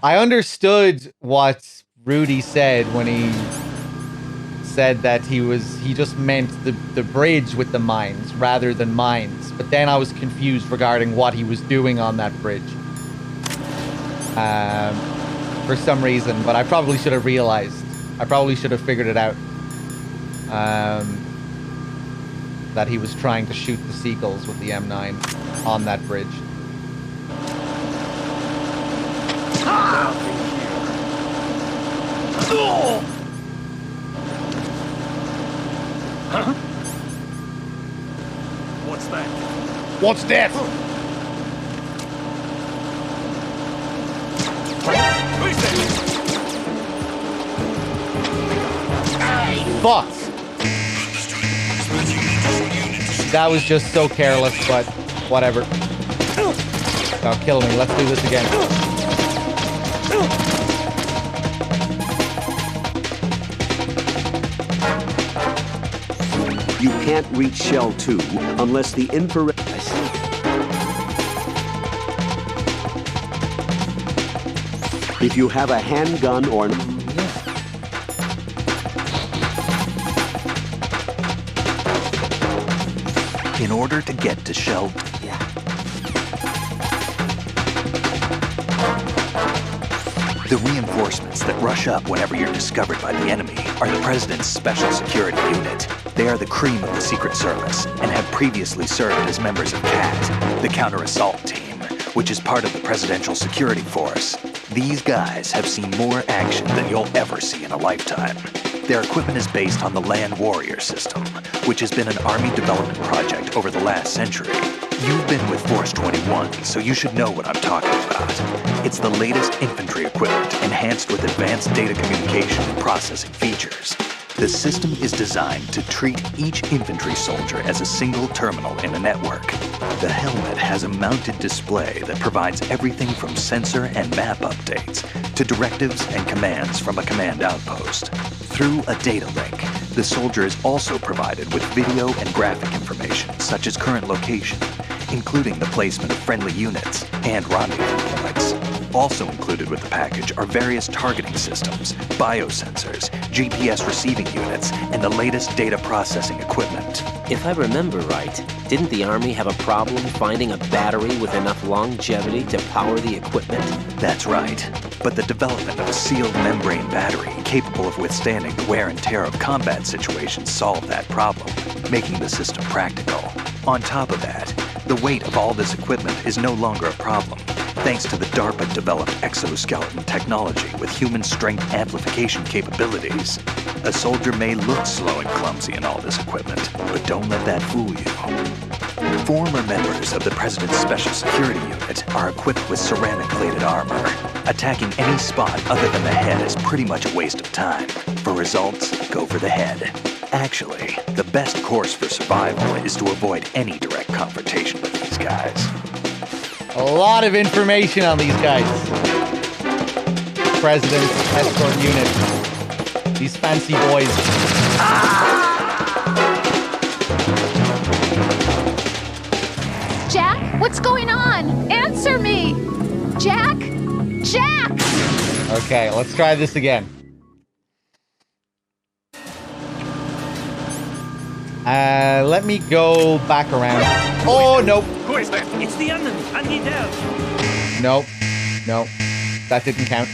I understood what Rudy said when he said that he just meant the bridge with the mines rather than mines. But then I was confused regarding what he was doing on that bridge. For some reason, but I probably should have realized. I probably should have figured it out. That he was trying to shoot the Seagulls with the M9 on that bridge. Huh? What's that? What's that? Fuck! That was just so careless, but whatever. Oh, kill me. Let's do this again. You can't reach Shell 2 unless the infrared... I see. If you have a handgun or an... In order to get to Shell... The reinforcements that rush up whenever you're discovered by the enemy are the President's Special Security Unit. They are the cream of the Secret Service and have previously served as members of CAT, the Counter-Assault Team, which is part of the Presidential Security Force. These guys have seen more action than you'll ever see in a lifetime. Their equipment is based on the Land Warrior system, which has been an Army development project over the last century. You've been with Force 21, so you should know what I'm talking about. It's the latest infantry equipment enhanced with advanced data communication and processing features. The system is designed to treat each infantry soldier as a single terminal in a network. The helmet has a mounted display that provides everything from sensor and map updates to directives and commands from a command outpost. Through a data link, the soldier is also provided with video and graphic information such as current location, including the placement of friendly units and rendezvous points. Also included with the package are various targeting systems, biosensors, GPS receiving units, and the latest data processing equipment. If I remember right, didn't the Army have a problem finding a battery with enough longevity to power the equipment? That's right. But the development of a sealed membrane battery capable of withstanding the wear and tear of combat situations solved that problem, making the system practical. On top of that, the weight of all this equipment is no longer a problem, thanks to the DARPA-developed exoskeleton technology with human strength amplification capabilities. A soldier may look slow and clumsy in all this equipment, but don't let that fool you. Former members of the President's Special Security Unit are equipped with ceramic-plated armor. Attacking any spot other than the head is pretty much a waste of time. For results, go for the head. Actually, the best course for survival is to avoid any direct confrontation with these guys. A lot of information on these guys. President's escort unit. These fancy boys. Jack, what's going on? Answer me! Jack? Jack! Okay, let's try this again. Let me go back around. Oh, nope. Who is that? It's the enemy. I need help. Nope. Nope. That didn't count.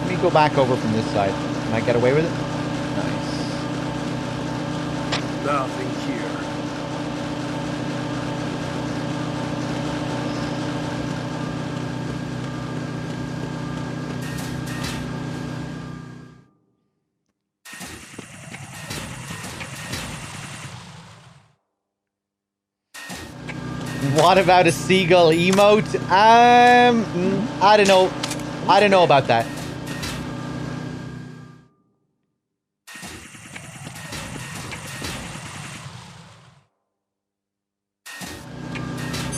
Let me go back over from this side. Can I get away with it? Nice. Nothing here. What about a seagull emote? I don't know. I don't know about that.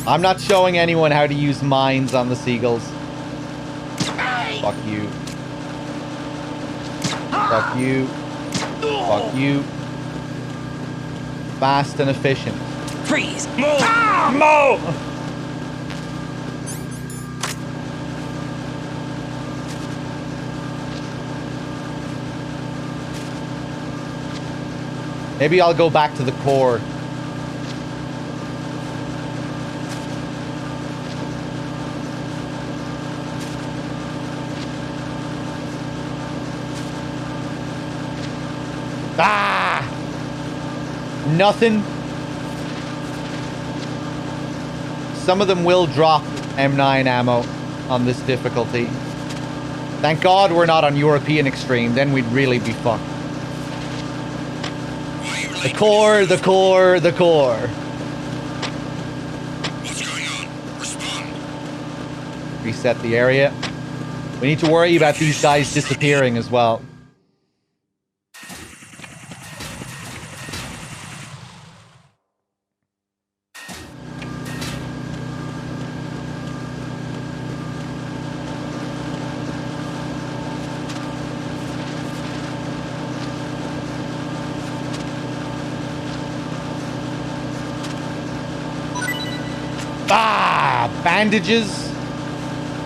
I'm not showing anyone how to use mines on the seagulls. Fuck you. Fuck you. Fuck you. Fast and efficient. Freeze! Move! Move! Maybe I'll go back to the core. Ah! Nothing. Some of them will drop M9 ammo on this difficulty. Thank God we're not on European Extreme, then we'd really be fucked. The core, the core, the core. What's going on? Respond. Reset the area. We need to worry about these guys disappearing as well. Bandages.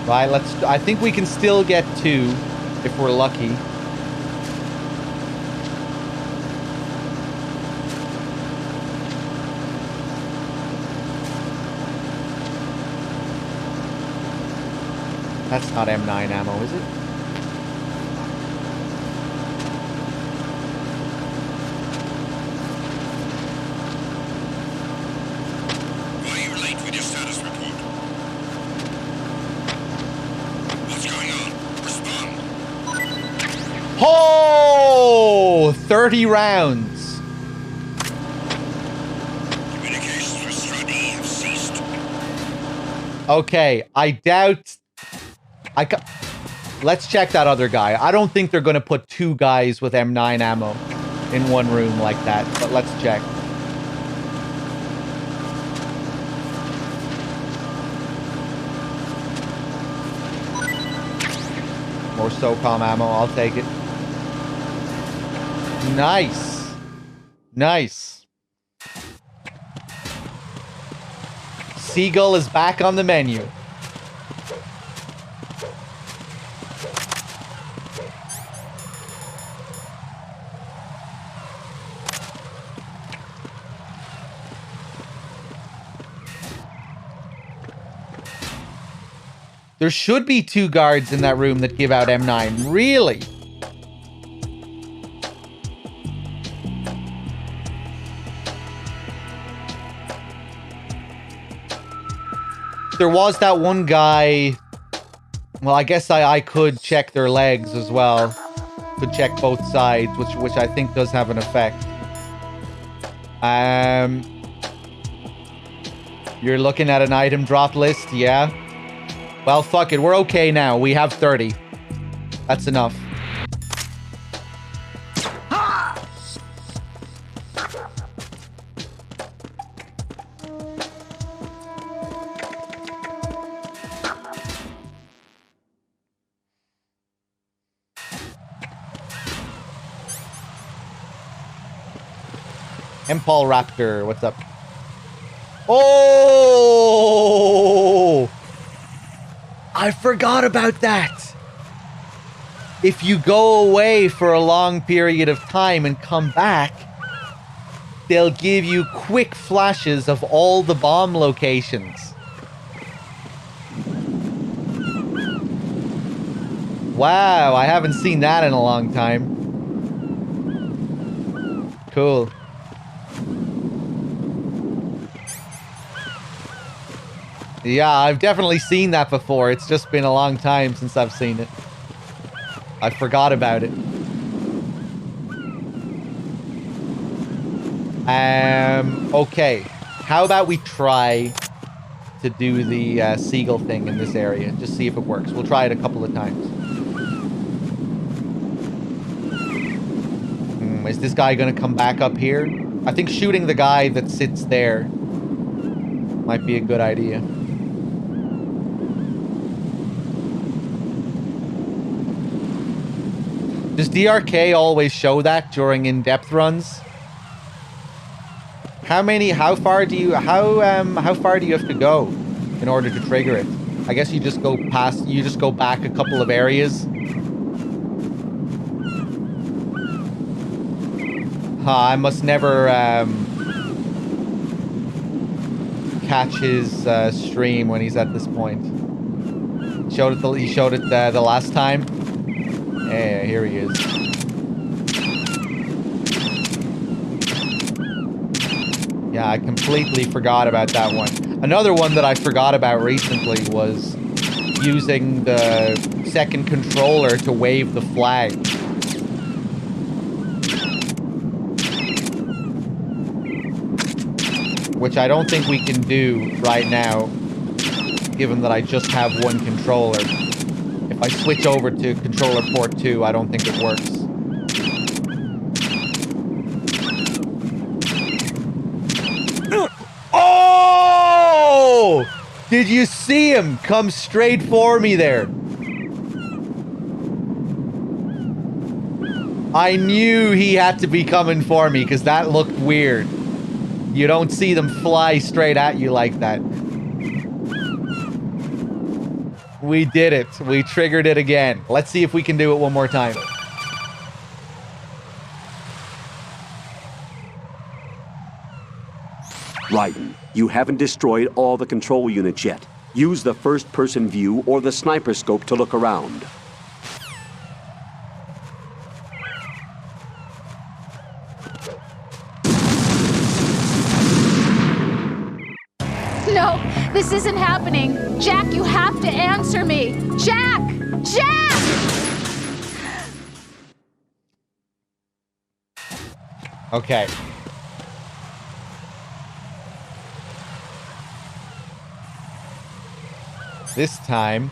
Right, I think we can still get 2 if we're lucky. That's not M9 ammo, is it? Why are you late with your status report? What's going on? Respond. Oh! 30 rounds. Communications with Stradi have ceased. Okay, I doubt... Let's check that other guy. I don't think they're going to put 2 guys with M9 ammo in one room like that, but let's check. More SOCOM ammo, I'll take it. Nice. Nice. Seagull is back on the menu. There should be 2 guards in that room that give out M9. Really? There was that one guy... Well, I guess I could check their legs as well. Could check both sides, which I think does have an effect. You're looking at an item drop list, yeah? Well, fuck it. We're okay now. We have 30. That's enough. Paul Raptor, what's up? Oh! I forgot about that. If you go away for a long period of time and come back, they'll give you quick flashes of all the bomb locations. Wow, I haven't seen that in a long time. Cool. Yeah, I've definitely seen that before. It's just been a long time since I've seen it. I forgot about it. Okay. How about we try to do the seagull thing in this area? Just see if it works. We'll try it a couple of times. Is this guy going to come back up here? I think shooting the guy that sits there might be a good idea. Does DRK always show that during in-depth runs? How far do you have to go in order to trigger it? I guess you just go back a couple of areas. I must never catch his stream when he's at this point. He showed it the last time. Yeah, here he is. Yeah, I completely forgot about that one. Another one that I forgot about recently was using the second controller to wave the flag. Which I don't think we can do right now, given that I just have one controller. If I switch over to controller port 2, I don't think it works. Oh! Did you see him come straight for me there? I knew he had to be coming for me because that looked weird. You don't see them fly straight at you like that. We did it. We triggered it again. Let's see if we can do it one more time. Raiden, you haven't destroyed all the control units yet. Use the first-person view or the sniper scope to look around. No, this isn't happening. Jack, you have to answer me. Jack! Jack! Okay. This time...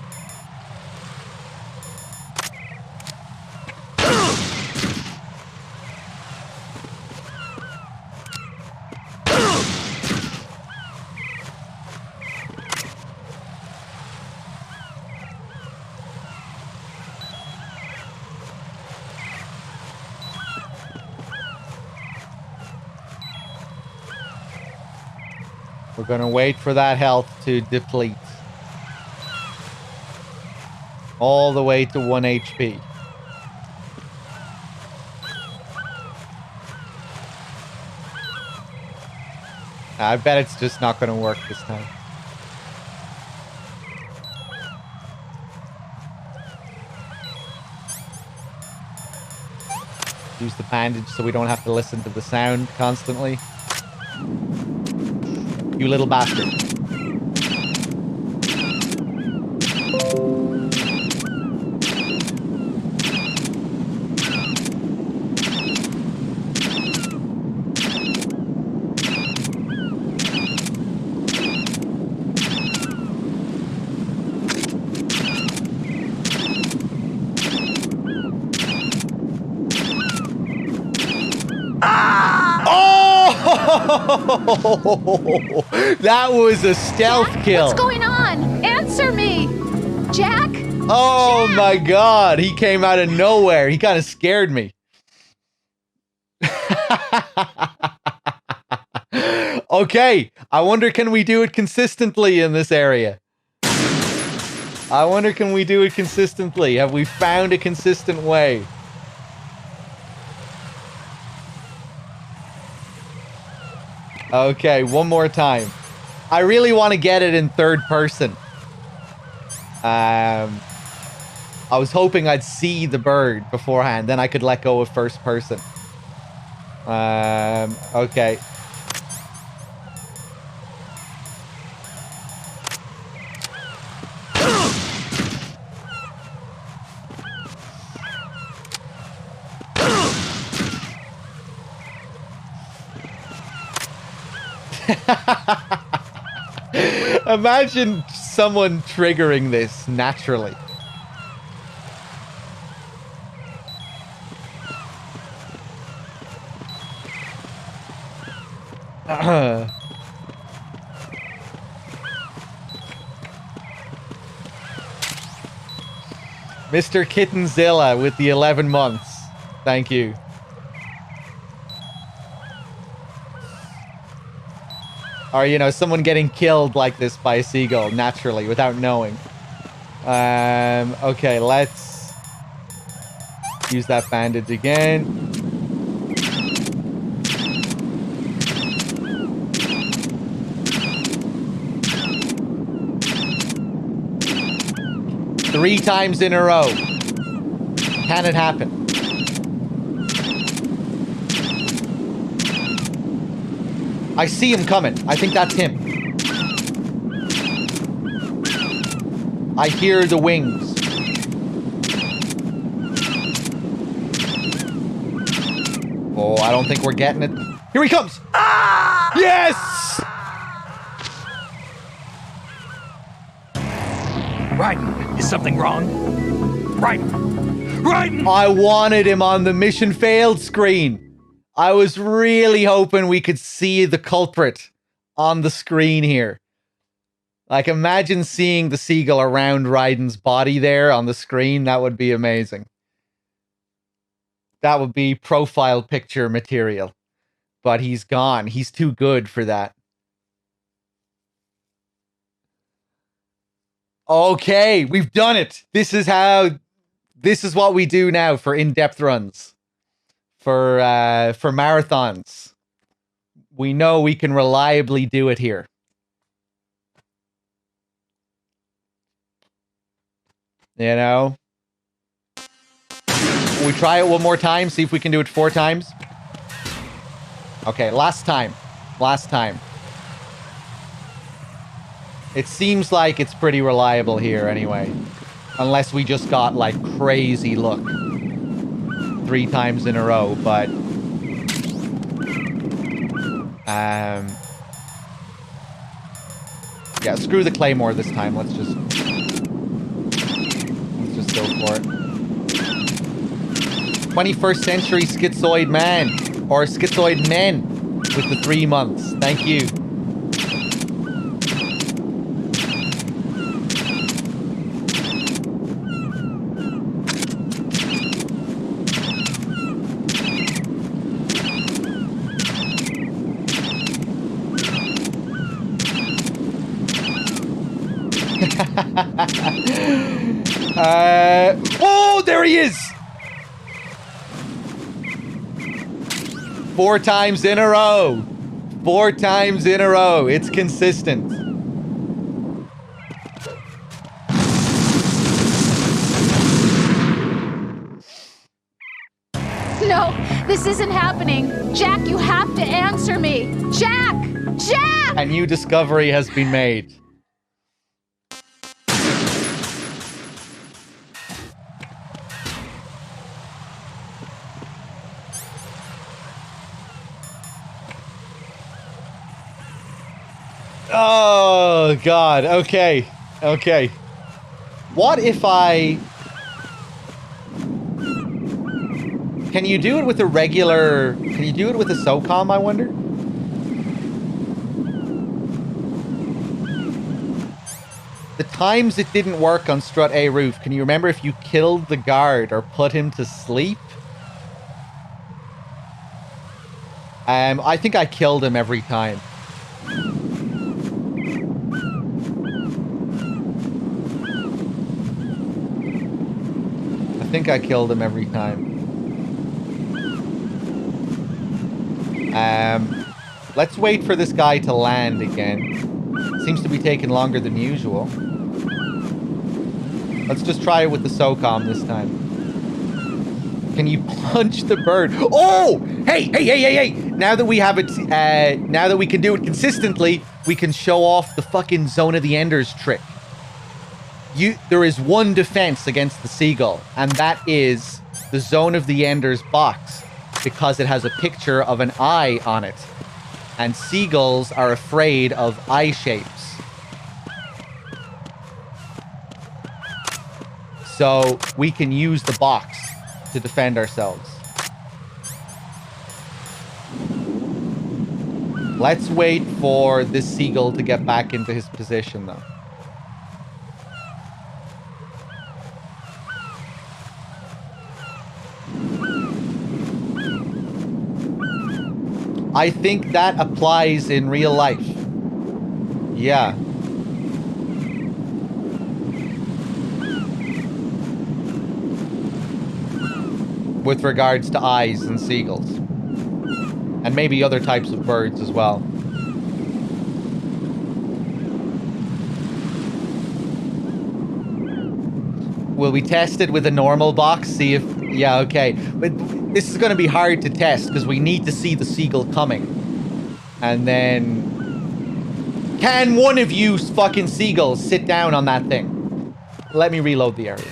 We're gonna wait for that health to deplete. All the way to 1 HP. I bet it's just not gonna work this time. Use the bandage so we don't have to listen to the sound constantly. You little bastard. That was a stealth kill. What's going on? Answer me! Jack? Oh Jack! my god, he came out of nowhere. He kind of scared me. Okay, I wonder can we do it consistently in this area? I wonder can we do it consistently? Have we found a consistent way? Okay, one more time. I really want to get it in third person. I was hoping I'd see the bird beforehand, then I could let go of first person. Okay. Imagine someone triggering this naturally. Mr. Kittenzilla with the 11 months. Thank you. Or, you know, someone getting killed like this by a seagull, naturally, without knowing. Okay, let's use that bandage again. Three times in a row. Can it happen? I see him coming. I think that's him. I hear the wings. Oh, I don't think we're getting it. Here he comes! Ah! Yes! Raiden, is something wrong? Raiden! Raiden! I wanted him on the mission failed screen. I was really hoping we could see the culprit on the screen here. Like, imagine seeing the seagull around Raiden's body there on the screen. That would be amazing. That would be profile picture material. But he's gone. He's too good for that. Okay, we've done it. This is what we do now for in-depth runs. For marathons. We know we can reliably do it here. You know? We try it one more time, see if we can do it 4 times. Okay, last time. Last time. It seems like it's pretty reliable here anyway. Unless we just got, like, crazy luck 3 times in a row, but... yeah, screw the claymore this time. Let's just go for it. 21st century schizoid man. Or schizoid men with the 3 months. Thank you. Oh, there he is! 4 times in a row. 4 times in a row. It's consistent. No, this isn't happening. Jack, you have to answer me. Jack! Jack! A new discovery has been made. Oh, God. Okay. Okay. What if I... Can you do it with a regular... Can you do it with a SOCOM, I wonder? The times it didn't work on Strut A roof, can you remember if you killed the guard or put him to sleep? I think I killed him every time. I think I killed him every time. Let's wait for this guy to land again. Seems to be taking longer than usual. Let's just try it with the SOCOM this time. Can you punch the bird? Oh! Hey, hey, hey, hey, hey! Now that we have it, now that we can do it consistently, we can show off the fucking Zone of the Enders trick. There is one defense against the Seagull, and that is the Zone of the Enders box, because it has a picture of an eye on it. And seagulls are afraid of eye shapes. So we can use the box to defend ourselves. Let's wait for this seagull to get back into his position, though. I think that applies in real life. Yeah. With regards to eyes and seagulls. And maybe other types of birds as well. Will we test it with a normal box? See if... Yeah, okay. But this is going to be hard to test because we need to see the seagull coming. And then... Can one of you fucking seagulls sit down on that thing? Let me reload the area.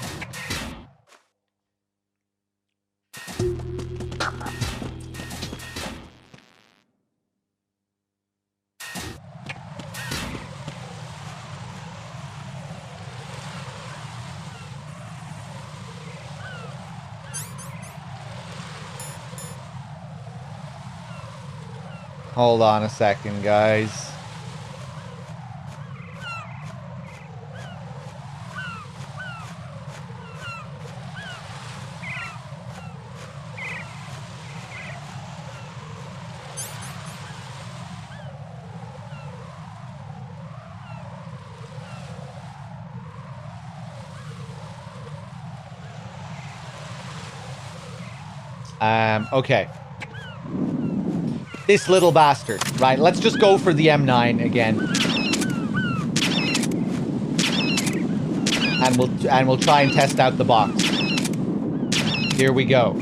Hold on a second, guys. Okay. This little bastard. Right, let's just go for the M9 again. And we'll try and test out the box. Here we go.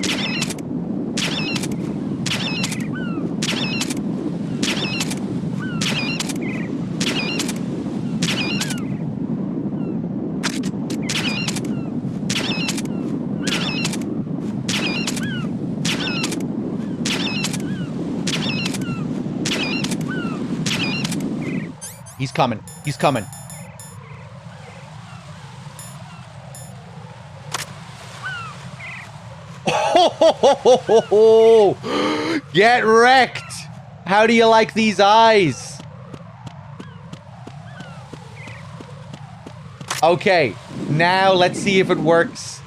He's coming. He's coming. Oh, get wrecked. How do you like these eyes? Okay, now let's see if it works.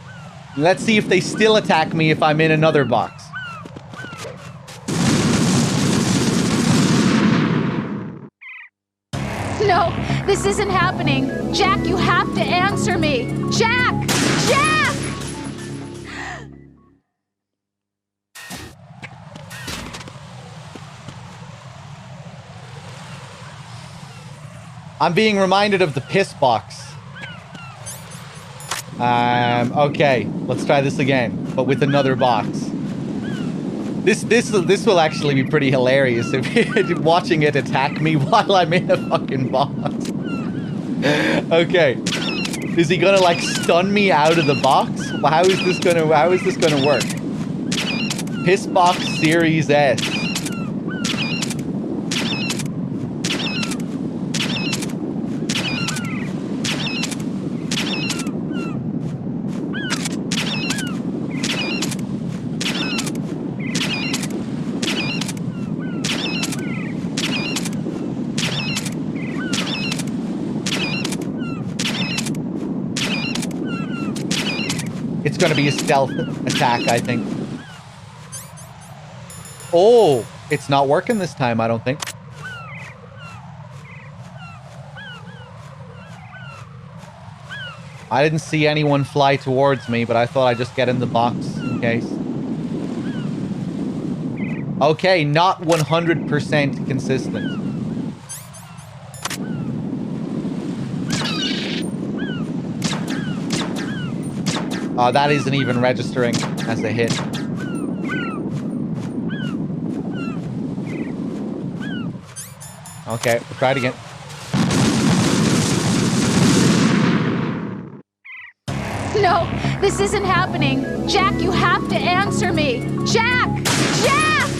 Let's see if they still attack me if I'm in another box. No, this isn't happening. Jack, you have to answer me. Jack! Jack! I'm being reminded of the piss box. Okay, let's try this again, but with another box. This will actually be pretty hilarious if you're watching it attack me while I'm in a fucking box. Okay. Is he gonna like stun me out of the box? How is this gonna work? Piss box Series S. It's gonna be a stealth attack, I think. Oh, it's not working this time, I don't think. I didn't see anyone fly towards me, but I thought I'd just get in the box in case. Okay, not 100% consistent. Oh, that isn't even registering as a hit. Okay, we'll try it again. No, this isn't happening. Jack, you have to answer me. Jack! Jack!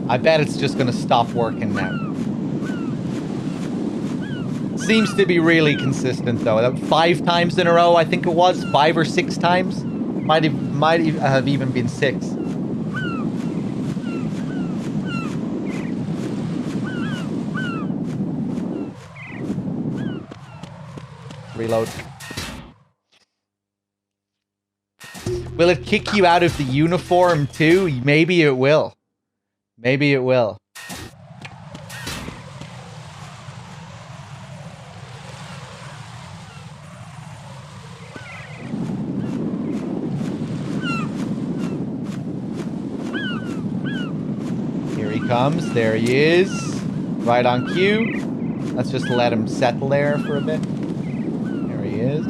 I bet it's just gonna stop working now. Seems to be really consistent though. 5 times in a row, I think it was 5 or 6 times. Might have even been 6. Reload. Will it kick you out of the uniform too? Maybe it will. Maybe it will. Here he comes. There he is. Right on cue. Let's just let him settle there for a bit. There he is.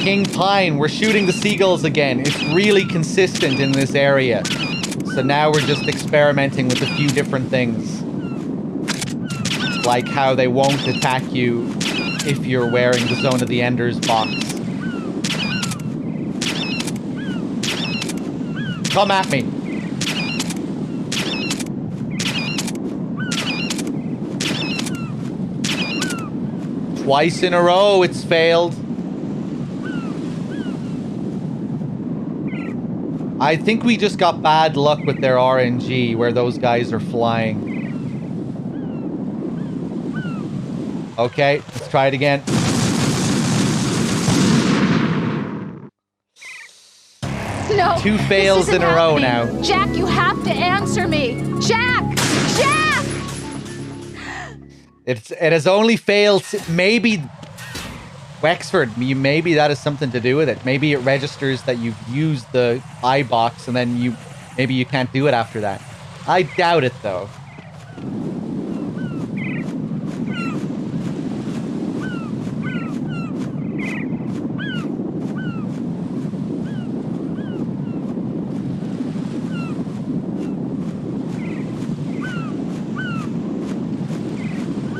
King Pine, we're shooting the Seagulls again. It's really consistent in this area. So now we're just experimenting with a few different things. Like how they won't attack you if you're wearing the Zone of the Enders box. Come at me. Twice in a row it's failed. I think we just got bad luck with their RNG where those guys are flying. Okay, let's try it again. No. 2 fails this isn't in a row happening. now. Jack, you have to answer me. Jack! Jack! It has only failed. Maybe Wexford. Maybe that has something to do with it. Maybe it registers that you've used the iBox and then maybe you can't do it after that. I doubt it though.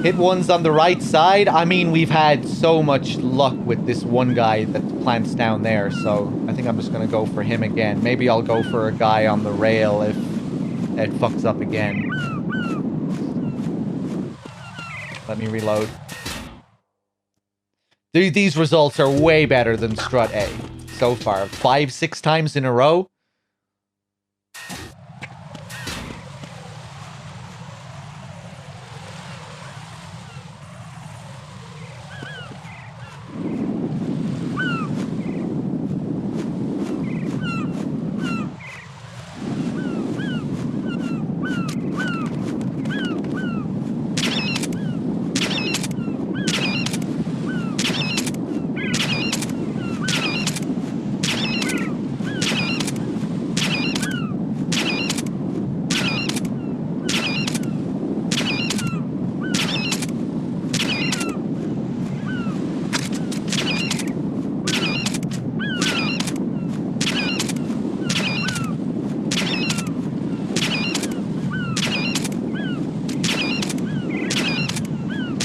Hit ones on the right side. I mean, we've had so much luck with this one guy that plants down there, so I think I'm just going to go for him again. Maybe I'll go for a guy on the rail if it fucks up again. Let me reload. Dude, these results are way better than Strut A so far. 5-6 times in a row.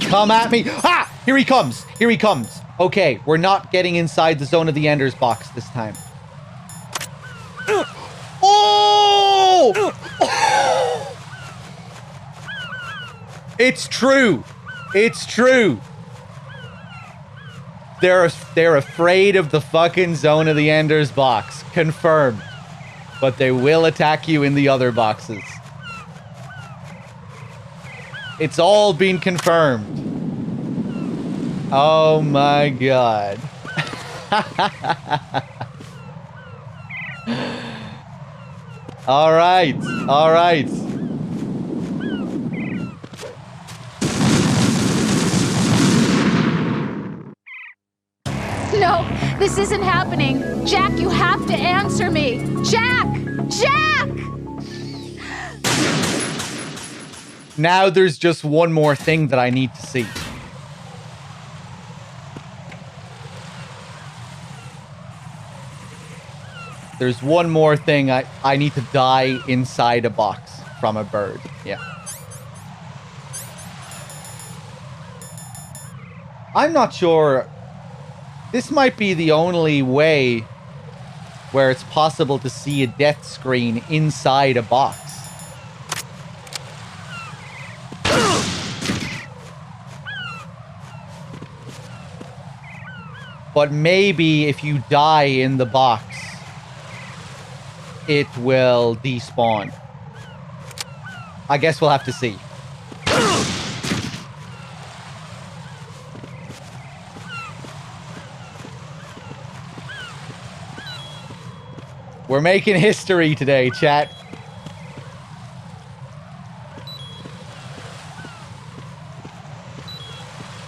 Come at me. Ah! Here he comes. Here he comes. Okay, we're not getting inside the zone of the Ender's box this time. Oh! It's true. It's true. They're afraid of the fucking zone of the Ender's box. Confirmed. But they will attack you in the other boxes. It's all been confirmed. Oh my god. All right. All right. No, this isn't happening. Jack, you have to answer me. Jack! Jack! Now there's just one more thing that I need to see. There's one more thing. I need to die inside a box from a bird. Yeah. I'm not sure. This might be the only way where it's possible to see a death screen inside a box. But maybe if you die in the box, it will despawn. I guess we'll have to see. We're making history today, chat.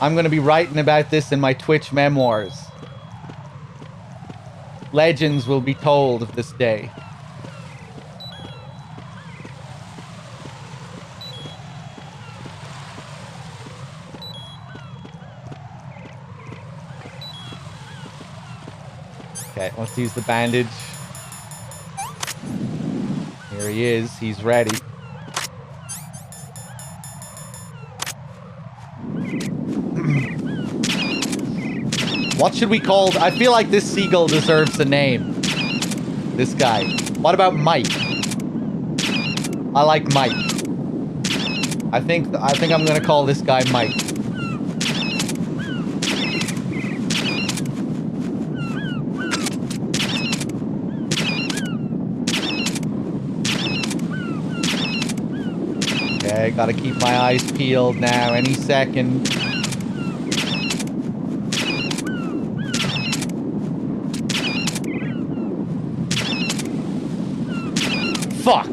I'm going to be writing about this in my Twitch memoirs. Legends will be told of this day. Okay, let's use the bandage. Here he is. He's ready. What should we call... I feel like this seagull deserves a name. This guy. What about Mike? I like Mike. I think I'm gonna call this guy Mike. Okay, gotta keep my eyes peeled now. Any second. Fuck!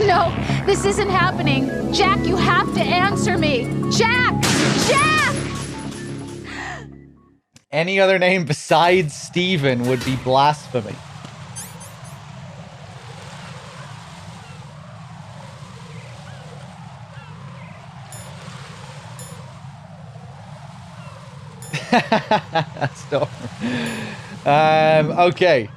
No, this isn't happening. Jack, you have to answer me. Jack! Jack! Any other name besides Steven would be blasphemy. Storm. Okay.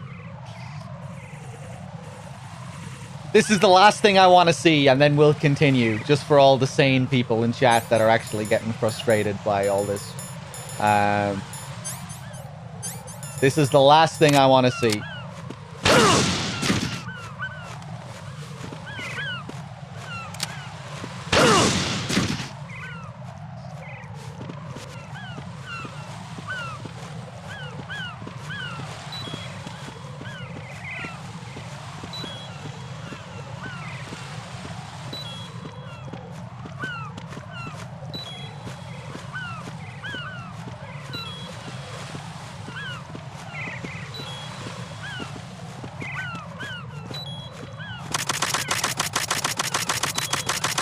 This is the last thing I want to see, and then we'll continue, just for all the sane people in chat that are actually getting frustrated by all this. This is the last thing I want to see.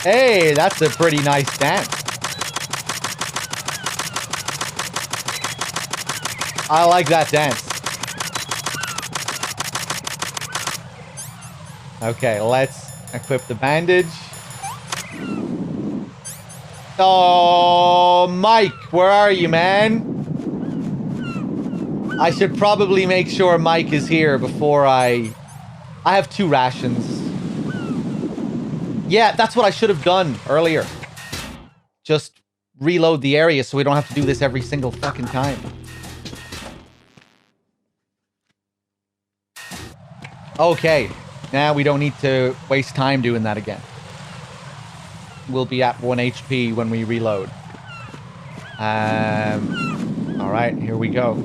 Hey, that's a pretty nice dance. I like that dance. Okay, let's equip the bandage. Oh, Mike, where are you, man? I should probably make sure Mike is here before I have 2 rations. Yeah, that's what I should have done earlier. Just reload the area so we don't have to do this every single fucking time. Okay, now we don't need to waste time doing that again. We'll be at 1 HP when we reload. Alright, here we go.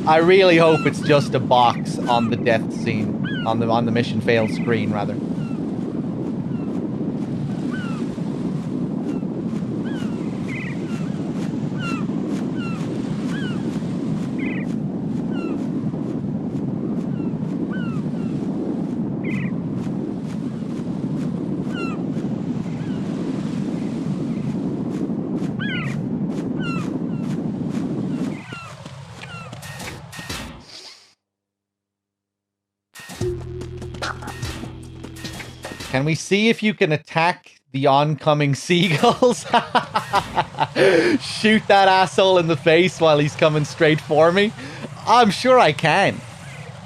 I really hope it's just a box on the death scene. On the mission failed screen, rather. Can we see if you can attack the oncoming seagulls? Shoot that asshole in the face while he's coming straight for me? I'm sure I can.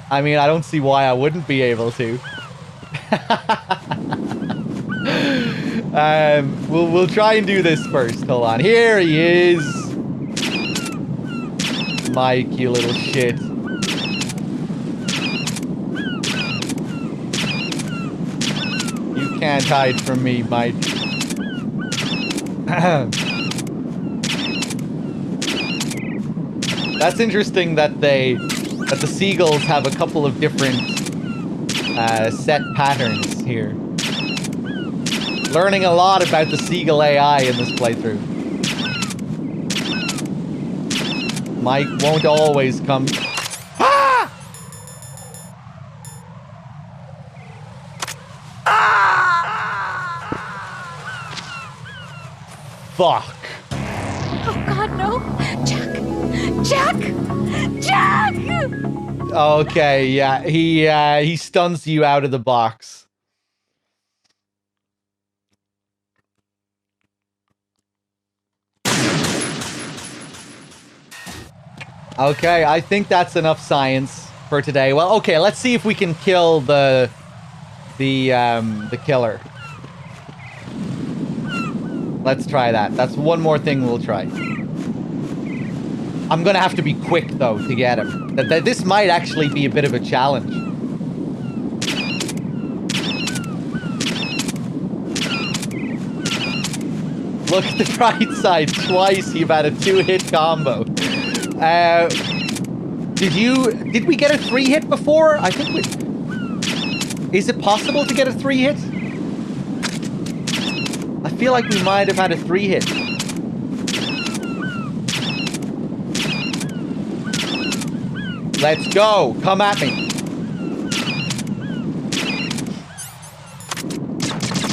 I mean, I don't see why I wouldn't be able to. We'll try and do this first. Hold on. Here he is. Mike, you little shit. Can't hide from me, Mike. That's interesting that the seagulls have a couple of different set patterns here. Learning a lot about the seagull AI in this playthrough. Mike won't always come. Fuck. Oh God, no! Jack! Jack! Jack! Okay, yeah, he stuns you out of the box. Okay, I think that's enough science for today. Well, okay, let's see if we can kill the killer. Let's try that. That's one more thing we'll try. I'm gonna have to be quick, though, to get him. This might actually be a bit of a challenge. Look at the bright side. Twice you've had a 2-hit combo. Did we get a 3-hit before? I think we... Is it possible to get a 3-hit? I feel like we might have had a 3-hit. Let's go. Come at me.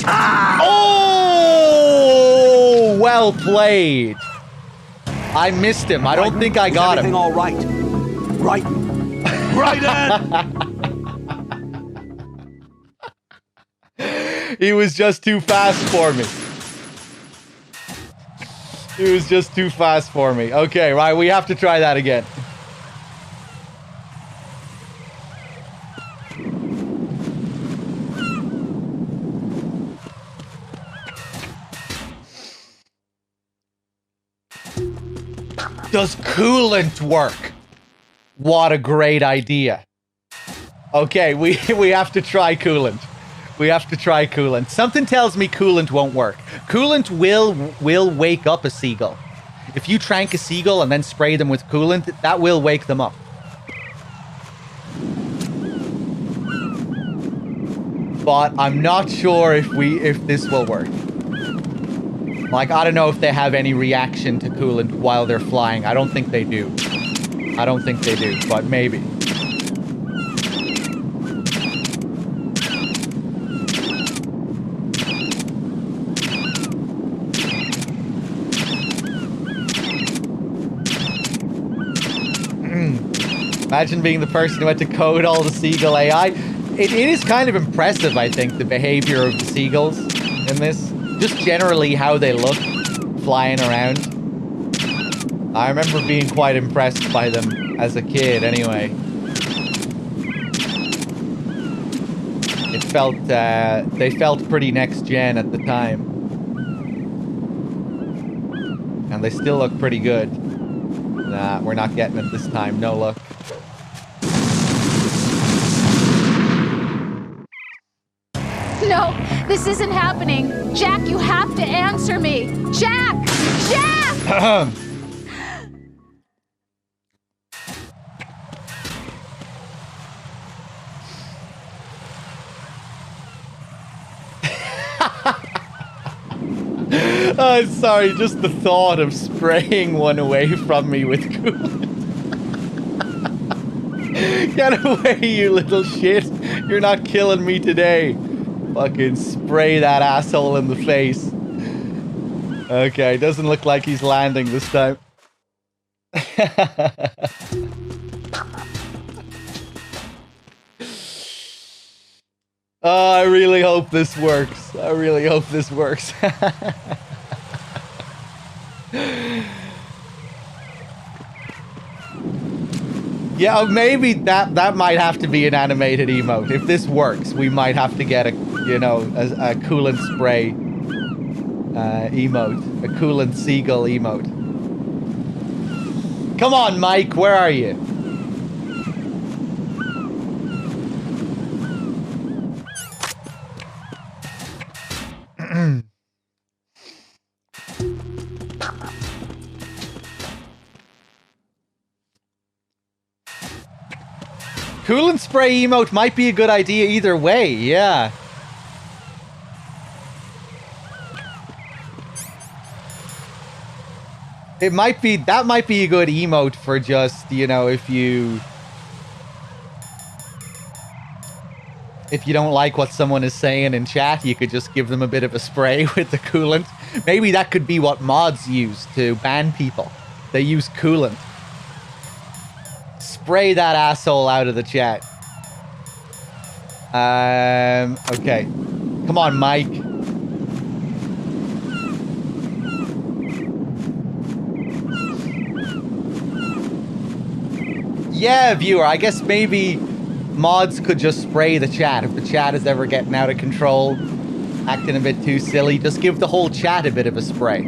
Ah! Oh! Well played. I missed him. I don't think I got him. Everything all right? Right. Right, Ed! He was just too fast for me. He was just too fast for me. Okay, right. We have to try that again. Does coolant work? What a great idea. Okay, we have to try coolant. We have to try coolant. Something tells me coolant won't work. Coolant will wake up a seagull. If you trank a seagull and then spray them with coolant, that will wake them up. But I'm not sure if this will work. Like, I don't know if they have any reaction to coolant while they're flying. I don't think they do. I don't think they do, but maybe. Imagine being the person who had to code all the seagull AI. It is kind of impressive, I think, the behavior of the seagulls in this. Just generally how they look flying around. I remember being quite impressed by them as a kid anyway. It felt, they felt pretty next gen at the time. And they still look pretty good. Nah, we're not getting it this time, no luck. No, this isn't happening. Jack, you have to answer me. Jack! Jack! Oh, sorry, just the thought of spraying one away from me with coolant. Get away, you little shit. You're not killing me today. Fucking spray that asshole in the face. Okay, doesn't look like he's landing this time. Oh, I really hope this works. I really hope this works. Yeah, maybe that might have to be an animated emote. If this works, we might have to get a, you know, a coolant spray emote. A coolant seagull emote. Come on, Mike, where are you? Coolant spray emote might be a good idea either way, yeah. It might be, that might be a good emote for just, you know, if you don't like what someone is saying in chat, you could just give them a bit of a spray with the coolant. Maybe that could be what mods use to ban people. They use coolant. Spray that asshole out of the chat. Okay. Come on, Mike. Yeah, viewer, I guess maybe mods could just spray the chat. If the chat is ever getting out of control, acting a bit too silly, just give the whole chat a bit of a spray.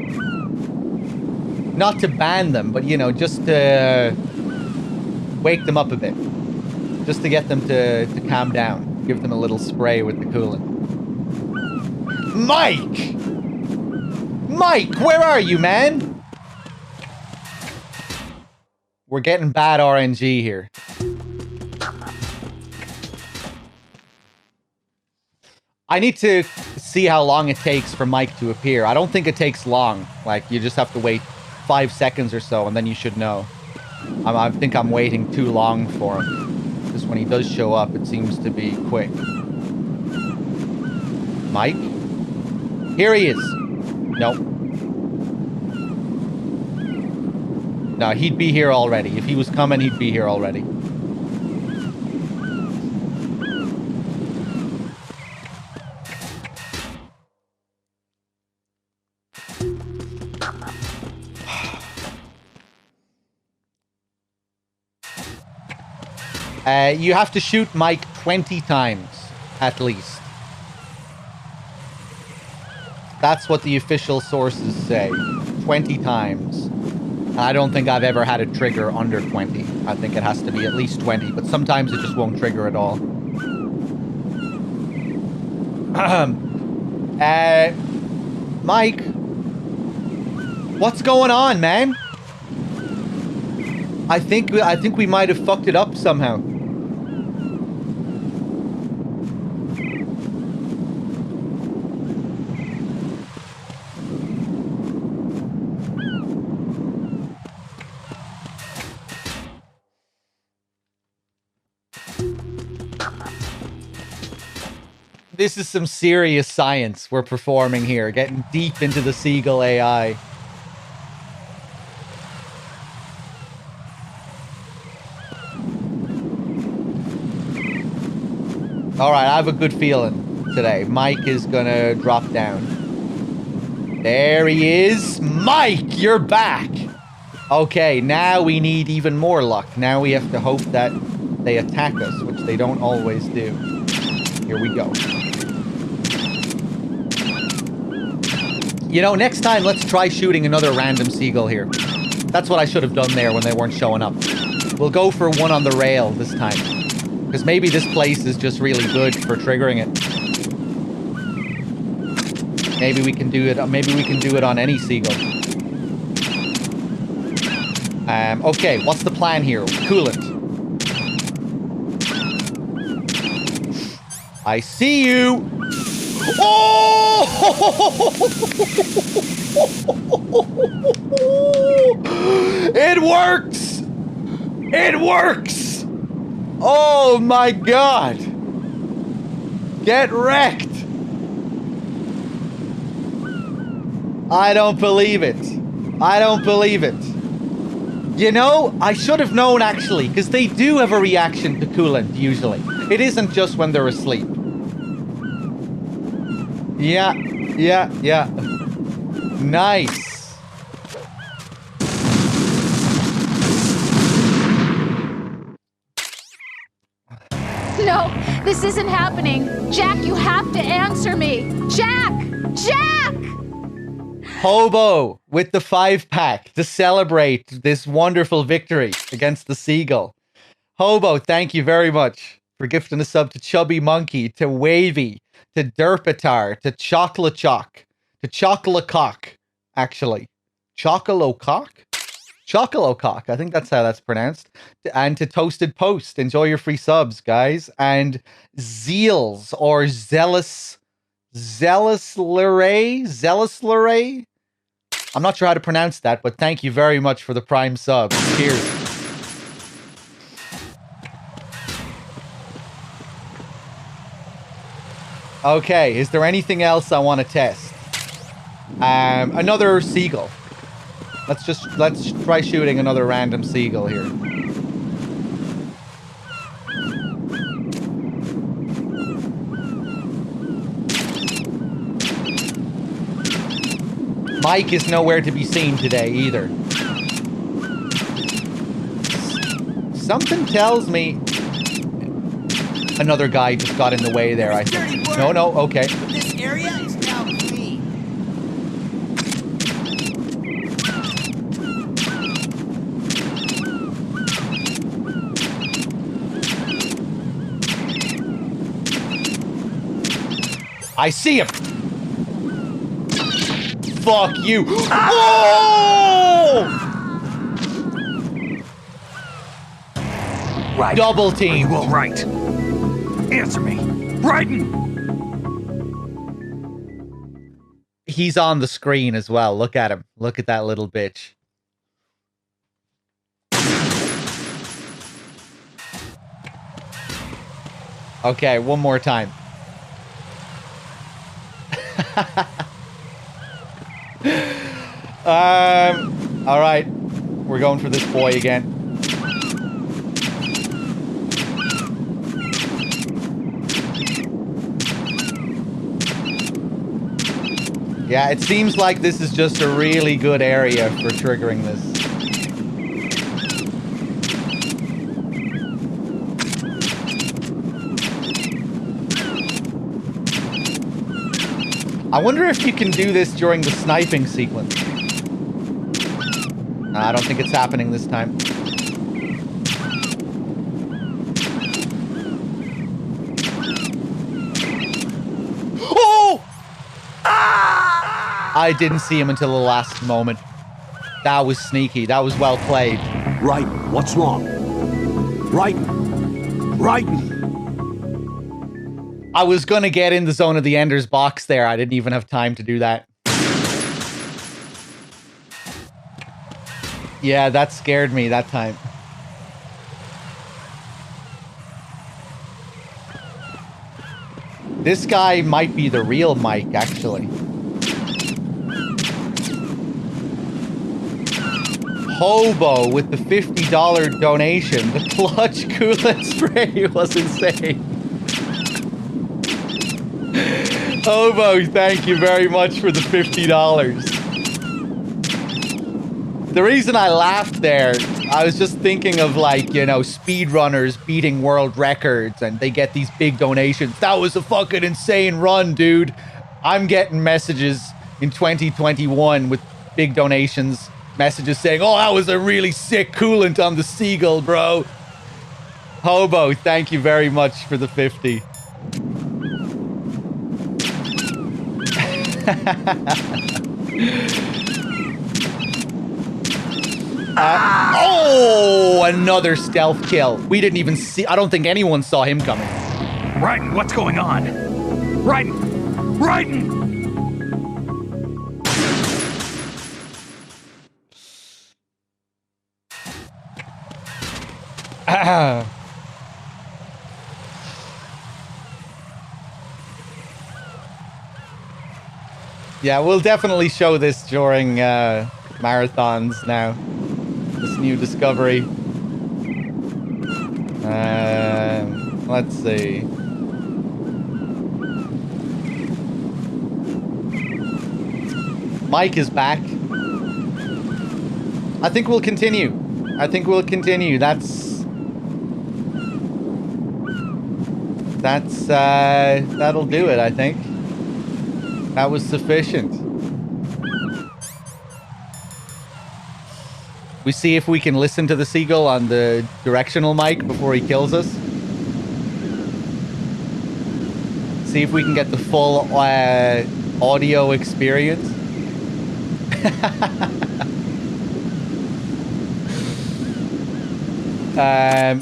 Not to ban them, but, you know, just to wake them up a bit. Just to get them to calm down. Give them a little spray with the coolant. Mike! Mike, where are you, man? We're getting bad RNG here. I need to see how long it takes for Mike to appear. I don't think it takes long. Like, you just have to wait 5 seconds or so, and then you should know. I think I'm waiting too long for him. Because when he does show up, it seems to be quick. Mike? Here he is. Nope. No, he'd be here already. If he was coming, he'd be here already. You have to shoot Mike 20 times, at least. That's what the official sources say. 20 times. I don't think I've ever had it trigger under 20. I think it has to be at least 20, but sometimes it just won't trigger at all. Mike? What's going on, man? I think we might have fucked it up somehow. This is some serious science we're performing here, getting deep into the Seagull AI. Alright, I have a good feeling today. Mike is gonna drop down. There he is. Mike, you're back! Okay, now we need even more luck. Now we have to hope that they attack us, which they don't always do. Here we go. You know, next time, let's try shooting another random seagull here. That's what I should have done there when they weren't showing up. We'll go for one on the rail this time. Because maybe this place is just really good for triggering it. Maybe we can do it. Maybe we can do it on any seagull. Okay, what's the plan here? Coolant. I see you. Oh! It works! It works! Oh my god! Get wrecked! I don't believe it. I don't believe it. You know, I should have known actually, because they do have a reaction to coolant usually. It isn't just when they're asleep. Yeah. Nice. No, this isn't happening. Jack, you have to answer me. Jack! Jack! Hobo with the 5-pack to celebrate this wonderful victory against the Seagull. Hobo, thank you very much for gifting a sub to Chubby Monkey, to Wavy, to Derpitar, to Chocolate Choc, to Chocolocock, actually. Chocolocock? Chocolocock, I think that's how that's pronounced. And to Toasted Post. Enjoy your free subs, guys. And Zeals, or Zealous Luray? I'm not sure how to pronounce that, but thank you very much for the Prime sub. Cheers. Okay, is there anything else I want to test? Another seagull. Let's try shooting another random seagull here. Mike is nowhere to be seen today either. Something tells me another guy just got in the way there, I think. No, okay. This area is now clean. I see him. Fuck you. Oh! Right. Double team. You all right? Answer me. Raiden! He's on the screen as well. Look at him. Look at that little bitch. Okay, one more time. All right. We're going for this boy again. Yeah, it seems like this is just a really good area for triggering this. I wonder if you can do this during the sniping sequence. I don't think it's happening this time. Oh! I didn't see him until the last moment. That was sneaky. That was well played. Raiden, what's wrong? Raiden! Raiden! I was gonna get in the zone of the Ender's box there. I didn't even have time to do that. Yeah, that scared me that time. This guy might be the real Mike, actually. Hobo with the $50 donation. The clutch coolant spray was insane. Hobo, thank you very much for the $50. The reason I laughed there, I was just thinking of, like, you know, speedrunners beating world records and they get these big donations. That was a fucking insane run, dude. I'm getting messages in 2021 with big donations, messages saying, oh, that was a really sick coolant on the Seagull, bro. Hobo, thank you very much for the 50. Oh, another stealth kill. We didn't even see. I don't think anyone saw him coming. Raiden, what's going on? Raiden! Raiden! Yeah, we'll definitely show this during marathons now. This new discovery. Let's see. Mike is back. I think we'll continue. That'll do it, I think. That was sufficient. We see if we can listen to the Seagull on the directional mic before he kills us. See if we can get the full audio experience.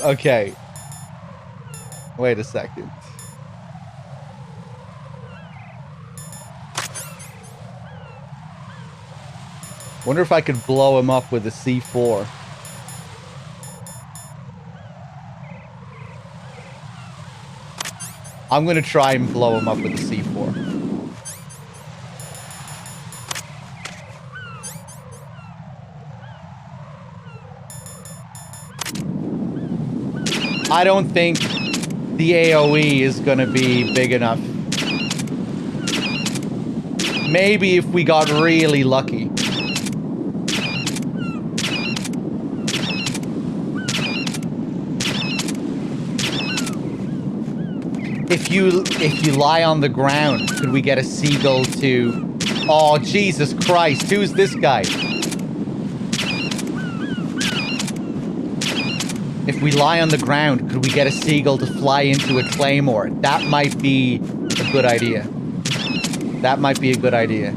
Okay. Wait a second. Wonder if I could blow him up with a C4. I'm gonna try and blow him up with a C4. I don't think the AoE is gonna be big enough. Maybe if we got really lucky. If you lie on the ground, could we get a Seagull to... Oh, Jesus Christ, who's this guy? If we lie on the ground, could we get a Seagull to fly into a Claymore? That might be a good idea. That might be a good idea.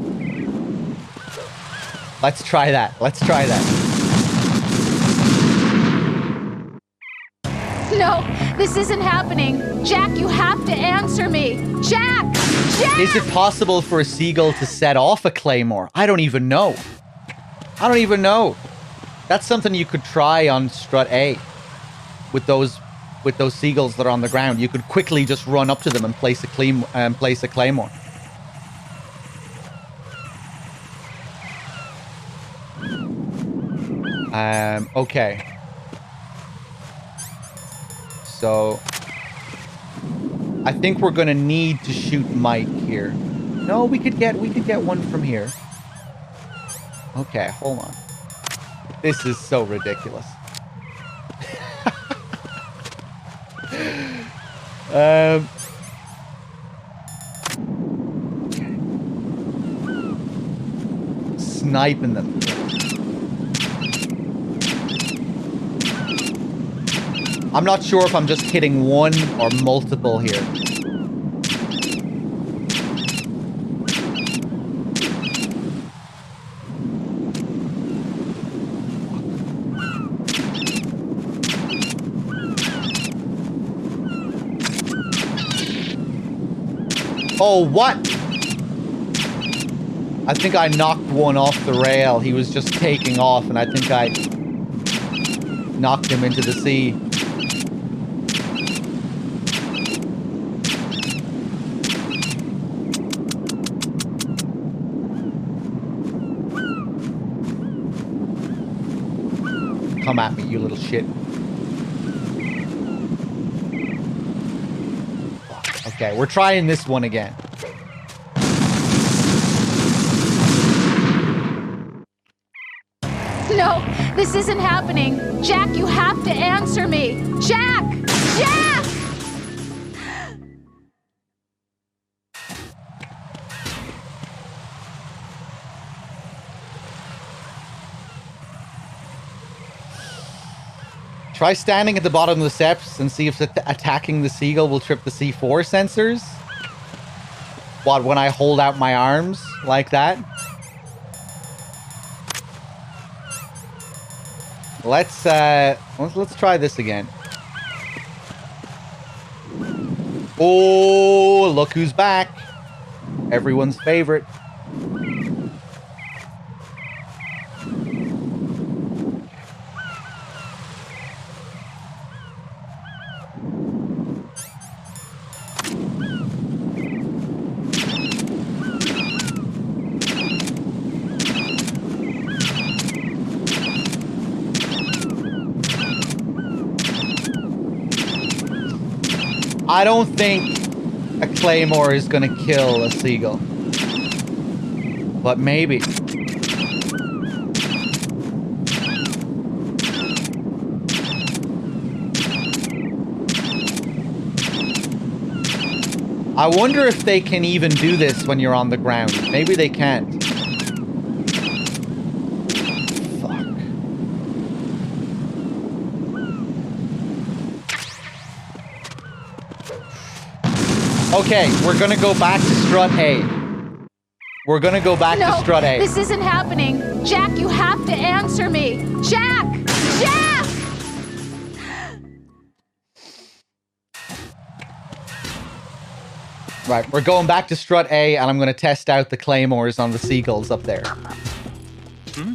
Let's try that. Let's try that. No, this isn't happening. Jack, you have to answer me. Jack! Jack! Is it possible for a seagull to set off a claymore? I don't even know. I don't even know. That's something you could try on strut A. With those seagulls that are on the ground, you could quickly just run up to them and place a claymore. Okay. So I think we're gonna need to shoot Mike here. No, we could get one from here. Okay, hold on. This is so ridiculous. Sniping them. I'm not sure if I'm just hitting one or multiple here. Oh, what? I think I knocked one off the rail. He was just taking off, and I think I knocked him into the sea. Come at me, you little shit. Okay, we're trying this one again. No, this isn't happening. Jack, you have to answer me. Jack! Jack! Try standing at the bottom of the steps and see if attacking the seagull will trip the C4 sensors. What, when I hold out my arms like that? Let's try this again. Oh, look who's back. Everyone's favorite. I don't think a claymore is gonna kill a seagull. But maybe. I wonder if they can even do this when you're on the ground. Maybe they can't. Okay, we're gonna go back to strut A. We're gonna go back to strut A. This isn't happening. Jack, you have to answer me. Jack! Jack! Right, we're going back to strut A, and I'm gonna test out the claymores on the seagulls up there. Hmm?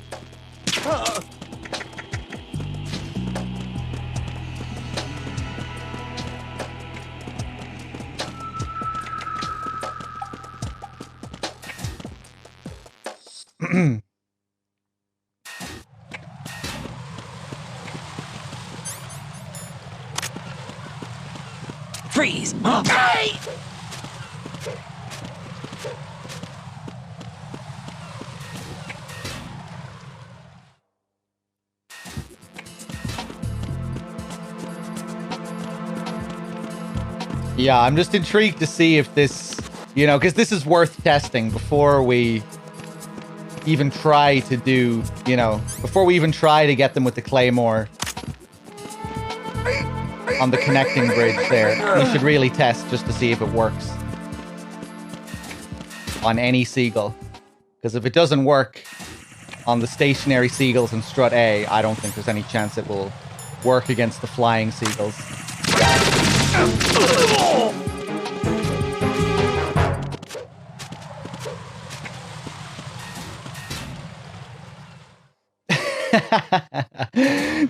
Freeze! Hey! Yeah, I'm just intrigued to see if this, you know, because this is worth testing before we even try to do, you know, before we even try to get them with the claymore on the connecting bridge there. We should really test just to see if it works. on any Seagull. Because if it doesn't work on the stationary Seagulls in Strut A, I don't think there's any chance it will work against the flying Seagulls.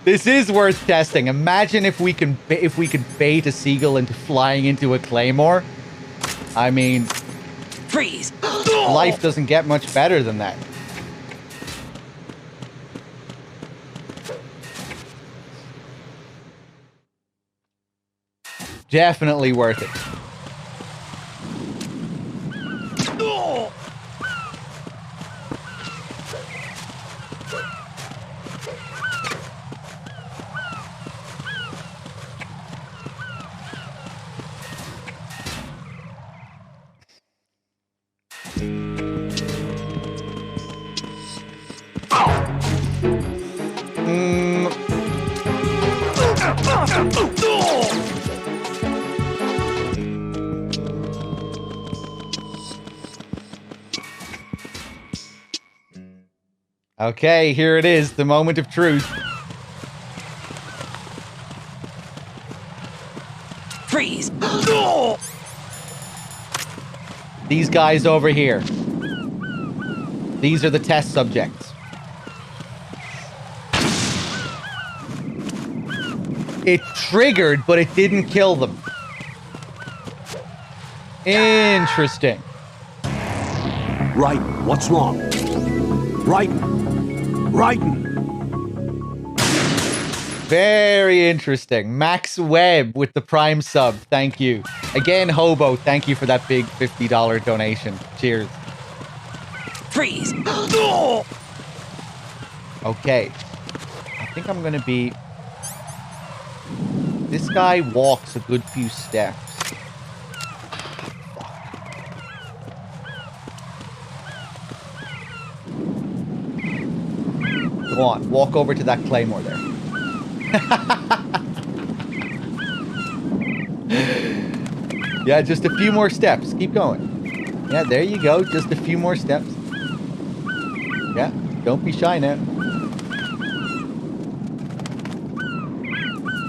This is worth testing. Imagine if we could bait a Seagull into flying into a Claymore. I mean, freeze. Life doesn't get much better than that. Definitely worth it. Okay, here it is, the moment of truth. Freeze! These guys over here. These are the test subjects. It triggered, but it didn't kill them. Interesting. Right, what's wrong? Right. Very interesting. Max Webb with the Prime sub. Thank you. Again, Hobo, thank you for that big $50 donation. Cheers. Freeze. Okay. I think I'm going to be... This guy walks a good few steps. Go on, walk over to that Claymore there. Yeah, just a few more steps. Keep going. Yeah, there you go. Just a few more steps. Yeah, don't be shy now.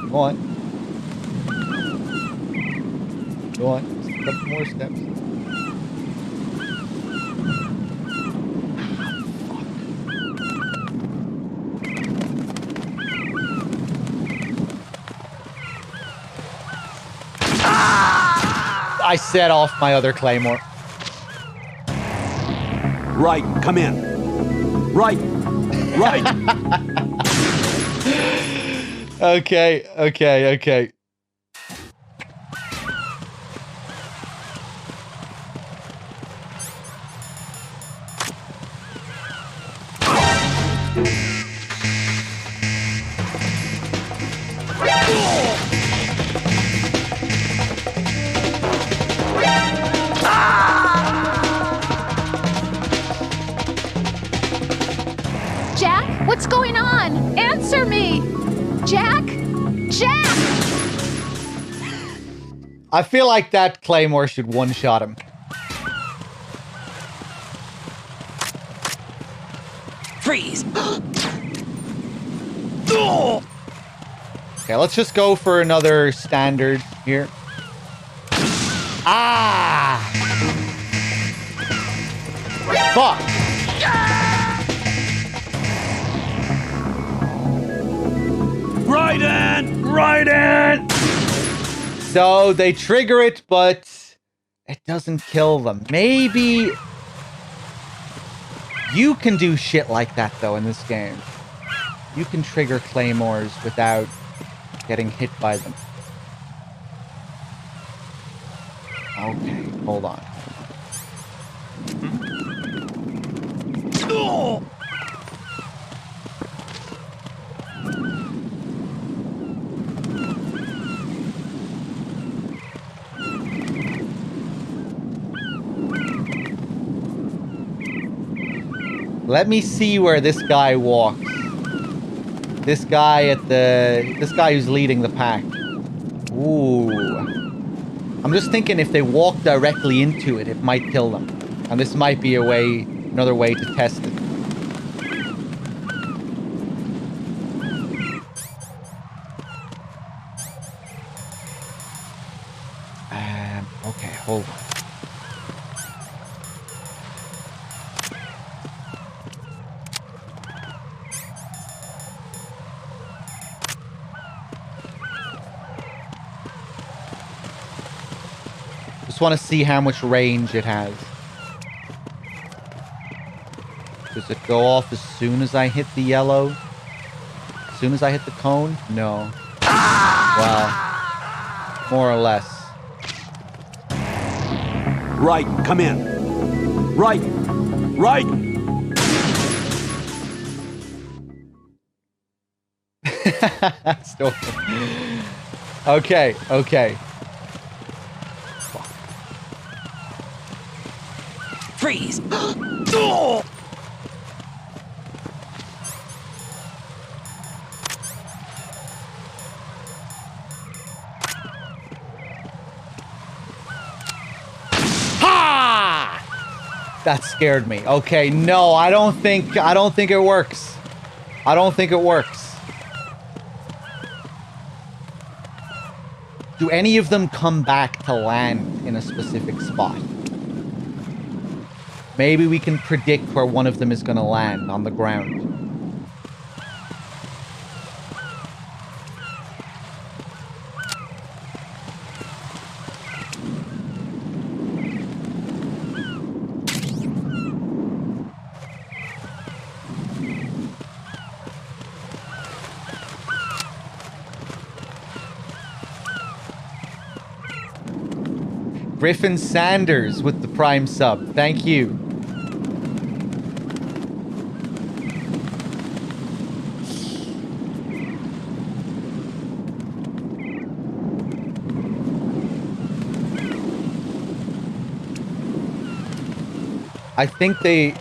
Go on. Go on. Just a couple more steps. I set off my other Claymore. Right, come in. Right. Okay. Jack, what's going on? Answer me! Jack! I feel like that Claymore should one-shot him. Freeze! Okay, let's just go for another standard here. Ah! Fuck! Right in! So they trigger it, but it doesn't kill them. Maybe you can do shit like that, though, in this game. You can trigger Claymores without getting hit by them. Okay, hold on. Let me see where this guy walks. This guy who's leading the pack. Ooh. I'm just thinking if they walk directly into it, it might kill them. And this might be another way to test it. Okay, hold on. Just want to see how much range it has. Does it go off as soon as I hit the yellow? As soon as I hit the cone? No. Well, more or less. Right, come in. Right, right. Still. Okay, okay. Freeze! That scared me. Okay, no, I don't think it works. I don't think it works. Do any of them come back to land in a specific spot? Maybe we can predict where one of them is going to land on the ground. Griffin Sanders with the Prime sub. Thank you. I think they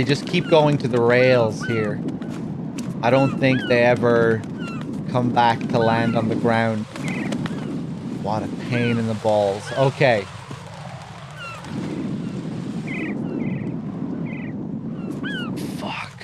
just keep going to the rails here. I don't think they ever come back to land on the ground. What a pain in the balls. Okay. Fuck.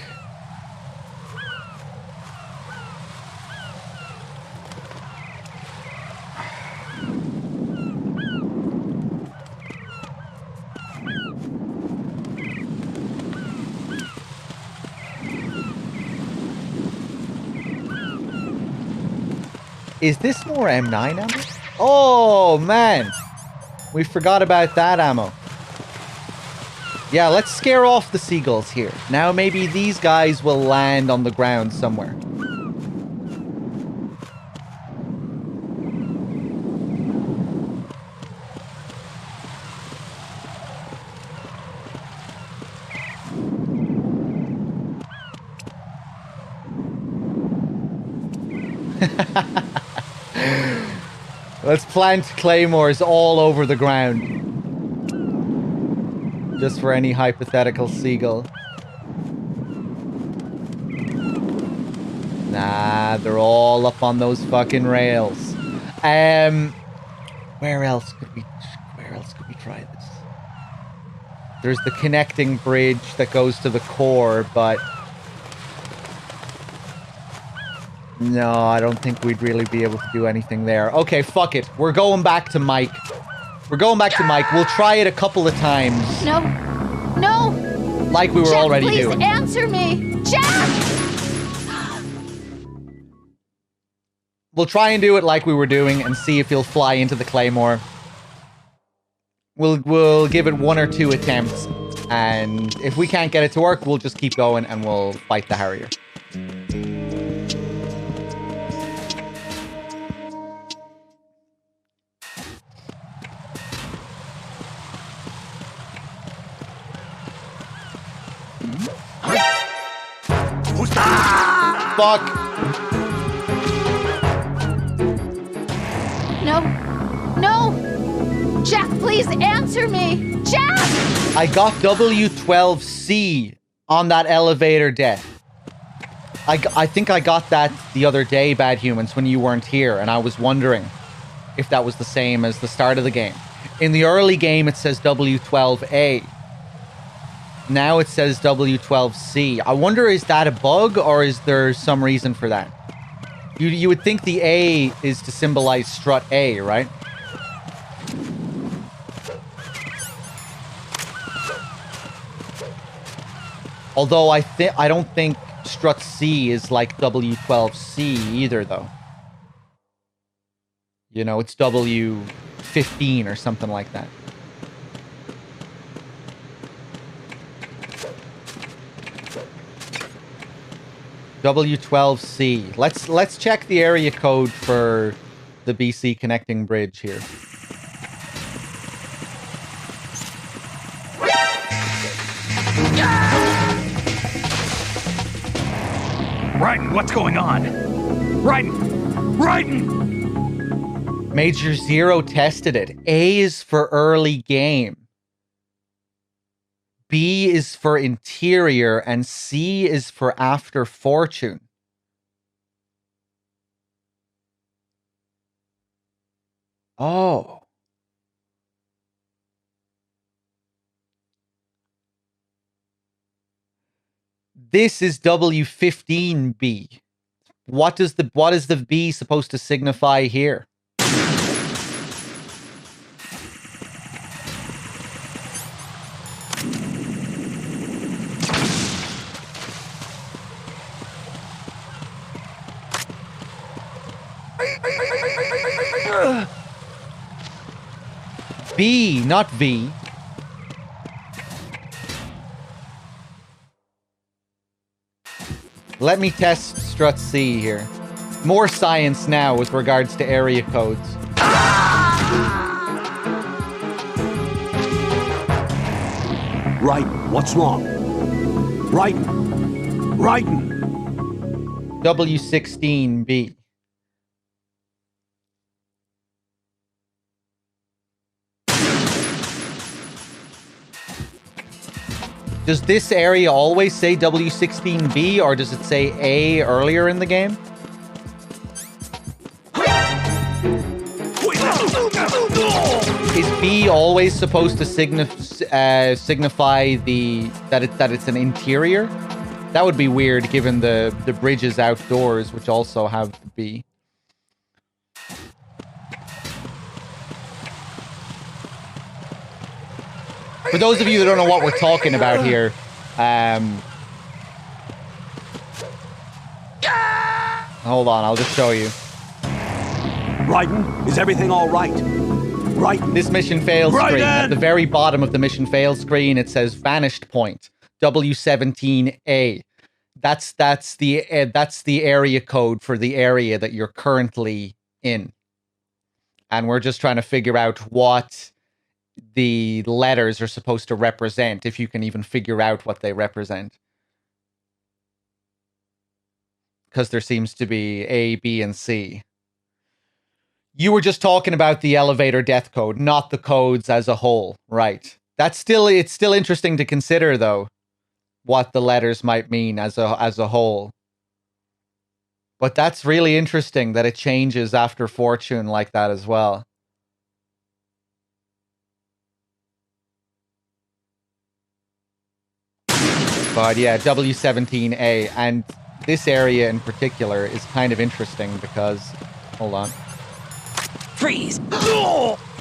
Is this more M9 ammo? Oh, man. We forgot about that ammo. Yeah, let's scare off the Seagulls here. Now maybe these guys will land on the ground somewhere. Let's plant claymores all over the ground. Just for any hypothetical seagull. Nah, they're all up on those fucking rails. Where else could we try this? There's the connecting bridge that goes to the core, but no, I don't think we'd really be able to do anything there. Okay, fuck it. We're going back to Mike. We're going back to Mike. We'll try it a couple of times. No. No. Like we were Jack, already please doing. Answer me. Jack! We'll try and do it like we were doing and see if he'll fly into the claymore. We'll give it 1 or 2 attempts. And if we can't get it to work, we'll just keep going and we'll fight the Harrier. Fuck. No. No. Jack, please answer me. Jack! I got W12C on that elevator death. I think I got that the other day, Bad Humans, when you weren't here, and I was wondering if that was the same as the start of the game. In the early game, it says W12A. Now it says W12C. I wonder, is that a bug or is there some reason for that? You would think the A is to symbolize strut A, right? Although I don't think strut C is like W12C either, though. You know, it's W15 or something like that. W12C. Let's check the area code for the BC connecting bridge here. Raiden, what's going on? Raiden! Major Zero tested it. A is for early game. B is for interior, and C is for after fortune. Oh. This is W15B. What is the B supposed to signify here? B, not V. Let me test strut C here. More science now with regards to area codes. Raiden, what's wrong? Raiden! W16B. Does this area always say W16B, or does it say A earlier in the game? Is B always supposed to signify that it's an interior? That would be weird, given the bridges outdoors, which also have the B. For those of you that don't know what we're talking about here, hold on, I'll just show you. Raiden, is everything all right? Raiden. This mission failed screen. At the very bottom of the mission failed screen, it says vanished point, W17A. That's the area code for the area that you're currently in. And we're just trying to figure out what the letters are supposed to represent, if you can even figure out what they represent. Because there seems to be A, B, and C. You were just talking about the elevator death code, not the codes as a whole, right? It's still interesting to consider, though, what the letters might mean as a whole. But that's really interesting that it changes after fortune like that as well. But yeah, W17A, and this area in particular is kind of interesting because, hold on. Freeze!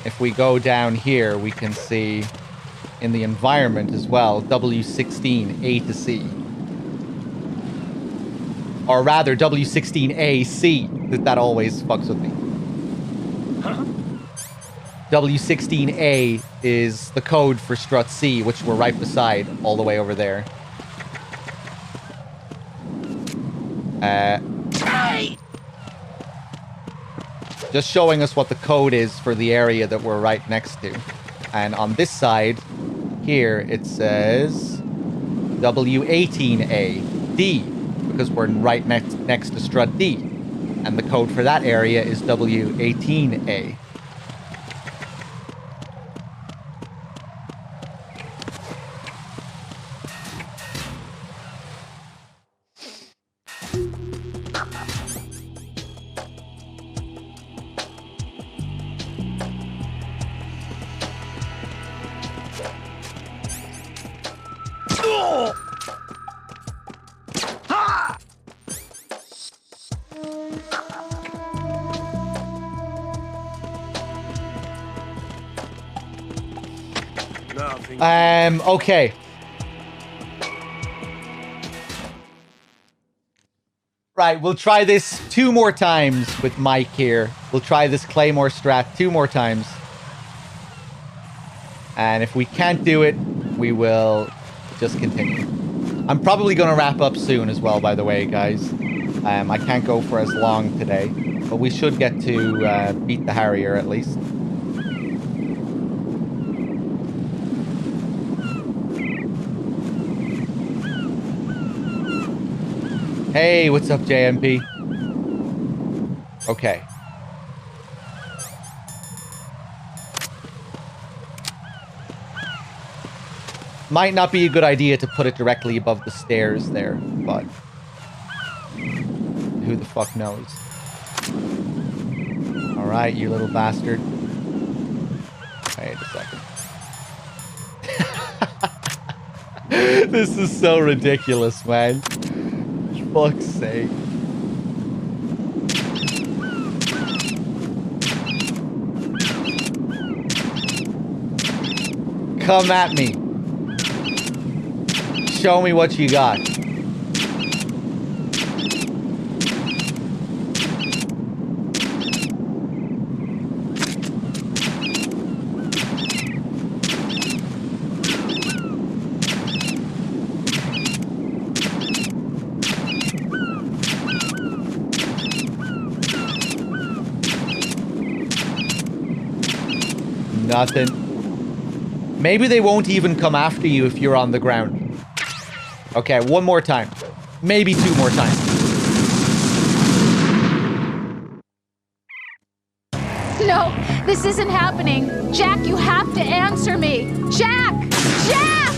If we go down here, we can see in the environment as well, W16, A to C. Or rather, W16AC, that always fucks with me. Huh? W16A is the code for strut C, which we're right beside, all the way over there. Just showing us what the code is for the area that we're right next to. And on this side, here, it says W18A, D, because we're right next to strut D. And the code for that area is W18A. Okay. Right, we'll try this 2 more times with Mike here. We'll try this Claymore strat 2 more times. And if we can't do it, we will just continue. I'm probably going to wrap up soon as well, by the way, guys. I can't go for as long today, but we should get to beat the Harrier at least. Hey, what's up, JMP? Okay. Might not be a good idea to put it directly above the stairs there, but who the fuck knows? Alright, you little bastard. Wait a second. This is so ridiculous, man. Fuck's sake. Come at me. Show me what you got. Nothing. Maybe they won't even come after you if you're on the ground. Okay, 1 more time. Maybe 2 more times. No, this isn't happening. Jack, you have to answer me. Jack! Jack!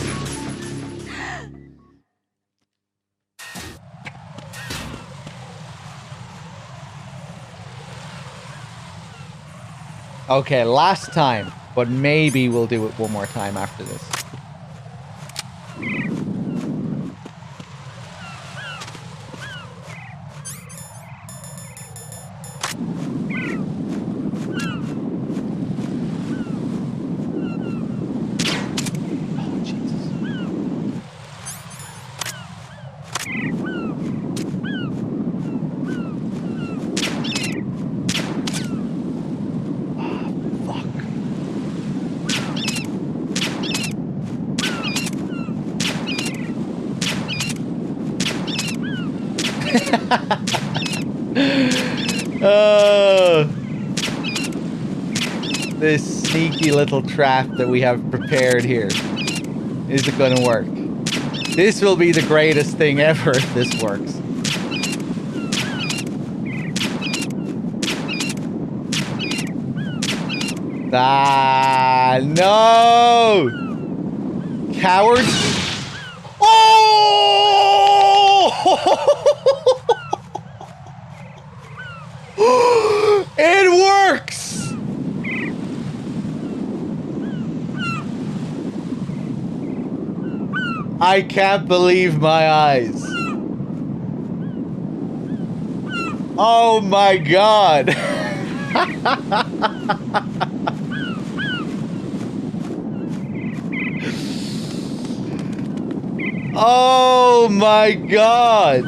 Okay, last time. But maybe we'll do it 1 more time after this. This sneaky little trap that we have prepared here. Is it gonna work? This will be the greatest thing ever if this works. Ah, no! Cowards! Oh! It works! I can't believe my eyes. Oh my god. Oh my god.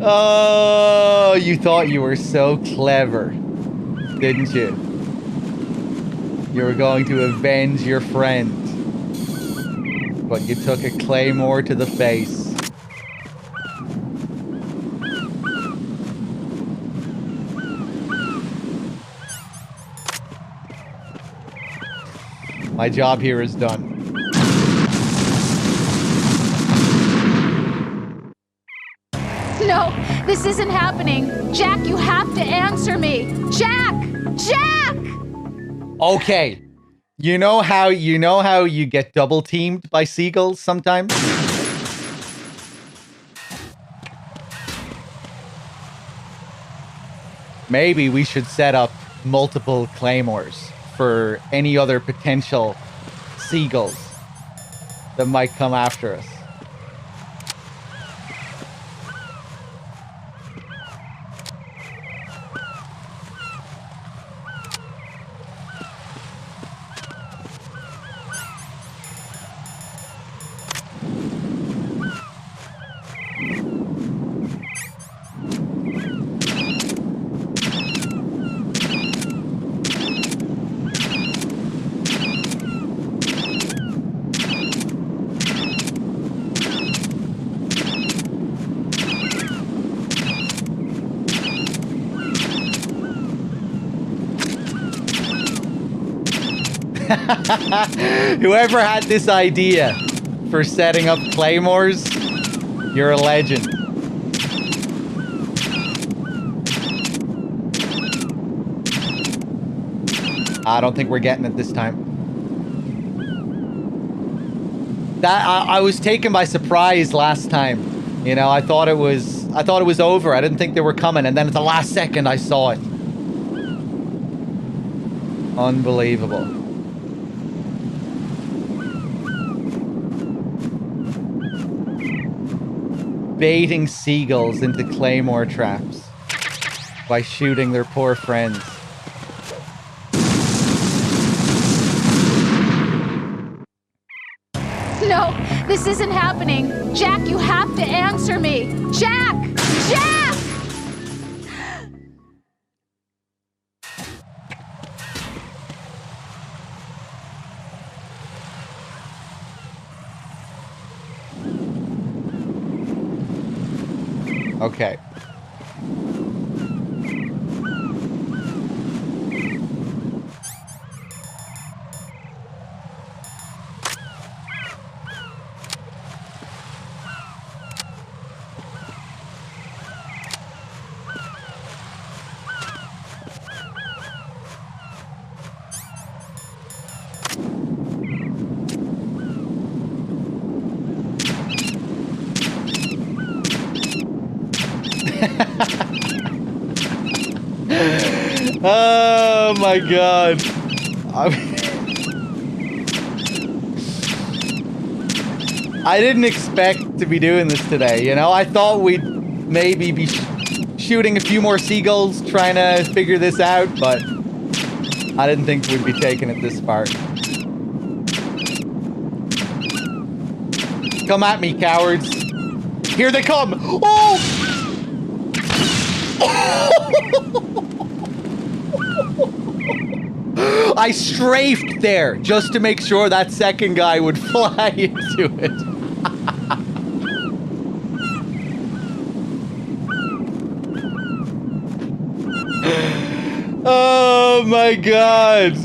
Oh, you thought you were so clever, didn't you? You were going to avenge your friend, but you took a claymore to the face. My job here is done. No, this isn't happening. Jack, you have to answer me. Jack! Jack! Okay. You know how you get double teamed by seagulls sometimes? Maybe we should set up multiple claymores for any other potential seagulls that might come after us. Whoever had this idea for setting up claymores, you're a legend. I don't think we're getting it this time. That I was taken by surprise last time. You know, I thought it was over. I didn't think they were coming, and then at the last second I saw it. Unbelievable. Baiting seagulls into claymore traps by shooting their poor friends. No, this isn't happening. Jack, you have to answer me. Jack! Jack! Okay. Oh my god. I didn't expect to be doing this today, you know? I thought we'd maybe be shooting a few more seagulls trying to figure this out, but I didn't think we'd be taking it this far. Come at me, cowards. Here they come! Oh! I strafed there just to make sure that second guy would fly into it. Oh my god.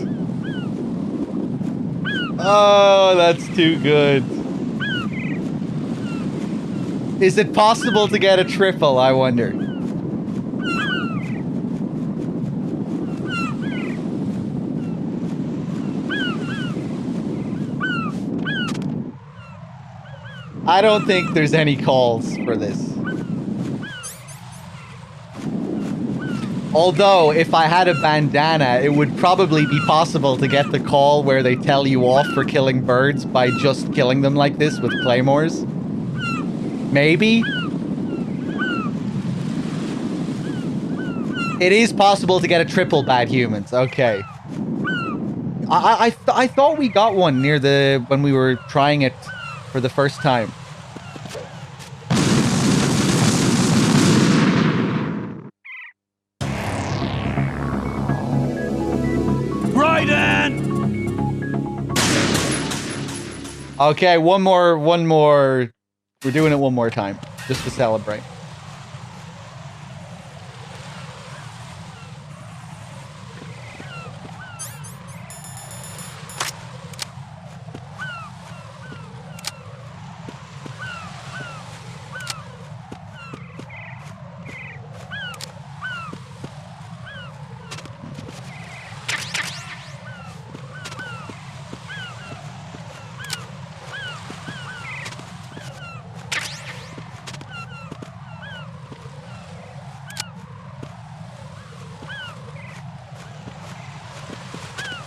Oh, that's too good. Is it possible to get a triple, I wonder? I don't think there's any calls for this. Although, if I had a bandana, it would probably be possible to get the call where they tell you off for killing birds by just killing them like this with claymores. Maybe? It is possible to get a triple bad humans. Okay. I thought we got one near the... when we were trying it for the first time. Okay, one more. We're doing it one more time, just to celebrate.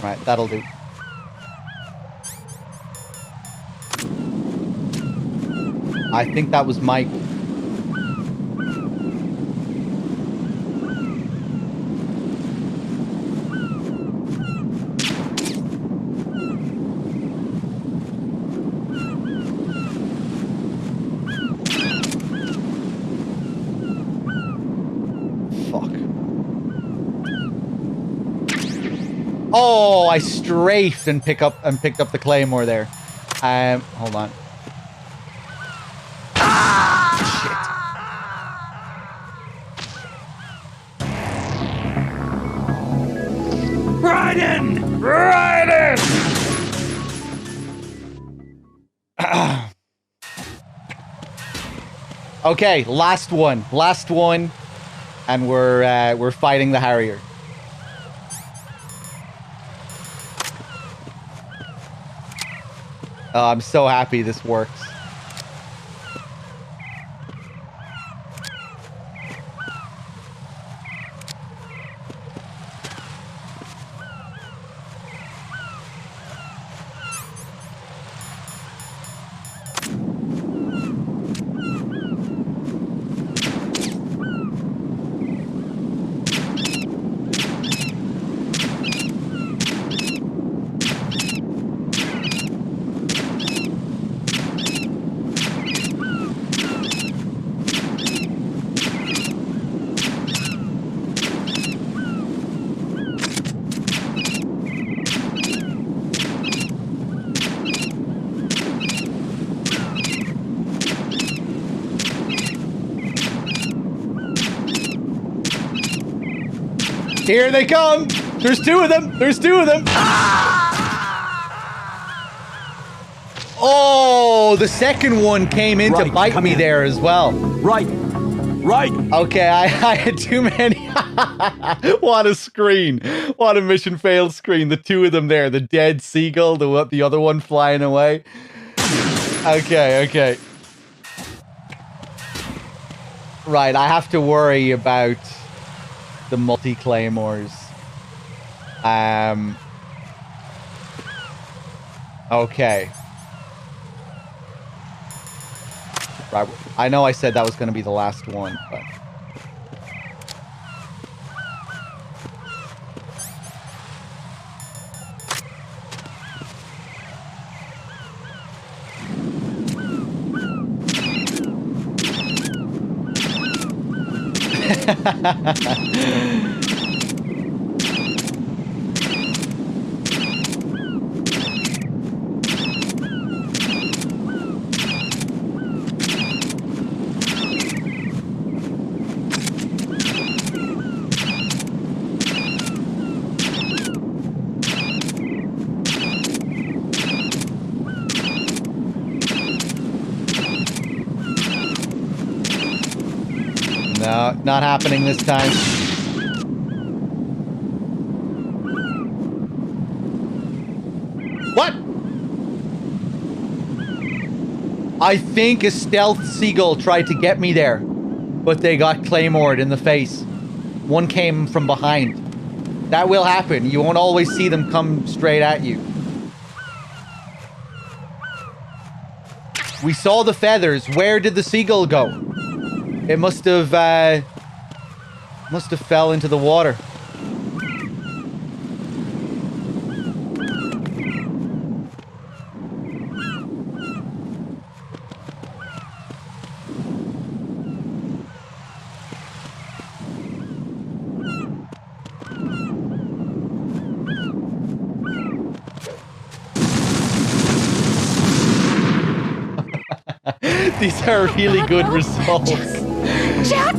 Right, that'll do. I think that was Mike. Oh, I strafed and picked up the claymore there. Hold on. Raiden! Raiden! Okay, last one, and we're fighting the Harrier. Oh, I'm so happy this works. Here they come! There's two of them! There's two of them! Oh, the second one came in to bite me there as well. Right. Okay, I had too many. What a screen. What a mission failed screen. The two of them there. The dead seagull, the other one flying away. Okay. Right, I have to worry about the multi-claymores. Okay. Right, I know I said that was going to be the last one, but... No, not happening this time. What? I think a stealth seagull tried to get me there, but they got claymored in the face. One came from behind. That will happen. You won't always see them come straight at you. We saw the feathers. Where did the seagull go? It must have fell into the water. These are really good results. Jack!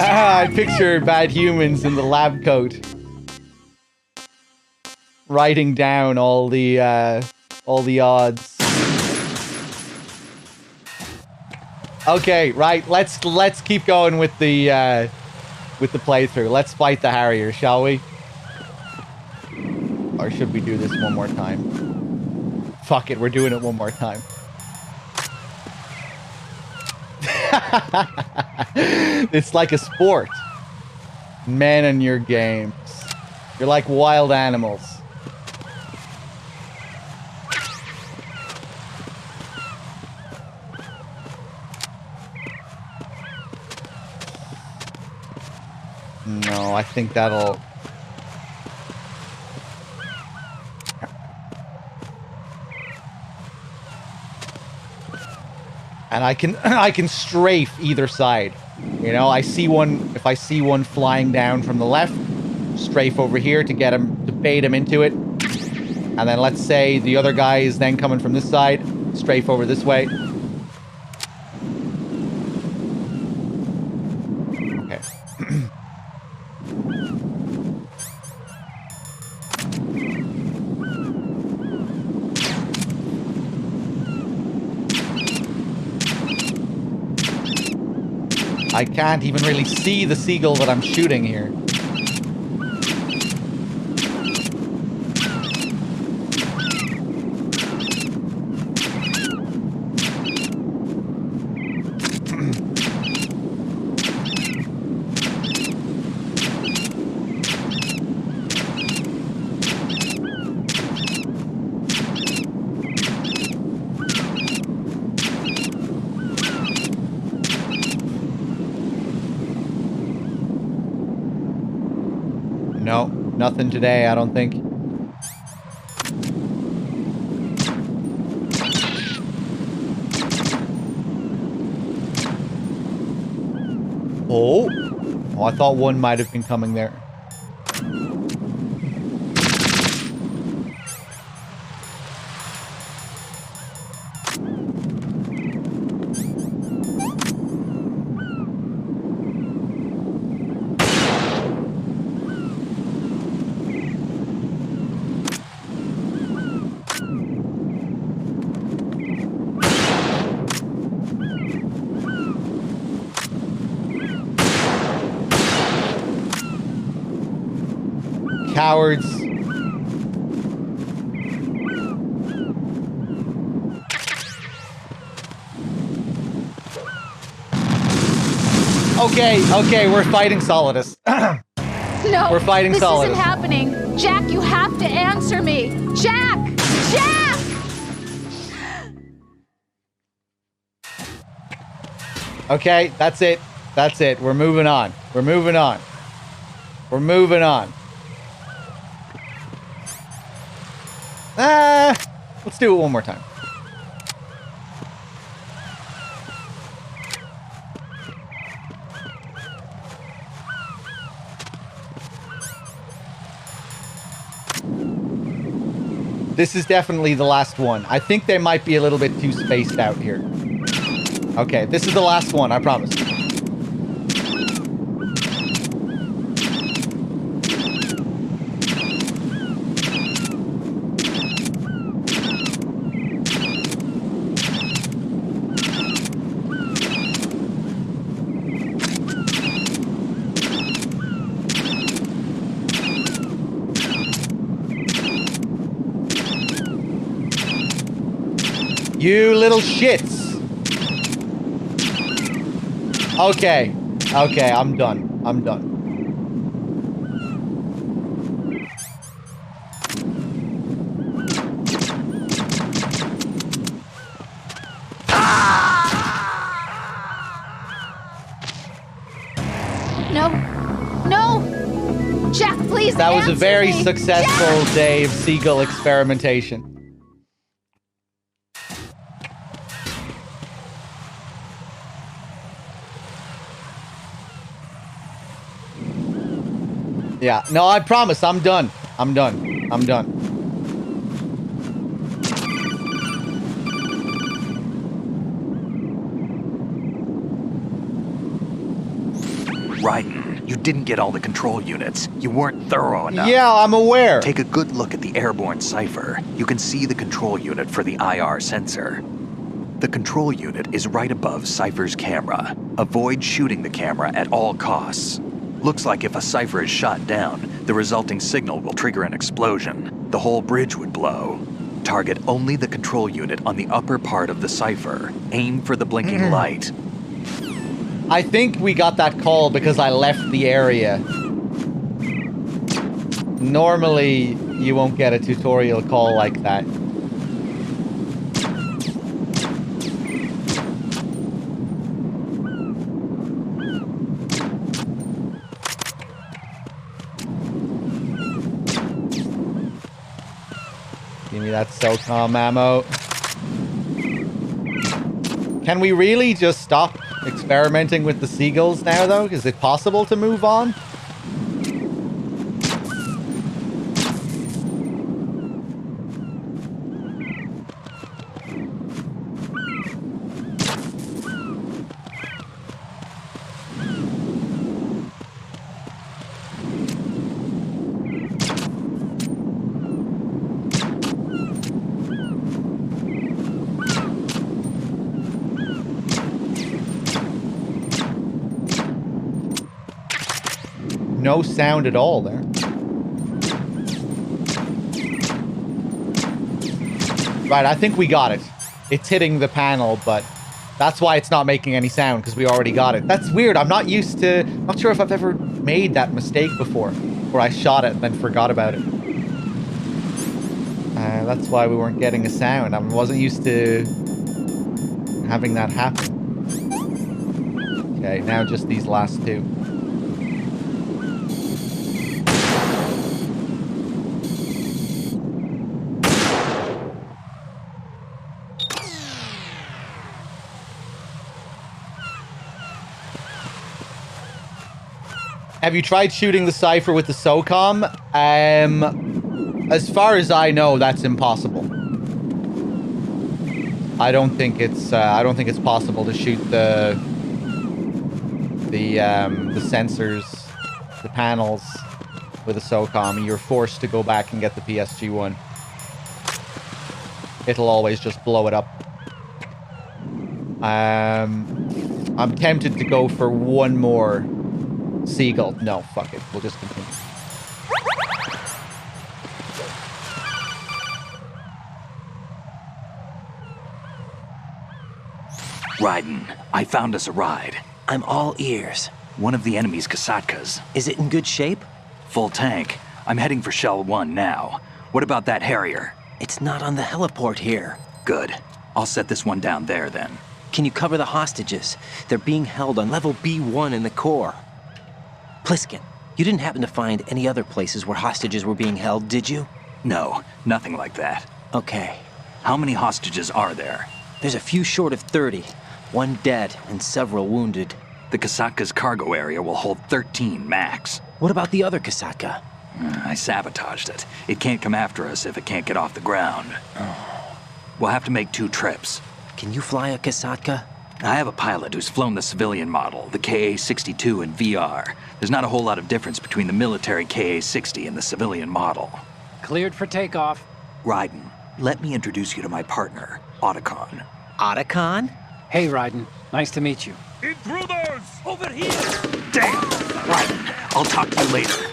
I picture bad humans in the lab coat, writing down all the odds. Okay, right. Let's keep going with the playthrough. Let's fight the Harrier, shall we? Or should we do this one more time? Fuck it, we're doing it one more time. It's like a sport. Men in your games. You're like wild animals. No, I think that'll... And I can strafe either side. You know, I see one, if I see one flying down from the left, strafe over here to get him, to bait him into it. And then let's say the other guy is then coming from this side, strafe over this way. Okay. I can't even really see the seagull that I'm shooting here. No, nothing today, I don't think. Oh, I thought one might have been coming there. Cowards. Okay, we're fighting Solidus. No, we're fighting this Solidus. isn't happening. Jack, you have to answer me. Jack! Jack! Okay, that's it. That's it. We're moving on. We're moving on. We're moving on. Let's do it one more time. This is definitely the last one. I think they might be a little bit too spaced out here. Okay, this is the last one, I promise. You little shits. Okay. Okay, I'm done. I'm done. No. No! Jack, please That was a answer very me. successful Jack! day of seagull experimentation. Yeah, no, I promise, I'm done. I'm done. I'm done. Raiden, you didn't get all the control units. You weren't thorough enough. Yeah, I'm aware. Take a good look at the airborne cipher. You can see the control unit for the IR sensor. The control unit is right above Cypher's camera. Avoid shooting the camera at all costs. Looks like if a Cypher is shot down, the resulting signal will trigger an explosion. The whole bridge would blow. Target only the control unit on the upper part of the Cypher. Aim for the blinking light. I think we got that call because I left the area. Normally, you won't get a tutorial call like that. me that SOCOM ammo. Can we really just stop experimenting with the Seagulls now, though? Is it possible to move on? No sound at all there. Right, I think we got it. It's hitting the panel, but that's why it's not making any sound, because we already got it. That's weird. I'm not used to... Not sure if I've ever made that mistake before, where I shot it and then forgot about it. That's why we weren't getting a sound. I wasn't used to having that happen. Okay, now just these last two. Have you tried shooting the Cypher with the SOCOM? As far as I know, that's impossible. I don't think it's possible to shoot the sensors, the panels with a SOCOM. You're forced to go back and get the PSG-1. It'll always just blow it up. I'm tempted to go for one more Seagull. No, fuck it. We'll just continue. Raiden, I found us a ride. I'm all ears. One of the enemy's Kasatkas. Is it in good shape? Full tank. I'm heading for Shell 1 now. What about that Harrier? It's not on the heliport here. Good. I'll set this one down there then. Can you cover the hostages? They're being held on level B1 in the core. Pliskin, you didn't happen to find any other places where hostages were being held, did you? No, nothing like that. Okay. How many hostages are there? There's a few short of 30. One dead and several wounded. The Kasatka's cargo area will hold 13 max. What about the other Kasatka? I sabotaged it. It can't come after us if it can't get off the ground. We'll have to make 2 trips. Can you fly a Kasatka? I have a pilot who's flown the civilian model, the KA-62 in VR. There's not a whole lot of difference between the military KA-60 and the civilian model. Cleared for takeoff. Raiden, let me introduce you to my partner, Otacon. Otacon? Hey, Raiden. Nice to meet you. Intruders! Over here! Damn! Raiden, I'll talk to you later.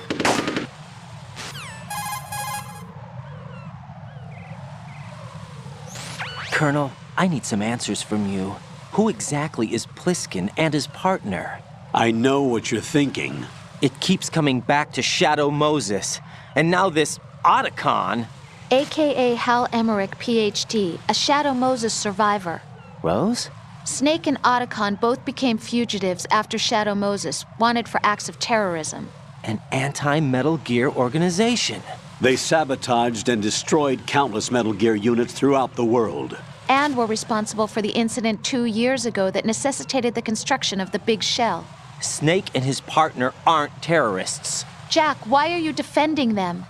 Colonel, I need some answers from you. Who exactly is Pliskin and his partner? I know what you're thinking. It keeps coming back to Shadow Moses. And now this Otacon. AKA Hal Emmerich, PhD, a Shadow Moses survivor. Rose? Snake and Otacon both became fugitives after Shadow Moses, wanted for acts of terrorism. An anti-Metal Gear organization. They sabotaged and destroyed countless Metal Gear units throughout the world. And were responsible for the incident 2 years ago that necessitated the construction of the Big Shell. Snake and his partner aren't terrorists. Jack, why are you defending them?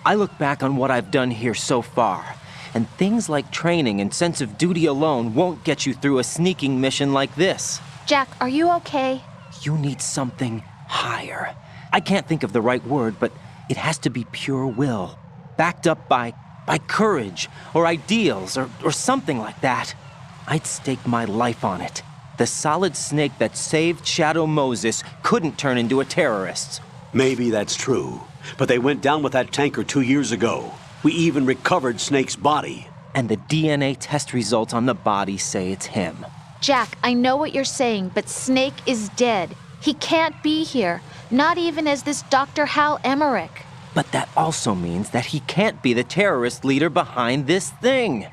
I look back on what I've done here so far, and things like training and sense of duty alone won't get you through a sneaking mission like this. Jack, are you okay? You need something higher. I can't think of the right word, but it has to be pure will, backed up by courage or ideals or something like that. I'd stake my life on it. The solid Snake that saved Shadow Moses couldn't turn into a terrorist. Maybe that's true, but they went down with that tanker 2 years ago. We even recovered Snake's body. And the DNA test results on the body say it's him. Jack, I know what you're saying, but Snake is dead. He can't be here, not even as this Dr. Hal Emmerich. But that also means that he can't be the terrorist leader behind this thing.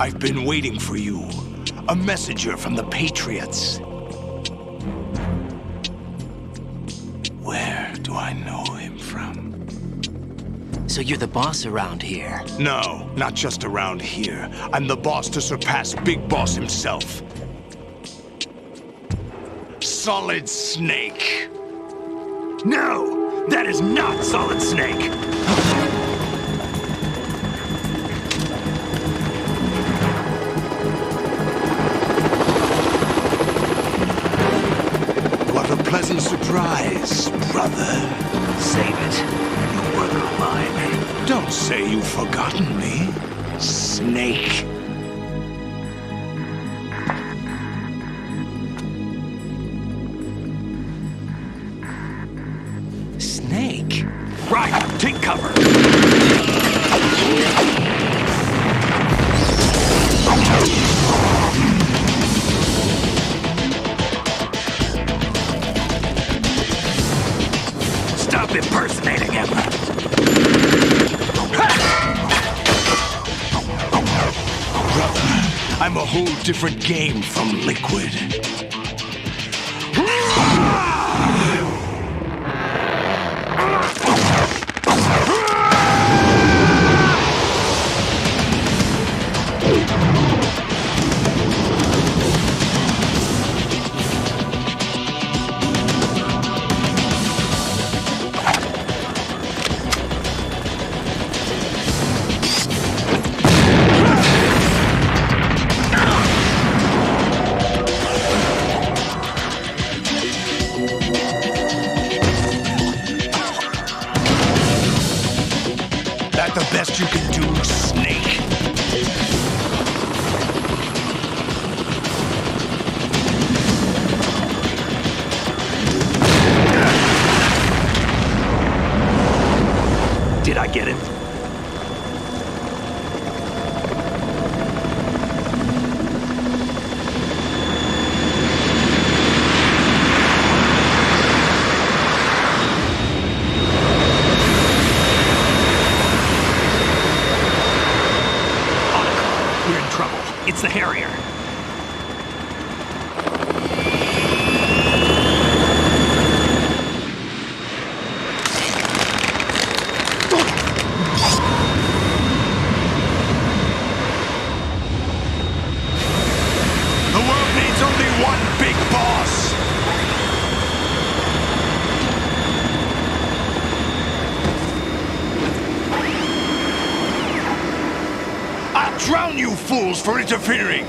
I've been waiting for you. A messenger from the Patriots. Where do I know him from? So you're the boss around here? No, not just around here. I'm the boss to surpass Big Boss himself. Solid Snake. No! That is not Solid Snake! What a pleasant surprise, brother. Save it. You brother of mine. Don't say you've forgotten me, Snake. Snake? Right, take cover! Stop impersonating him! Brother, I'm a whole different game from Liquid. The best you can do, Snake. Did I get it? It's the Harrier. The world needs only one big boss. I'll drown you fools for interfering!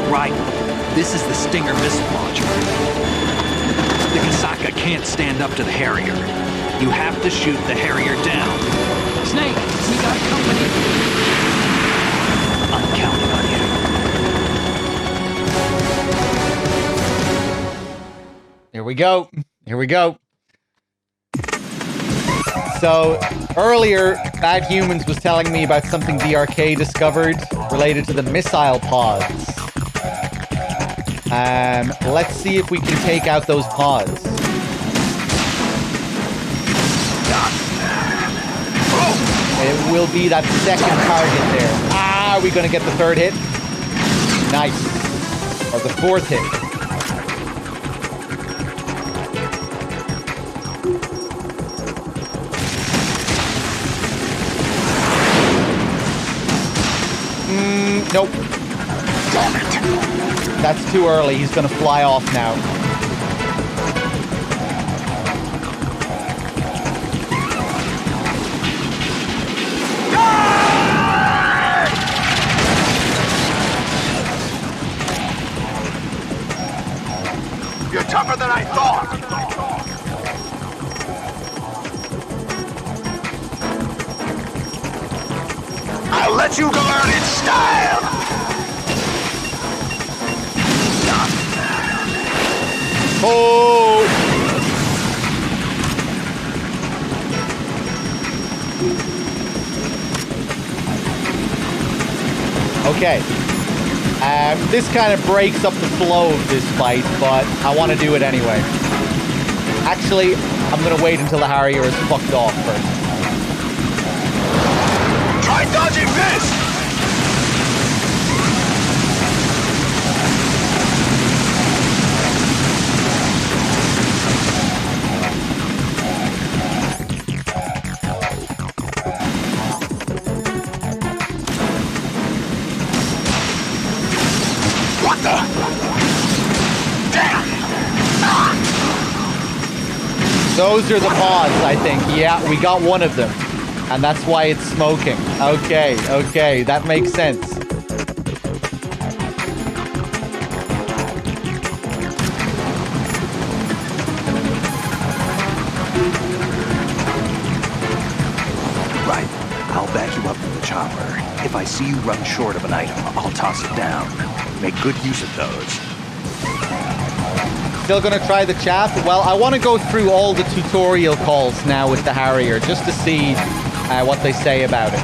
Right. This is the Stinger missile launcher. The Kasaka can't stand up to the Harrier. You have to shoot the Harrier down. Snake, we got company. I'm counting on you. Here we go. Here we go. So, earlier, Bad Humans was telling me about something DRK discovered related to the missile pods. Let's see if we can take out those pods. It will be that second target there. Ah, are we going to get the third hit? Nice. Or the fourth hit. Nope. Damn it. That's too early. He's gonna fly off now. You're tougher than I thought! I'll let you go out in style! Oh! Okay. This kind of breaks up the flow of this fight, but I want to do it anyway. Actually, I'm going to wait until the Harrier is fucked off first. Try dodging this! What the? Damn! Those are the pods, I think. Yeah, we got one of them. And that's why it's smoking. Okay, okay, that makes sense. Right. I'll back you up to the chopper. If I see you run short of an item, I'll toss it down. Make good use of those. Still gonna try the chaff? Well, I want to go through all the tutorial calls now with the Harrier, just to see what they say about it.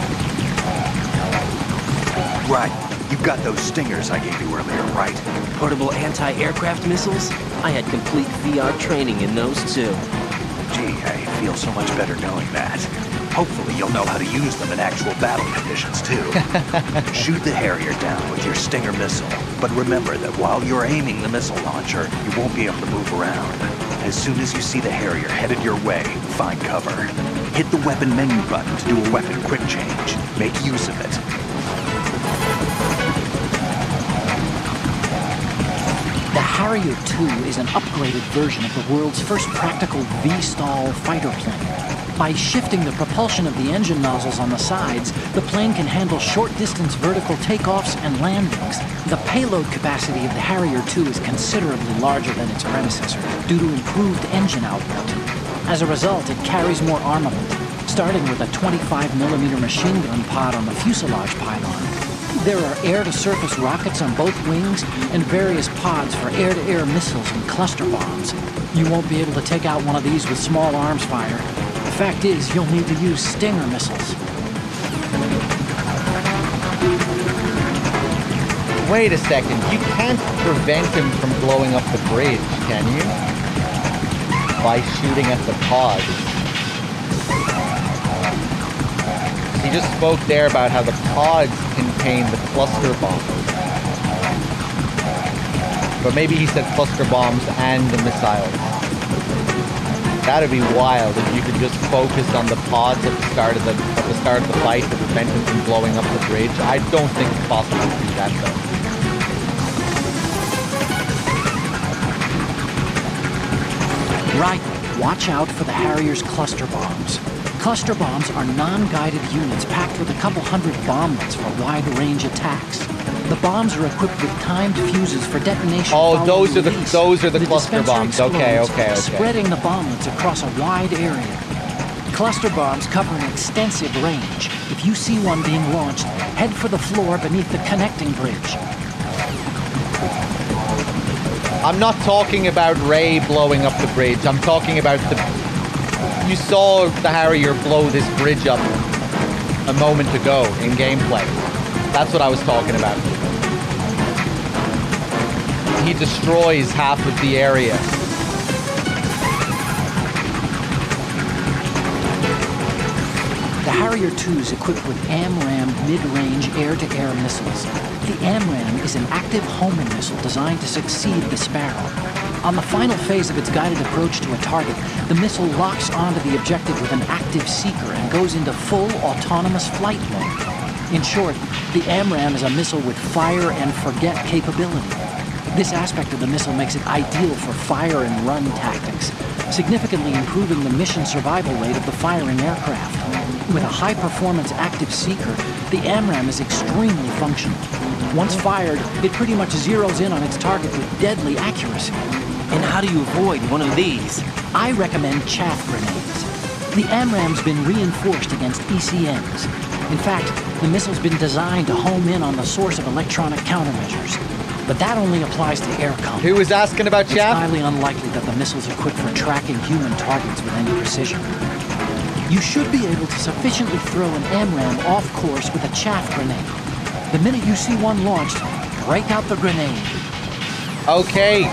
Right. You've got those stingers I gave you earlier, right? Portable anti-aircraft missiles? I had complete VR training in those too. Gee, I feel so much better knowing that. Hopefully you'll know how to use them in actual battle conditions, too. Shoot the Harrier down with your Stinger missile. But remember that while you're aiming the missile launcher, you won't be able to move around. As soon as you see the Harrier headed your way, find cover. Hit the weapon menu button to do a weapon quick change. Make use of it. The Harrier 2 is an upgraded version of the world's first practical V-stall fighter plane. By shifting the propulsion of the engine nozzles on the sides, the plane can handle short-distance vertical takeoffs and landings. The payload capacity of the Harrier 2 is considerably larger than its predecessor due to improved engine output. As a result, it carries more armament, starting with a 25mm machine gun pod on the fuselage pylon. There are air-to-surface rockets on both wings and various pods for air-to-air missiles and cluster bombs. You won't be able to take out one of these with small arms fire. The fact is, you'll need to use Stinger missiles. Wait a second, you can't prevent him from blowing up the bridge, can you? By shooting at the pods. He just spoke there about how the pods contain the cluster bombs. But maybe he said cluster bombs and the missiles. That'd be wild if you could just focus on the pods at the start of the fight to prevent him from blowing up the bridge. I don't think it's possible to do that though. Right. Watch out for the Harrier's cluster bombs. Cluster bombs are non-guided units packed with a couple hundred bomblets for wide-range attacks. The bombs are equipped with timed fuses for detonation. Oh, those are the cluster dispenser bombs. Okay. Spreading the bomblets across a wide area. Cluster bombs cover an extensive range. If you see one being launched, head for the floor beneath the connecting bridge. I'm not talking about Ray blowing up the bridge. I'm talking about you saw the Harrier blow this bridge up a moment ago in gameplay. That's what I was talking about. He destroys half of the area. The Harrier 2 is equipped with AMRAAM mid-range air-to-air missiles. The AMRAAM is an active homing missile designed to succeed the Sparrow. On the final phase of its guided approach to a target, the missile locks onto the objective with an active seeker and goes into full autonomous flight mode. In short, the AMRAAM is a missile with fire and forget capability. This aspect of the missile makes it ideal for fire and run tactics, significantly improving the mission survival rate of the firing aircraft. With a high-performance active seeker, the AMRAAM is extremely functional. Once fired, it pretty much zeroes in on its target with deadly accuracy. And how do you avoid one of these? I recommend chaff grenades. The AMRAAM's been reinforced against ECMs. In fact, the missile's been designed to home in on the source of electronic countermeasures. But that only applies to air combat. Who was asking about chaff? It's highly unlikely that the missile's equipped for tracking human targets with any precision. You should be able to sufficiently throw an AMRAAM off course with a chaff grenade. The minute you see one launched, break out the grenade. Okay.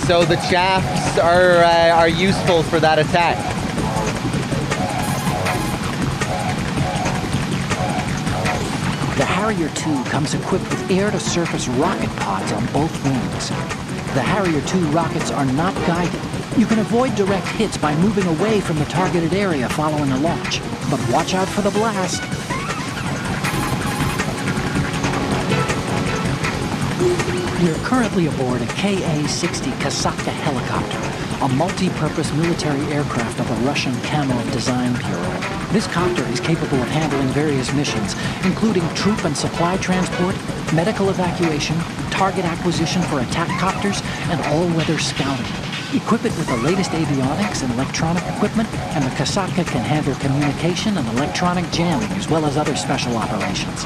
So the shafts are useful for that attack. The Harrier 2 comes equipped with air-to-surface rocket pods on both wings. The Harrier 2 rockets are not guided. You can avoid direct hits by moving away from the targeted area following a launch, but watch out for the blast. We're currently aboard a Ka-60 Kasaka helicopter, a multi-purpose military aircraft of the Russian Kamov Design Bureau. This copter is capable of handling various missions, including troop and supply transport, medical evacuation, target acquisition for attack copters, and all-weather scouting. Equip it with the latest avionics and electronic equipment, and the Kasaka can handle communication and electronic jamming, as well as other special operations.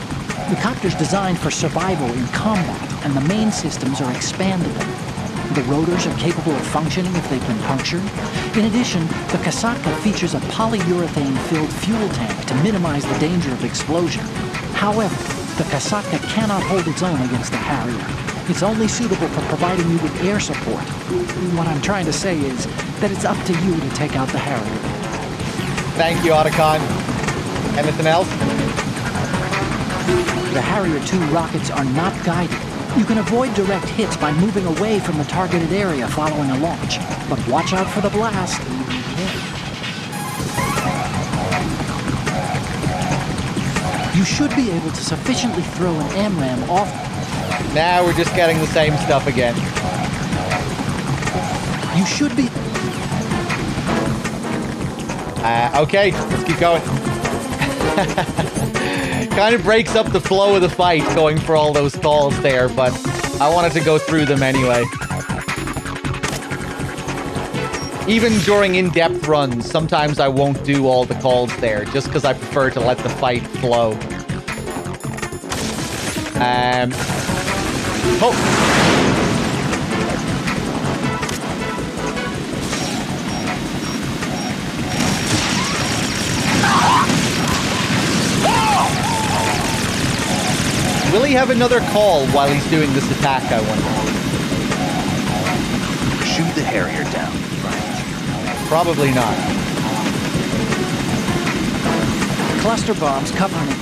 The copter's designed for survival in combat, and the main systems are expandable. The rotors are capable of functioning if they've been punctured. In addition, the Kasaka features a polyurethane-filled fuel tank to minimize the danger of explosion. However, the Kasaka cannot hold its own against the Harrier. It's only suitable for providing you with air support. What I'm trying to say is that it's up to you to take out the Harrier. Thank you, Otacon. Anything else? The Harrier 2 rockets are not guided. You can avoid direct hits by moving away from the targeted area following a launch, but watch out for the blast. You should be able to sufficiently throw an AMRAAM off. Now we're just getting the same stuff again. You should be... Okay, let's keep going. Kind of breaks up the flow of the fight going for all those calls there, but I wanted to go through them anyway. Even during in-depth runs, sometimes I won't do all the calls there, just because I prefer to let the fight flow. Will he have another call while he's doing this attack, I wonder? Shoot the Harrier down. Probably not. Cluster bombs covering it.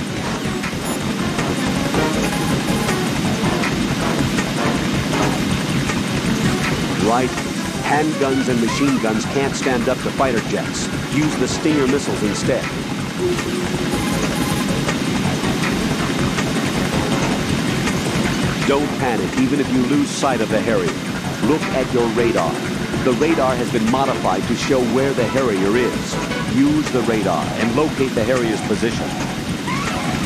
Right. Handguns and machine guns can't stand up to fighter jets. Use the Stinger missiles instead. Don't panic, even if you lose sight of the Harrier. Look at your radar. The radar has been modified to show where the Harrier is. Use the radar and locate the Harrier's position.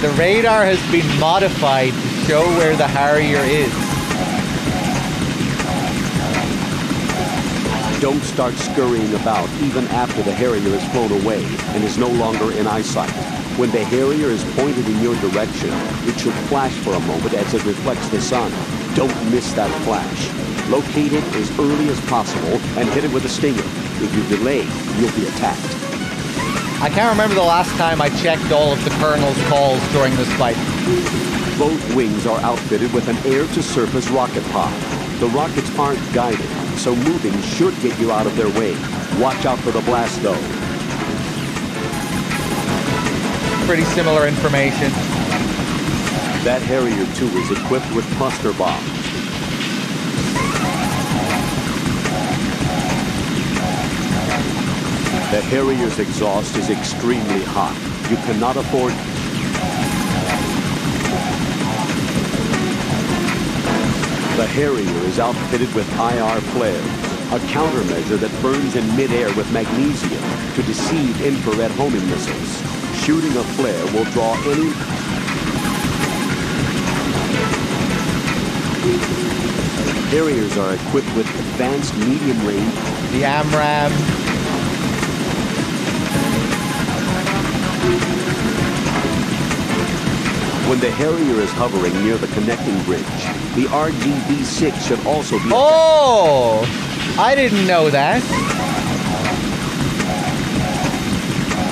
The radar has been modified to show where the Harrier is. Don't start scurrying about even after the Harrier is flown away and is no longer in eyesight. When the Harrier is pointed in your direction, it should flash for a moment as it reflects the sun. Don't miss that flash. Locate it as early as possible and hit it with a Stinger. If you delay, you'll be attacked. I can't remember the last time I checked all of the Colonel's calls during this fight. Both wings are outfitted with an air-to-surface rocket pod. The rockets aren't guided, so moving should get you out of their way. Watch out for the blast, though. Pretty similar information. That Harrier 2 is equipped with cluster bombs. The Harrier's exhaust is extremely hot. You cannot afford... The Harrier is outfitted with IR flares, a countermeasure that burns in midair with magnesium to deceive infrared homing missiles. Shooting a flare will draw any... Harriers are equipped with advanced medium range... The AMRAAM. When the Harrier is hovering near the connecting bridge, the RGB-6 should also be... Oh! I didn't know that.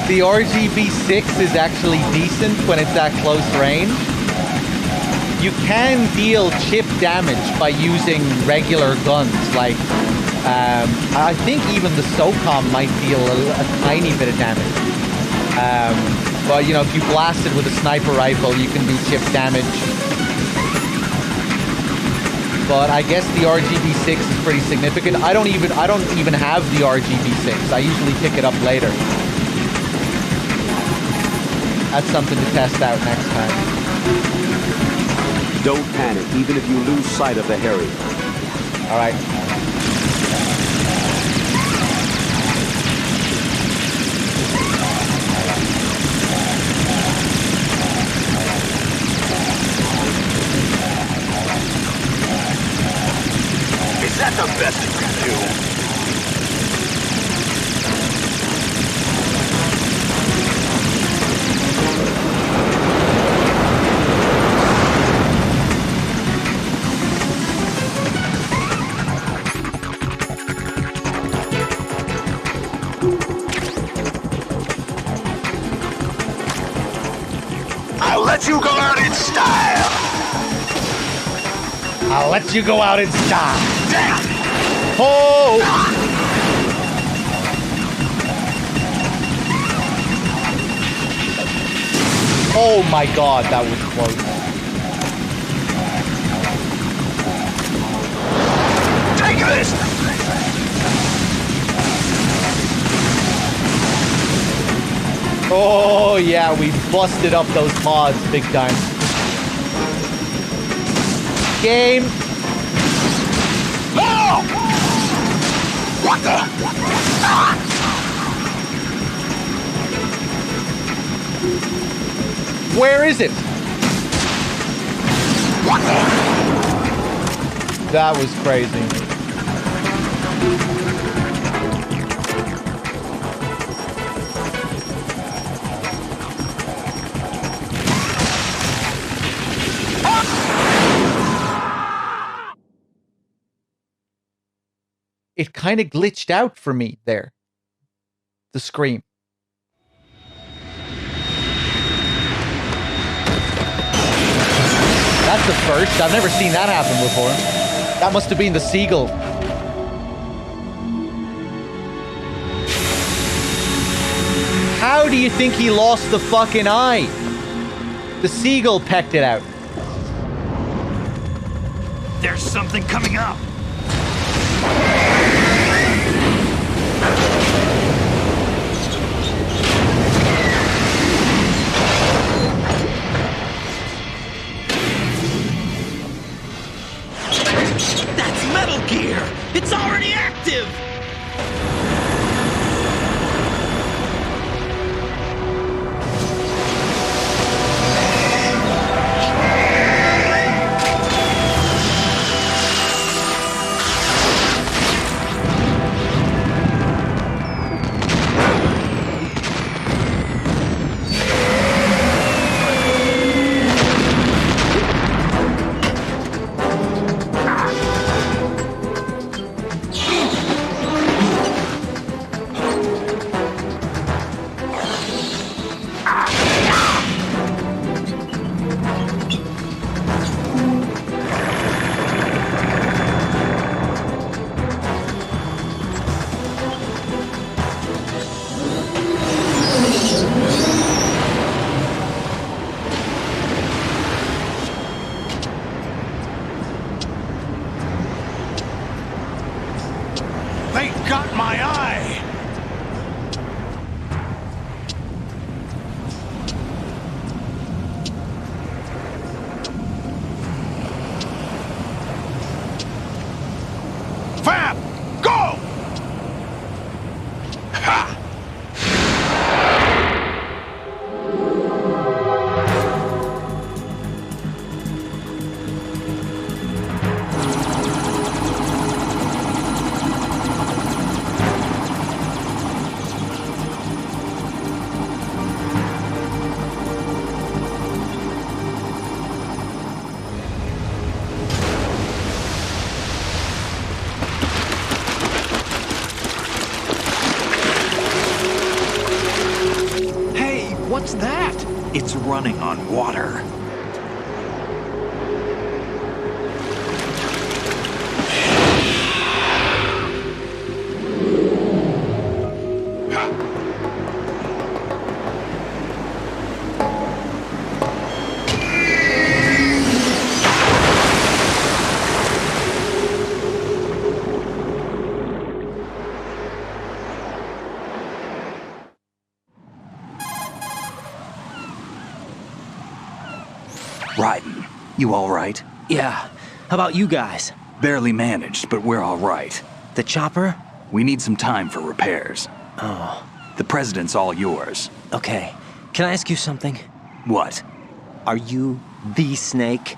The RGB-6 is actually decent when it's at close range. you can deal chip damage by using regular guns. Like, I think even the SOCOM might deal a tiny bit of damage. But, you know, if you blast it with a sniper rifle, you can do chip damage. But I guess the RGB6 is pretty significant. I don't even have the RGB6. I usually pick it up later. That's something to test out next time. Don't panic, even if you lose sight of the Harrier. All right. Is that the best you can do? I'll let you go out in style! I'll let you go out in style! Damn! Oh! Oh my god, that was close. Take this! Oh yeah, we busted up those pods big time. Game. Oh! What the? Ah! Where is it? What the? That was crazy. It kind of glitched out for me there. The scream. That's the first. I've never seen that happen before. That must have been the Seagull. How do you think he lost the fucking eye? The Seagull pecked it out. There's something coming up. That's Metal Gear! It's already active! They got my eye! Fab! Go! Ha! What's that? It's running on water. Raiden. You all right? Yeah. How about you guys? Barely managed, but we're all right. The chopper? We need some time for repairs. Oh. The president's all yours. Okay. Can I ask you something? What? Are you the Snake?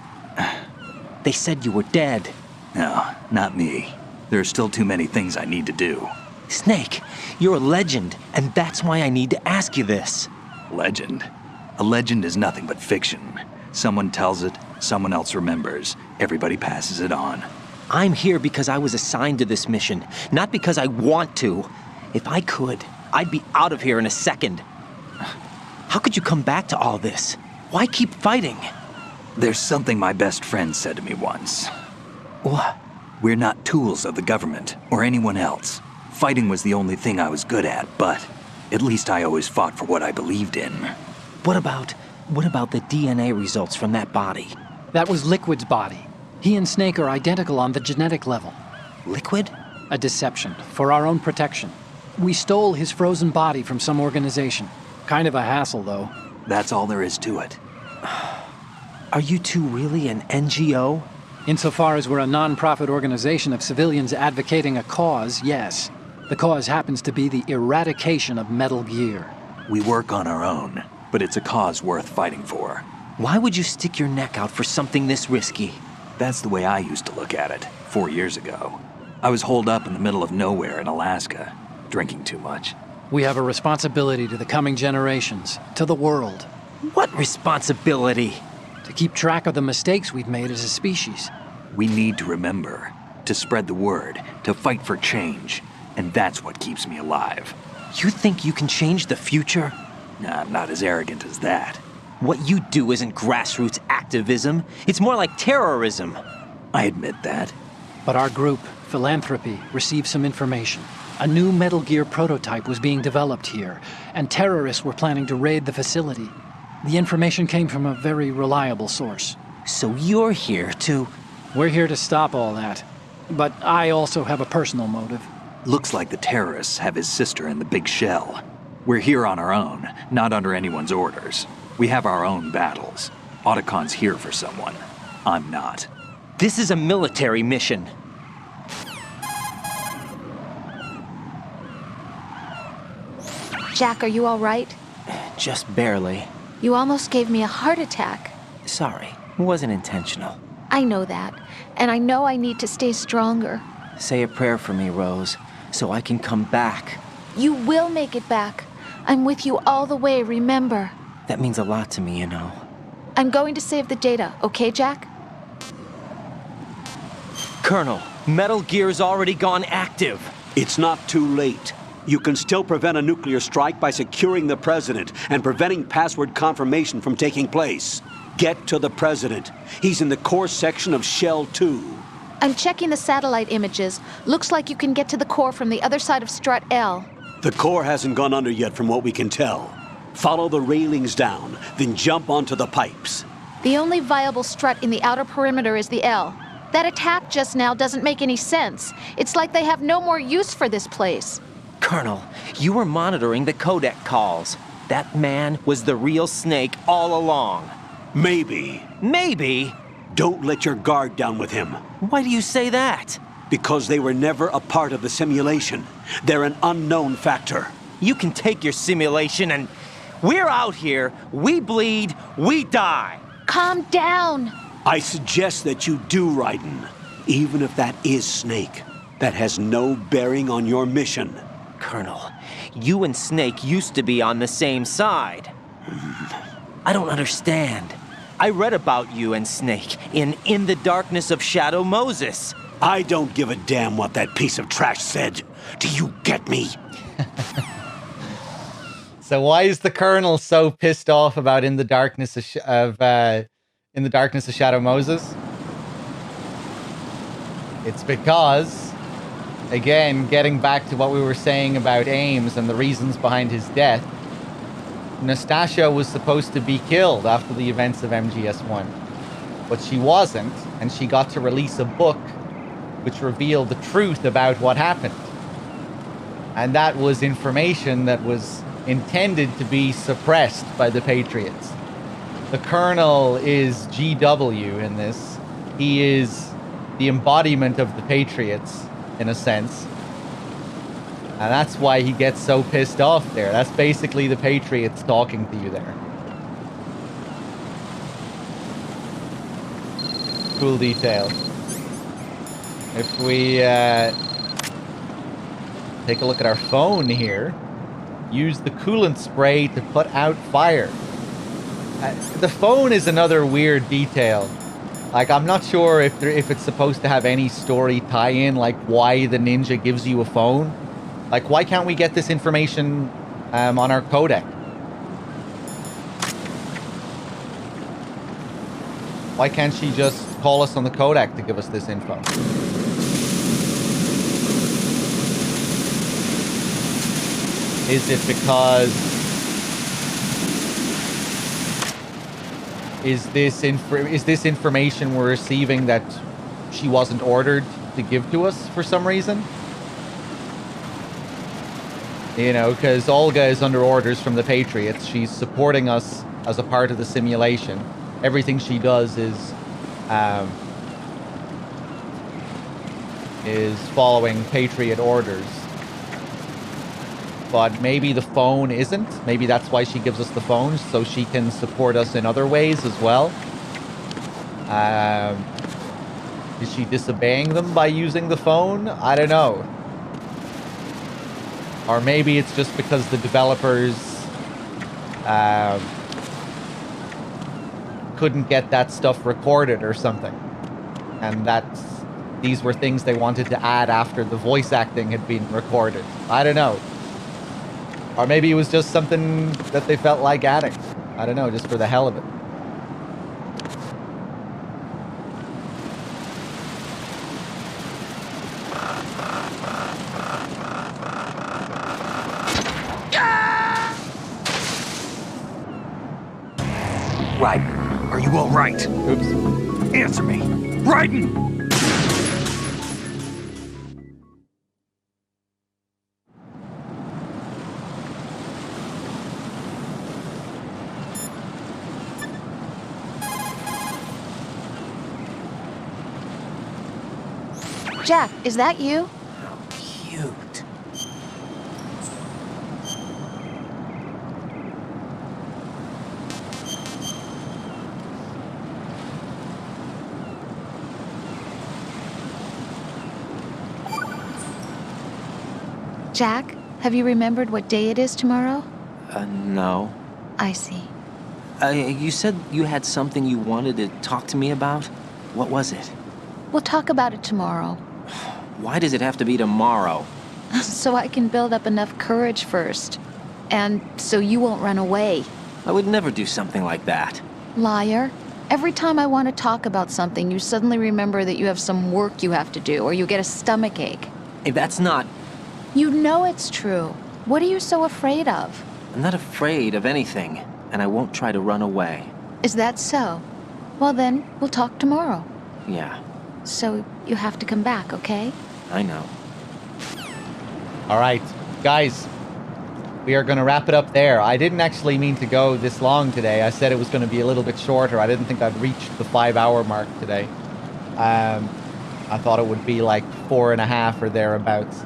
They said you were dead. No, not me. There are still too many things I need to do. Snake, you're a legend, and that's why I need to ask you this. Legend? A legend is nothing but fiction. Someone tells it, someone else remembers. Everybody passes it on. I'm here because I was assigned to this mission, not because I want to. If I could, I'd be out of here in a second. How could you come back to all this? Why keep fighting? There's something my best friend said to me once. What? We're not tools of the government or anyone else. Fighting was the only thing I was good at, but at least I always fought for what I believed in. What about the DNA results from that body? That was Liquid's body. He and Snake are identical on the genetic level. Liquid? A deception, for our own protection. We stole his frozen body from some organization. Kind of a hassle, though. That's all there is to it. Are you two really an NGO? Insofar as we're a non-profit organization of civilians advocating a cause, yes. The cause happens to be the eradication of Metal Gear. We work on our own, but it's a cause worth fighting for. Why would you stick your neck out for something this risky? That's the way I used to look at it, 4 years ago. I was holed up in the middle of nowhere in Alaska, drinking too much. We have a responsibility to the coming generations, to the world. What responsibility? To keep track of the mistakes we've made as a species. We need to remember, to spread the word, to fight for change, and that's what keeps me alive. You think you can change the future? Nah, I'm not as arrogant as that. What you do isn't grassroots activism. It's more like terrorism. I admit that. But our group, Philanthropy, received some information. A new Metal Gear prototype was being developed here, and terrorists were planning to raid the facility. The information came from a very reliable source. So you're here to... We're here to stop all that. But I also have a personal motive. Looks like the terrorists have his sister in the big shell. We're here on our own, not under anyone's orders. We have our own battles. Otacon's here for someone. I'm not. This is a military mission. Jack, are you all right? Just barely. You almost gave me a heart attack. Sorry, it wasn't intentional. I know that, and I know I need to stay stronger. Say a prayer for me, Rose, so I can come back. You will make it back. I'm with you all the way, remember? That means a lot to me, you know. I'm going to save the data, okay, Jack? Colonel, Metal Gear's already gone active. It's not too late. You can still prevent a nuclear strike by securing the president and preventing password confirmation from taking place. Get to the president. He's in the core section of Shell 2. I'm checking the satellite images. Looks like you can get to the core from the other side of Strut L. The core hasn't gone under yet from what we can tell. Follow the railings down, then jump onto the pipes. The only viable strut in the outer perimeter is the L. That attack just now doesn't make any sense. It's like they have no more use for this place. Colonel, you were monitoring the codec calls. That man was the real Snake all along. Maybe. Maybe? Don't let your guard down with him. Why do you say that? Because they were never a part of the simulation. They're an unknown factor. You can take your simulation and... We're out here, we bleed, we die. Calm down. I suggest that you do, Raiden. Even if that is Snake. That has no bearing on your mission. Colonel, you and Snake used to be on the same side. I don't understand. I read about you and Snake in the Darkness of Shadow Moses. I don't give a damn what that piece of trash said. Do you get me? So why is the Colonel so pissed off about In the Darkness of Shadow Moses? It's because, again, getting back to what we were saying about Ames and the reasons behind his death, Nastasha was supposed to be killed after the events of MGS1, but she wasn't, and she got to release a book which revealed the truth about what happened. And that was information that was intended to be suppressed by the Patriots. the Colonel is GW in this. He is the embodiment of the Patriots, in a sense. And that's why he gets so pissed off there. That's basically the Patriots talking to you there. Cool detail. If we take a look at our phone here, use the coolant spray to put out fire. The phone is another weird detail. Like, I'm not sure if it's supposed to have any story tie-in, like why the ninja gives you a phone. Like, why can't we get this information on our codec? Why can't she just call us on the codec to give us this info? Is it because... Is this information we're receiving that she wasn't ordered to give to us for some reason? You know, because Olga is under orders from the Patriots. She's supporting us as a part of the simulation. Everything she does is following Patriot orders. But maybe the phone isn't. Maybe that's why she gives us the phone, so she can support us in other ways as well. Is she disobeying them by using the phone? I don't know. Or maybe it's just because the developers couldn't get that stuff recorded or something. And these were things they wanted to add after the voice acting had been recorded. I don't know. Or maybe it was just something that they felt like adding. I don't know, just for the hell of it. Raiden, are you all right? Oops. Answer me. Raiden! Jack, is that you? How cute. Jack, have you remembered what day it is tomorrow? No. I see. You said you had something you wanted to talk to me about? What was it? We'll talk about it tomorrow. Why does it have to be tomorrow? So I can build up enough courage first. And so you won't run away. I would never do something like that. Liar. Every time I want to talk about something, you suddenly remember that you have some work you have to do, or you get a stomachache. Hey, that's not... You know it's true. What are you so afraid of? I'm not afraid of anything, and I won't try to run away. Is that so? Well then, we'll talk tomorrow. Yeah. So you have to come back, okay? I know. All right, guys. We are going to wrap it up there. I didn't actually mean to go this long today. I said it was going to be a little bit shorter. I didn't think I'd reach the 5-hour mark today. I thought it would be like 4.5 or thereabouts.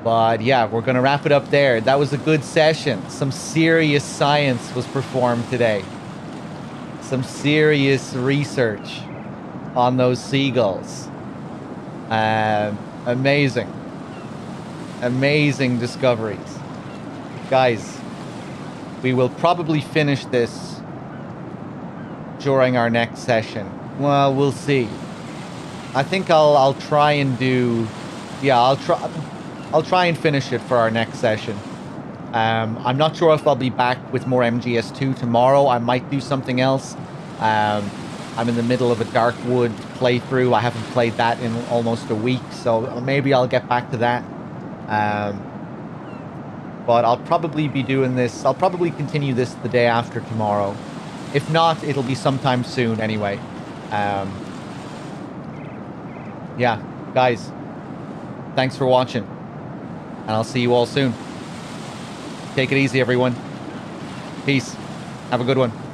But yeah, we're going to wrap it up there. That was a good session. Some serious science was performed today. Some serious research on those seagulls. Amazing. Amazing discoveries. Guys, we will probably finish this during our next session. Well, we'll see. I think I'll try and do... Yeah, I'll try and finish it for our next session. I'm not sure if I'll be back with more MGS2 tomorrow. I might do something else. I'm in the middle of a Darkwood playthrough. I haven't played that in almost a week, so maybe I'll get back to that. But I'll probably be doing this. I'll probably continue this the day after tomorrow. If not, it'll be sometime soon anyway. Yeah, guys, thanks for watching, and I'll see you all soon. Take it easy, everyone. Peace. Have a good one.